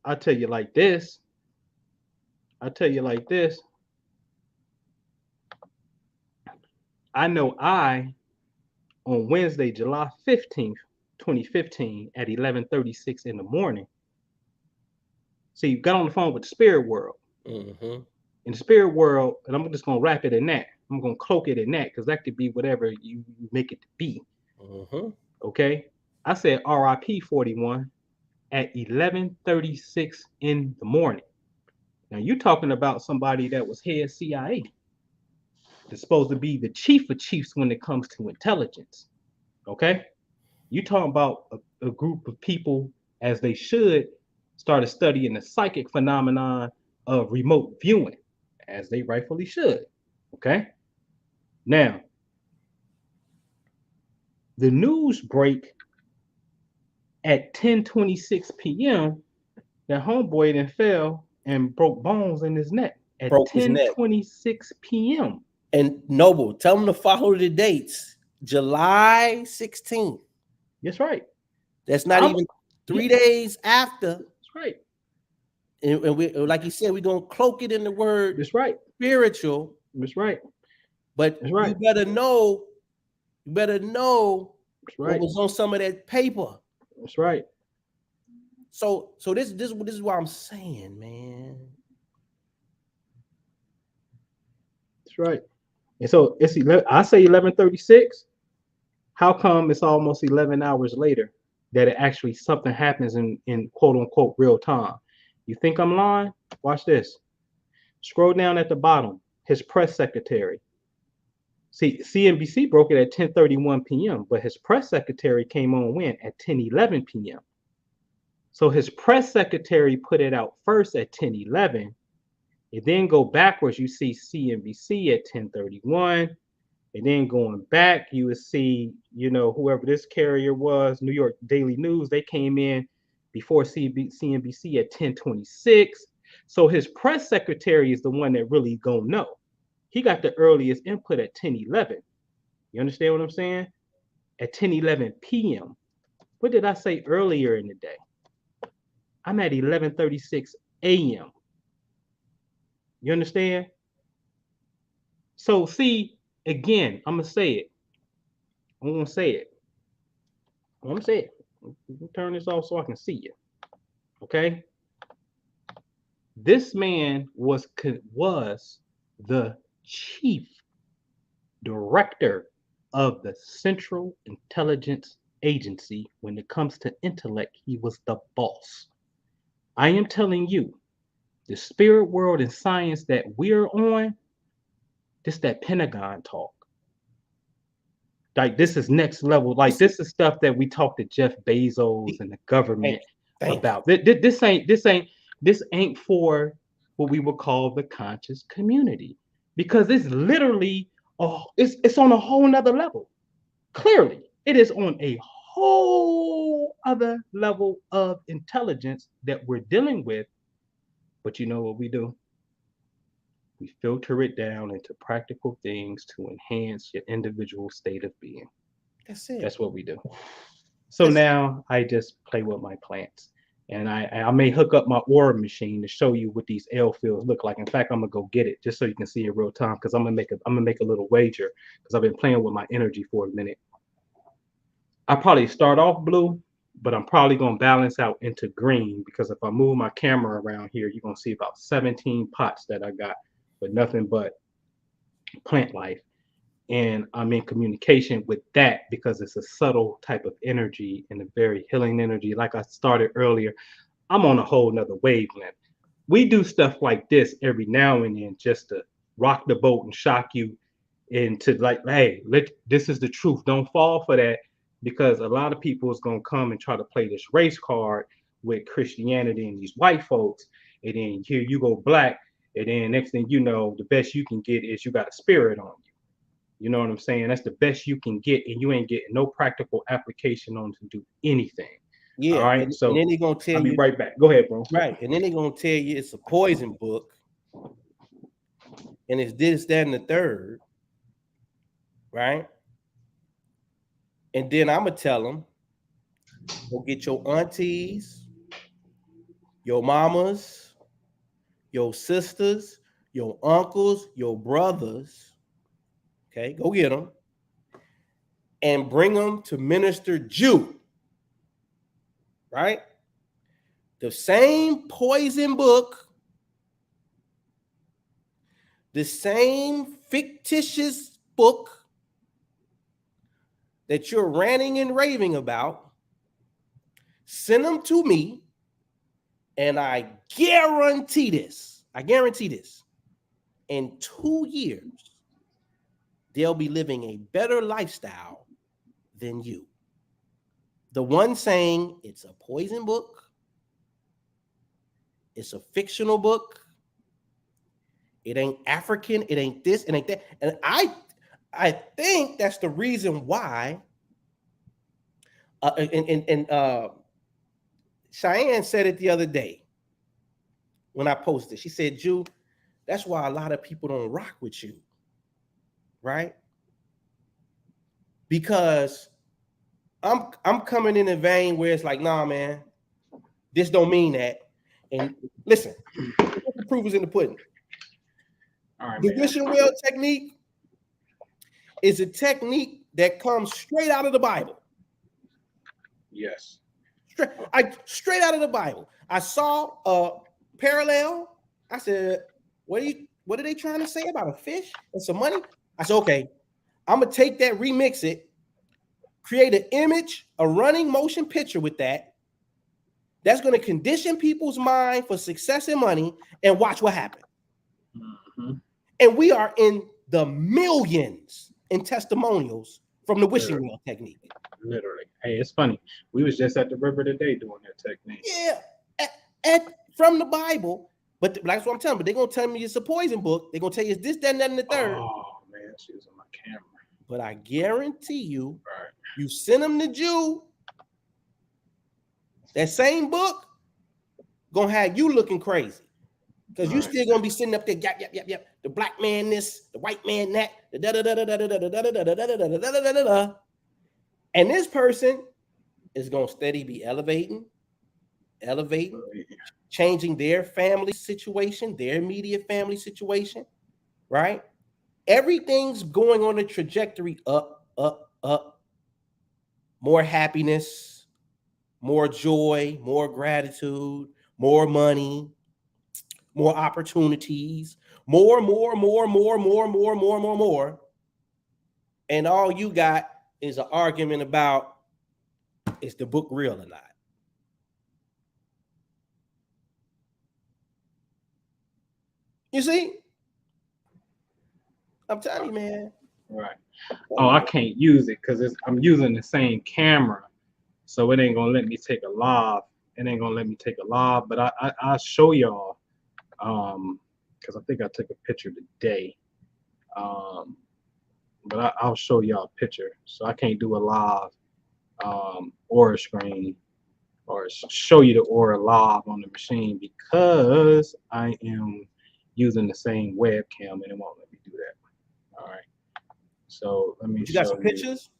I tell you like this. I tell you like this. I know on Wednesday, July 15th, 2015, at 11:36 in the morning. See, you got on the phone with the spirit world. Mm-hmm. In the spirit world, and I'm just gonna wrap it in that. I'm gonna cloak it in that because that could be whatever you make it to be. Mm-hmm. Okay. I said RIP 41 at 11:36 in the morning. Now you're talking about somebody that was head CIA. That's supposed to be the chief of chiefs when it comes to intelligence. Okay? You talking about a group of people as they should started studying the psychic phenomenon of remote viewing, as they rightfully should. Okay? Now, the news break at 10:26 p.m. that homeboy then fell and broke bones in his neck at Broke his neck. 10:26 p.m. And Noble, tell them to follow the dates. July 16th. That's right. That's not even 3 days after. That's right. And we, like you said, we're gonna cloak it in the word. That's right. Spiritual. That's right. But That's right. you better know. You better know right. what was on some of that paper. That's right. So this is what I'm saying, man. That's right. And so it's 11, I say 11:36. How come it's almost 11 hours later that it actually something happens in quote unquote real time? You think I'm lying? Watch this. Scroll down at the bottom. His press secretary. See, CNBC broke it at 10:31 p.m., but his press secretary came on when at 10:11 p.m. So his press secretary put it out first at 10:11. You then go backwards, you see CNBC at 10:31, And then going back, you would see, whoever this carrier was, New York Daily News, they came in before CNBC at 10:26. So his press secretary is the one that really gonna know. He got the earliest input at 10:11. You understand what I'm saying? At 10:11 p.m. What did I say earlier in the day? I'm at 11:36 a.m. You understand? So see, again, I'm gonna say it. I'm gonna say it. I'm gonna say it. Turn this off so I can see you. Okay. This man was the chief director of the Central Intelligence Agency. When it comes to intellect, he was the boss. I am telling you, the spirit world and science that we're on, this that Pentagon talk. Like this is next level. Like this is stuff that we talk to Jeff Bezos and the government about. This ain't for what we would call the conscious community, because it's literally it's on a whole nother level. Clearly, it is on a whole other level of intelligence that we're dealing with. But you know what we do? We filter it down into practical things to enhance your individual state of being. That's it. That's what we do. So now I just play with my plants. And I may hook up my aura machine to show you what these L fields look like. In fact, I'm gonna go get it just so you can see it real time, because I'm gonna make a little wager, because I've been playing with my energy for a minute. I probably start off blue, but I'm probably gonna balance out into green, because if I move my camera around here, you're gonna see about 17 pots that I got with nothing but plant life. And I'm in communication with that because it's a subtle type of energy and a very healing energy. Like I started earlier, I'm on a whole nother wavelength. We do stuff like this every now and then just to rock the boat and shock you into like, hey, this is the truth. Don't fall for that, because a lot of people is gonna come and try to play this race card with Christianity and these white folks, and then here you go black, and then next thing you know, the best you can get is you got a spirit on you. You know what I'm saying? That's the best you can get, and you ain't getting no practical application on to do anything. Yeah. All right. And So then they're gonna tell I'll be you right back. Go ahead, bro. right, and then they're gonna tell you it's a poison book, and it's this, that, and the third, right? And then I'm gonna tell them, go get your aunties, your mamas, your sisters, your uncles, your brothers. Okay, go get them and bring them to Minister Jew. Right? The same poison book, the same fictitious book that you're ranting and raving about, send them to me, and I guarantee this, in 2 years, they'll be living a better lifestyle than you. The one saying it's a poison book, it's a fictional book, it ain't African, it ain't this, it ain't that. And I think that's the reason why. Cheyenne said it the other day when I posted. She said, "Jew, that's why a lot of people don't rock with you, right? Because I'm coming in a vein where it's like, nah, man, this don't mean that." And listen, the proof is in the pudding. All right, the wishing well technique is a technique that comes straight out of the Bible. Yes. Straight out of the Bible. I saw a parallel. I said, what are they trying to say about a fish and some money? I said, okay, I'm gonna take that, remix it, create an image, a running motion picture with that. That's gonna condition people's mind for success and money, and watch what happens. Mm-hmm. And we are in the millions in testimonials from the wishing well technique. Literally. Hey, it's funny. We was just at the river today doing that technique. Yeah, from the Bible. But that's what I'm telling you. But they're going to tell me it's a poison book. They're going to tell you it's this, that, and the third. Oh, man. She was on my camera. But I guarantee you, you send them to Jew, that same book gonna have you looking crazy. Because you still gonna be sitting up there, yap. The black man this, the white man that, and this person is gonna steady be elevating, changing their family situation, their immediate family situation, right? Everything's going on a trajectory up. More happiness, more joy, more gratitude, more money, more opportunities, more. And all you got is an argument about, is the book real or not? You see? I'm telling you, man. Right. Oh, I can't use it because I'm using the same camera, so it ain't gonna let me take a live. It ain't gonna let me take a live, but I'll show y'all. Because I think I took a picture today. But I'll show y'all a picture. So I can't do a live aura screen or show you the aura live on the machine because I am using the same webcam and it won't let me do that. All right. So let me. You got some pictures?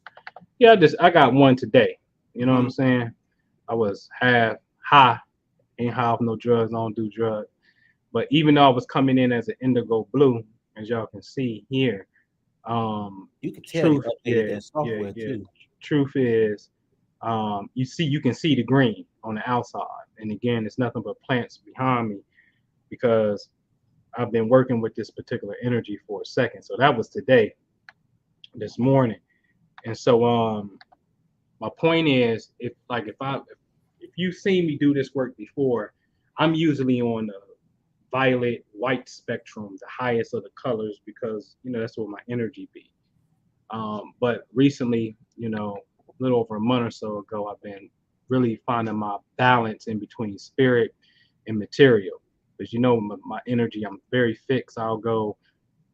Yeah, I got one today. You know what I'm saying? I was half high, ain't high off no drugs. I don't do drugs. But even though I was coming in as an indigo blue, as y'all can see here, you can tell you updated that software too. Truth is, you can see the green on the outside, and again, it's nothing but plants behind me because I've been working with this particular energy for a second. So that was today, this morning, and so my point is, if you seen me do this work before, I'm usually on the violet, white spectrum, the highest of the colors, because that's what my energy be. But recently, a little over a month or so ago, I've been really finding my balance in between spirit and material. Because my energy, I'm very fixed. You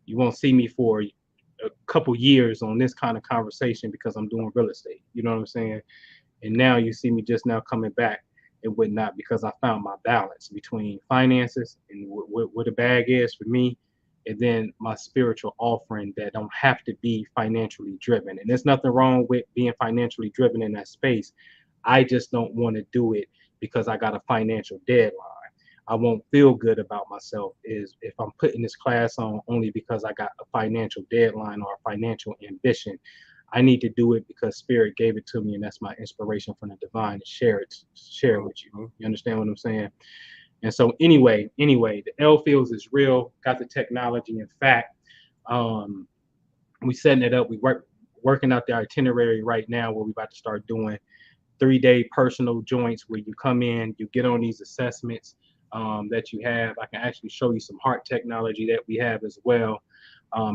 won't see me for a couple years on this kind of conversation because I'm doing real estate. You know what I'm saying? And now you see me just now coming back and whatnot because I found my balance between finances and what a bag is for me, and then my spiritual offering that don't have to be financially driven. And there's nothing wrong with being financially driven in that space. I just don't want to do it because I got a financial deadline. I won't feel good about myself is if I'm putting this class on only because I got a financial deadline or a financial ambition. I need to do it because spirit gave it to me, and that's my inspiration from the divine to share it with you. You understand what I'm saying? And so anyway, the L fields is real, got the technology. In fact, we setting it up. We working out the itinerary right now where we about to start doing 3-day personal joints where you come in, you get on these assessments that you have. I can actually show you some heart technology that we have as well.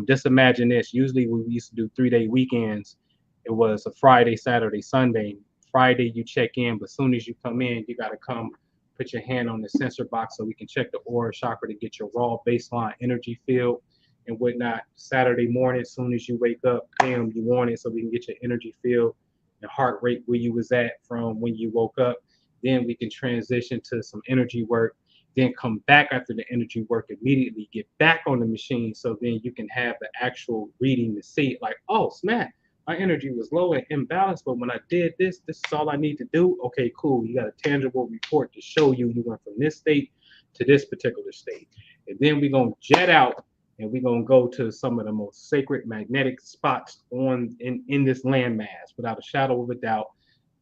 Just imagine this. Usually we used to do 3-day weekends. It was a Friday, Saturday, Sunday. Friday you check in, but as soon as you come in, you got to come put your hand on the sensor box so we can check the aura chakra to get your raw baseline energy field and whatnot. Saturday morning, as soon as you wake up, bam, you want it so we can get your energy field and heart rate where you was at from when you woke up. Then we can transition to some energy work, then come back after the energy work, immediately get back on the machine. So then you can have the actual reading to see like, oh, snap, my energy was low and imbalanced, but when I did this is all I need to do. Okay, cool. You got a tangible report to show you went from this state to this particular state. And then we're going to jet out and we're going to go to some of the most sacred magnetic spots in this landmass without a shadow of a doubt.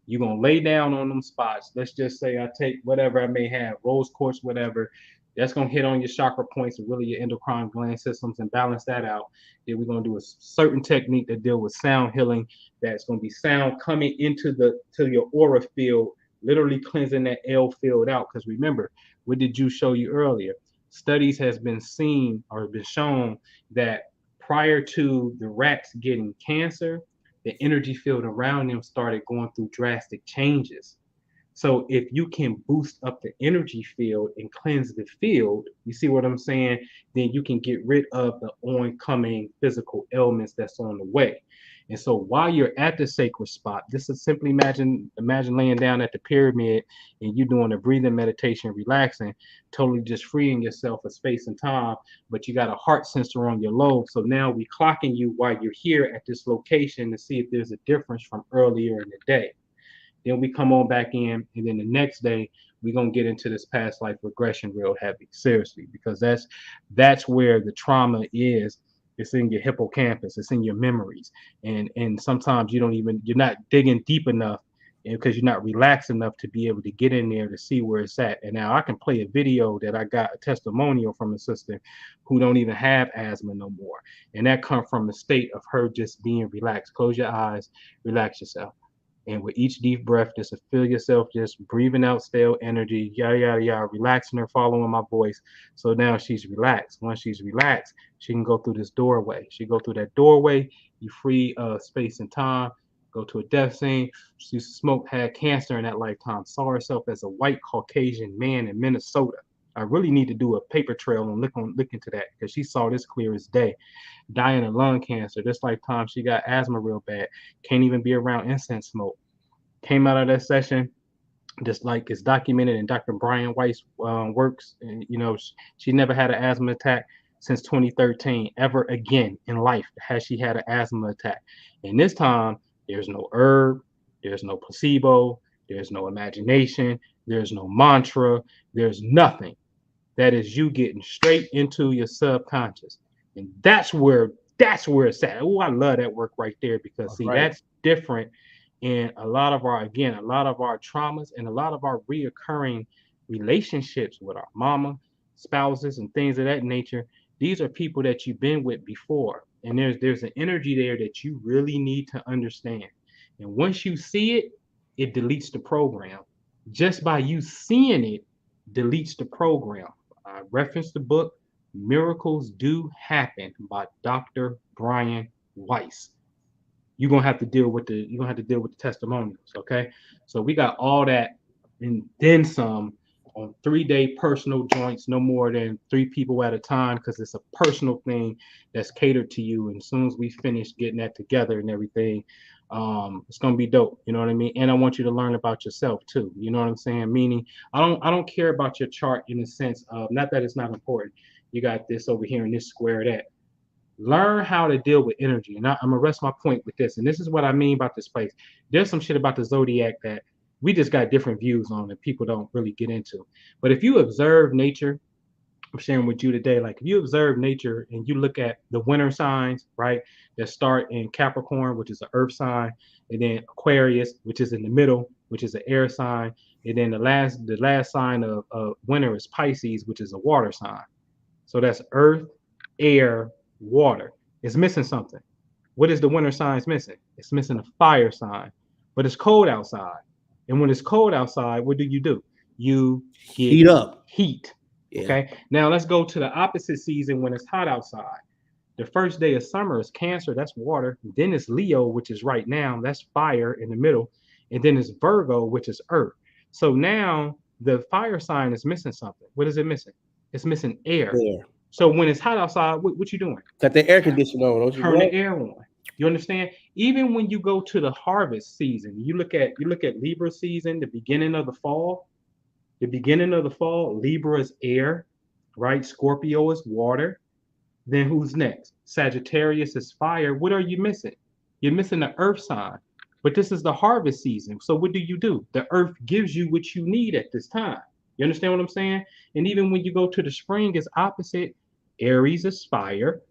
You're going to lay down on them spots. Let's just say I take whatever I may have, rose quartz, whatever. That's going to hit on your chakra points and really your endocrine gland systems and balance that out. Then we're going to do a certain technique that deal with sound healing. That's going to be sound coming into your aura field, literally cleansing that L field out. Because remember, what did you show you earlier? Studies has been seen or been shown that prior to the rats getting cancer, the energy field around them started going through drastic changes. So if you can boost up the energy field and cleanse the field, you see what I'm saying? Then you can get rid of the oncoming physical ailments that's on the way. And so while you're at the sacred spot, this is simply imagine laying down at the pyramid and you doing a breathing meditation, relaxing, totally just freeing yourself of space and time, but you got a heart sensor on your lobe. So now we clocking you while you're here at this location to see if there's a difference from earlier in the day. Then we come on back in, and then the next day we're gonna get into this past life regression real heavy, seriously, because that's where the trauma is. It's in your hippocampus, it's in your memories, and sometimes you're not digging deep enough because you're not relaxed enough to be able to get in there to see where it's at. And now I can play a video that I got a testimonial from a sister who don't even have asthma no more, and that come from a state of her just being relaxed. Close your eyes, relax yourself. And with each deep breath, just to feel yourself just breathing out stale energy, yada, yada, yada, relaxing her, following my voice. So now she's relaxed. Once she's relaxed, she can go through this doorway. She go through that doorway, you free space and time, go to a death scene. She used to smoke, had cancer in that lifetime, saw herself as a white Caucasian man in Minnesota. I really need to do a paper trail and look into that because she saw this clear as day. Dying of lung cancer. This lifetime, she got asthma real bad. Can't even be around incense smoke. Came out of that session, just like it's documented in Dr. Brian Weiss works. And, she never had an asthma attack since 2013. Ever again in life has she had an asthma attack. And this time, there's no herb, there's no placebo, there's no imagination, there's no mantra, there's nothing. That is you getting straight into your subconscious. And that's where it's at. Oh, I love that work right there because that's different. And a lot of our traumas and a lot of our reoccurring relationships with our mama, spouses, and things of that nature, these are people that you've been with before. And there's an energy there that you really need to understand. And once you see it, it deletes the program. Just by you seeing it, deletes the program. I referenced the book Miracles Do Happen by Dr. Brian Weiss. You're gonna have to deal with the testimonials, okay? So we got all that and then some on 3-day personal joints, no more than 3 people at a time, because it's a personal thing that's catered to you. And as soon as we finish getting that together and everything, it's gonna be dope. You know what I mean? And I want you to learn about yourself too. You know what I'm saying? Meaning, I don't care about your chart in the sense of, not that it's not important. You got this over here in this square, that. Learn how to deal with energy. And I'm gonna rest my point with this. And this is what I mean about this place. There's some shit about the zodiac that we just got different views on that people don't really get into. But if you observe nature, I'm sharing with you today, like if you observe nature and you look at the winter signs, right, that start in Capricorn, which is an earth sign, and then Aquarius, which is in the middle, which is an air sign, and then the last sign of winter is Pisces, which is a water sign. So that's earth, air, water. It's missing something. What is the winter signs missing? It's missing a fire sign. But it's cold outside. And when it's cold outside, what do? You get heat up. Heat. Yeah. Okay. Now let's go to the opposite season when it's hot outside. The first day of summer is Cancer, that's water. Then it's Leo, which is right now, that's fire in the middle. And then it's Virgo, which is earth. So now the fire sign is missing something. What is it missing? It's missing air. So when it's hot outside, what you doing? Got the air conditioner on. Don't you? Turn the air on. You understand? Even when you go to the harvest season, you look at Libra season, the beginning of the fall. The beginning of the fall, Libra is air, right? Scorpio is water. Then who's next? Sagittarius is fire. What are you missing? You're missing the earth sign. But this is the harvest season. So what do? The earth gives you what you need at this time. You understand what I'm saying? And even when you go to the spring, it's opposite. Aries is fire,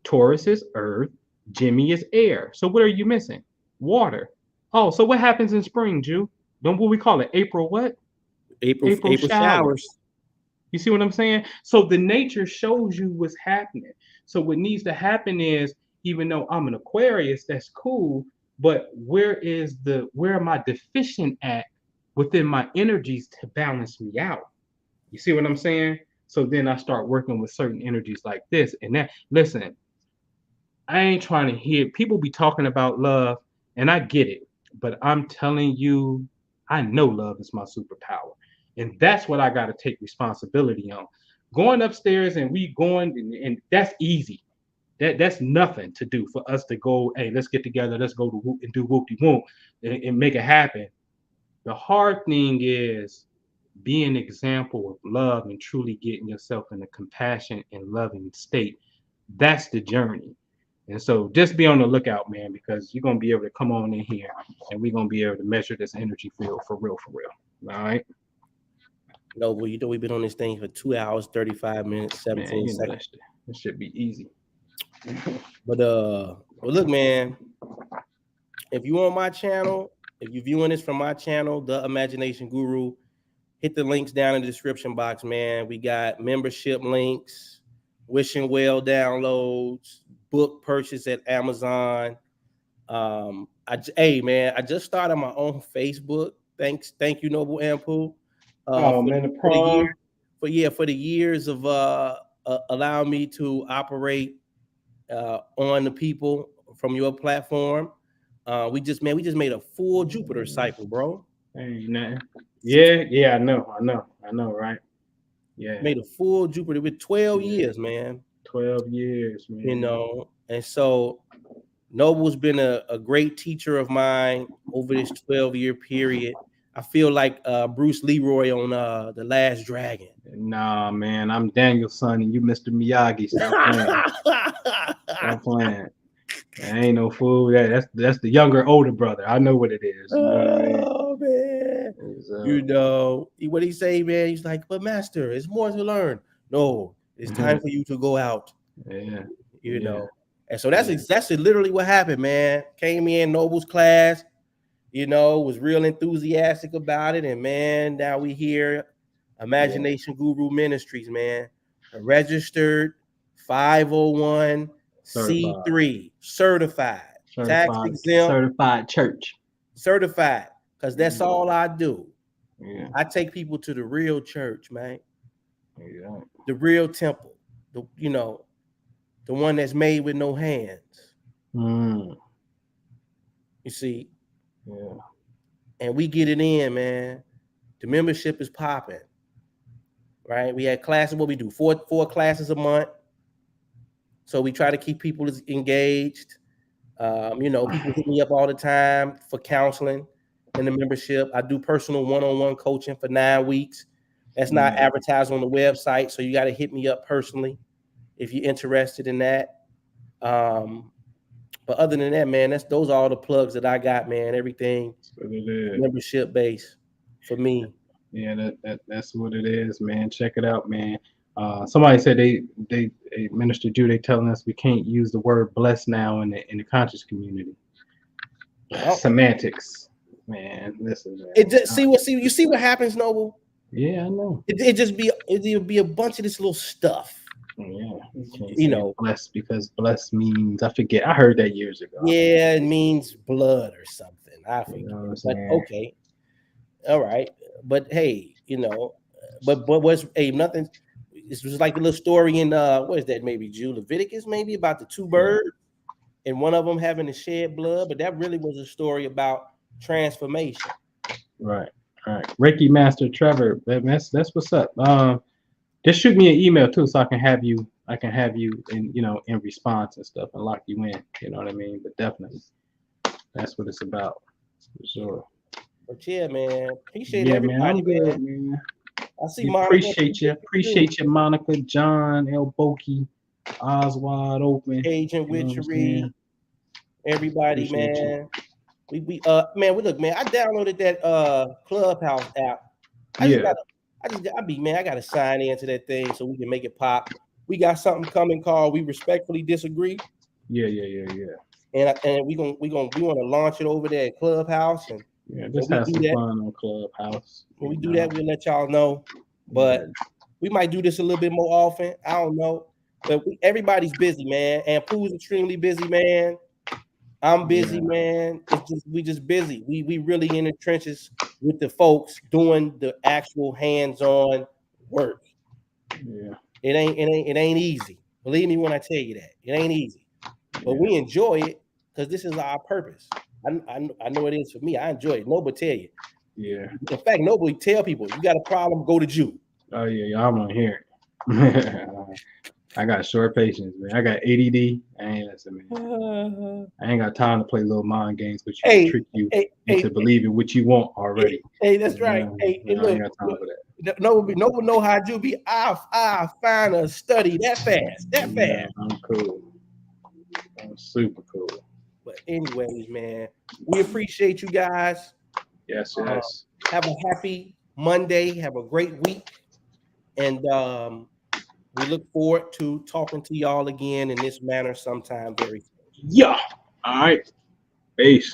Taurus is earth, Gemini is air. So what are you missing? Water. Oh, so what happens in spring, Jew? Don't what we call it? April what? April showers. You see what I'm saying? So the nature shows you what's happening. So what needs to happen is, even though I'm an Aquarius, that's cool, but where am I deficient at within my energies to balance me out? You see what I'm saying? So then I start working with certain energies like this. And that, listen, I ain't trying to hear people be talking about love, and I get it, but I'm telling you, I know love is my superpower. And that's what I got to take responsibility on. Going upstairs and we going, and that's easy. That's nothing to do for us to go, hey, let's get together, let's go to whoop and do whoop de whoop and make it happen. The hard thing is be an example of love and truly getting yourself in a compassion and loving state. That's the journey. And so just be on the lookout, man, because you're gonna be able to come on in here and we're gonna be able to measure this energy field for real, for real. All right. No, well, you know we've been on this thing for 2 hours, 35 minutes, 17 Man, seconds. this should be easy. But well, look, man, if you on my channel, if you're viewing this from my channel, The Imagination Guru, hit the links down in the description box, man. We got membership links, wishing well downloads, book purchase at Amazon. Hey man, I just started my own Facebook. Thank you, Noble Anpu. Man, the prom. For the years of allowing me to operate on the people from your platform. We just made a full Jupiter cycle, bro. Ain't nothing. Yeah, I know, right? Yeah. Made a full Jupiter with 12 years, man. 12 years, man. You know, and so Noble's been a great teacher of mine over this 12-year period. I feel like Bruce Leroy on The Last Dragon. Nah, man, I'm Daniel's son and you Mr. Miyagi. Stop playing. Stop playing. I ain't no fool. That's the younger, older brother. I know what it is. You know what I mean? Oh man. You know what he say, man? He's like, but master, it's more to learn. No, it's time for you to go out. Yeah. You know. And so that's literally what happened, man. Came in Noble's class, you know, was real enthusiastic about it. And man, now we here, Imagination Guru Ministries, man. A registered 501 C3 certified, tax exempt, certified church. Certified, because that's all I do. Yeah. I take people to the real church, man. Yeah. The real temple. The one that's made with no hands. You see? Yeah. And we get it in, man. The membership is popping. Right? We had classes, what we do, four classes a month. So we try to keep people engaged. People hit me up all the time for counseling in the membership. I do personal one-on-one coaching for 9 weeks. That's not advertised on the website, so you got to hit me up personally if you're interested in that. But other than that, man, those are all the plugs that I got, man. Everything membership based for me. Yeah, that's what it is, man. Check it out, man. Somebody said they Minister Jew, they telling us we can't use the word blessed now in the conscious community. Semantics, man. Listen, man. You see what happens, Noble? Yeah, I know. It'd be a bunch of this little stuff. Yeah, blessed because blessed means I forget. I heard that years ago. Yeah, it means blood or something. I forget. But okay, all right. But hey, but what's nothing. This was like a little story in what is that? Maybe Leviticus, maybe about the two birds, and one of them having to shed blood. But that really was a story about transformation. Right. Reiki Master Trevor, that's what's up. Just shoot me an email too, so I can have you in response and stuff and lock you in. You know what I mean? But definitely, that's what it's about for sure. But yeah, man, appreciate everybody. Man, I'm good, man. I see Monica. Appreciate you, Monica, John, El Boki, Oswald, Open, Agent Witchery, everybody, man. We look, man. I downloaded that Clubhouse app. I gotta sign into that thing so we can make it pop. We got something coming called We Respectfully Disagree. Yeah. And we want to launch it over there at Clubhouse and just have some fun on Clubhouse. When we do that, we'll let y'all know. But we might do this a little bit more often. I don't know. But everybody's busy, man. Anpu's extremely busy, man. I'm busy, man. We just busy. We really in the trenches with the folks doing the actual hands-on work. Yeah. It ain't easy. Believe me when I tell you that. It ain't easy. But we enjoy it because this is our purpose. I know it is for me. I enjoy it. Nobody tell you. Yeah. In fact, nobody tell people you got a problem, go to Jew. Oh yeah, y'all want to hear it. I got short patience, man. I got ADD. I ain't listen, man. I ain't got time to play little mind games with you and trick you into believing what you want already. Hey, that's right. Hey, I ain't got time for that. No one know how to be. I find a study that fast. Yeah, I'm cool. I'm super cool. But anyways, man, we appreciate you guys. Yes. Have a happy Monday. Have a great week. And we look forward to talking to y'all again in this manner sometime very soon. Yeah. All right. Peace.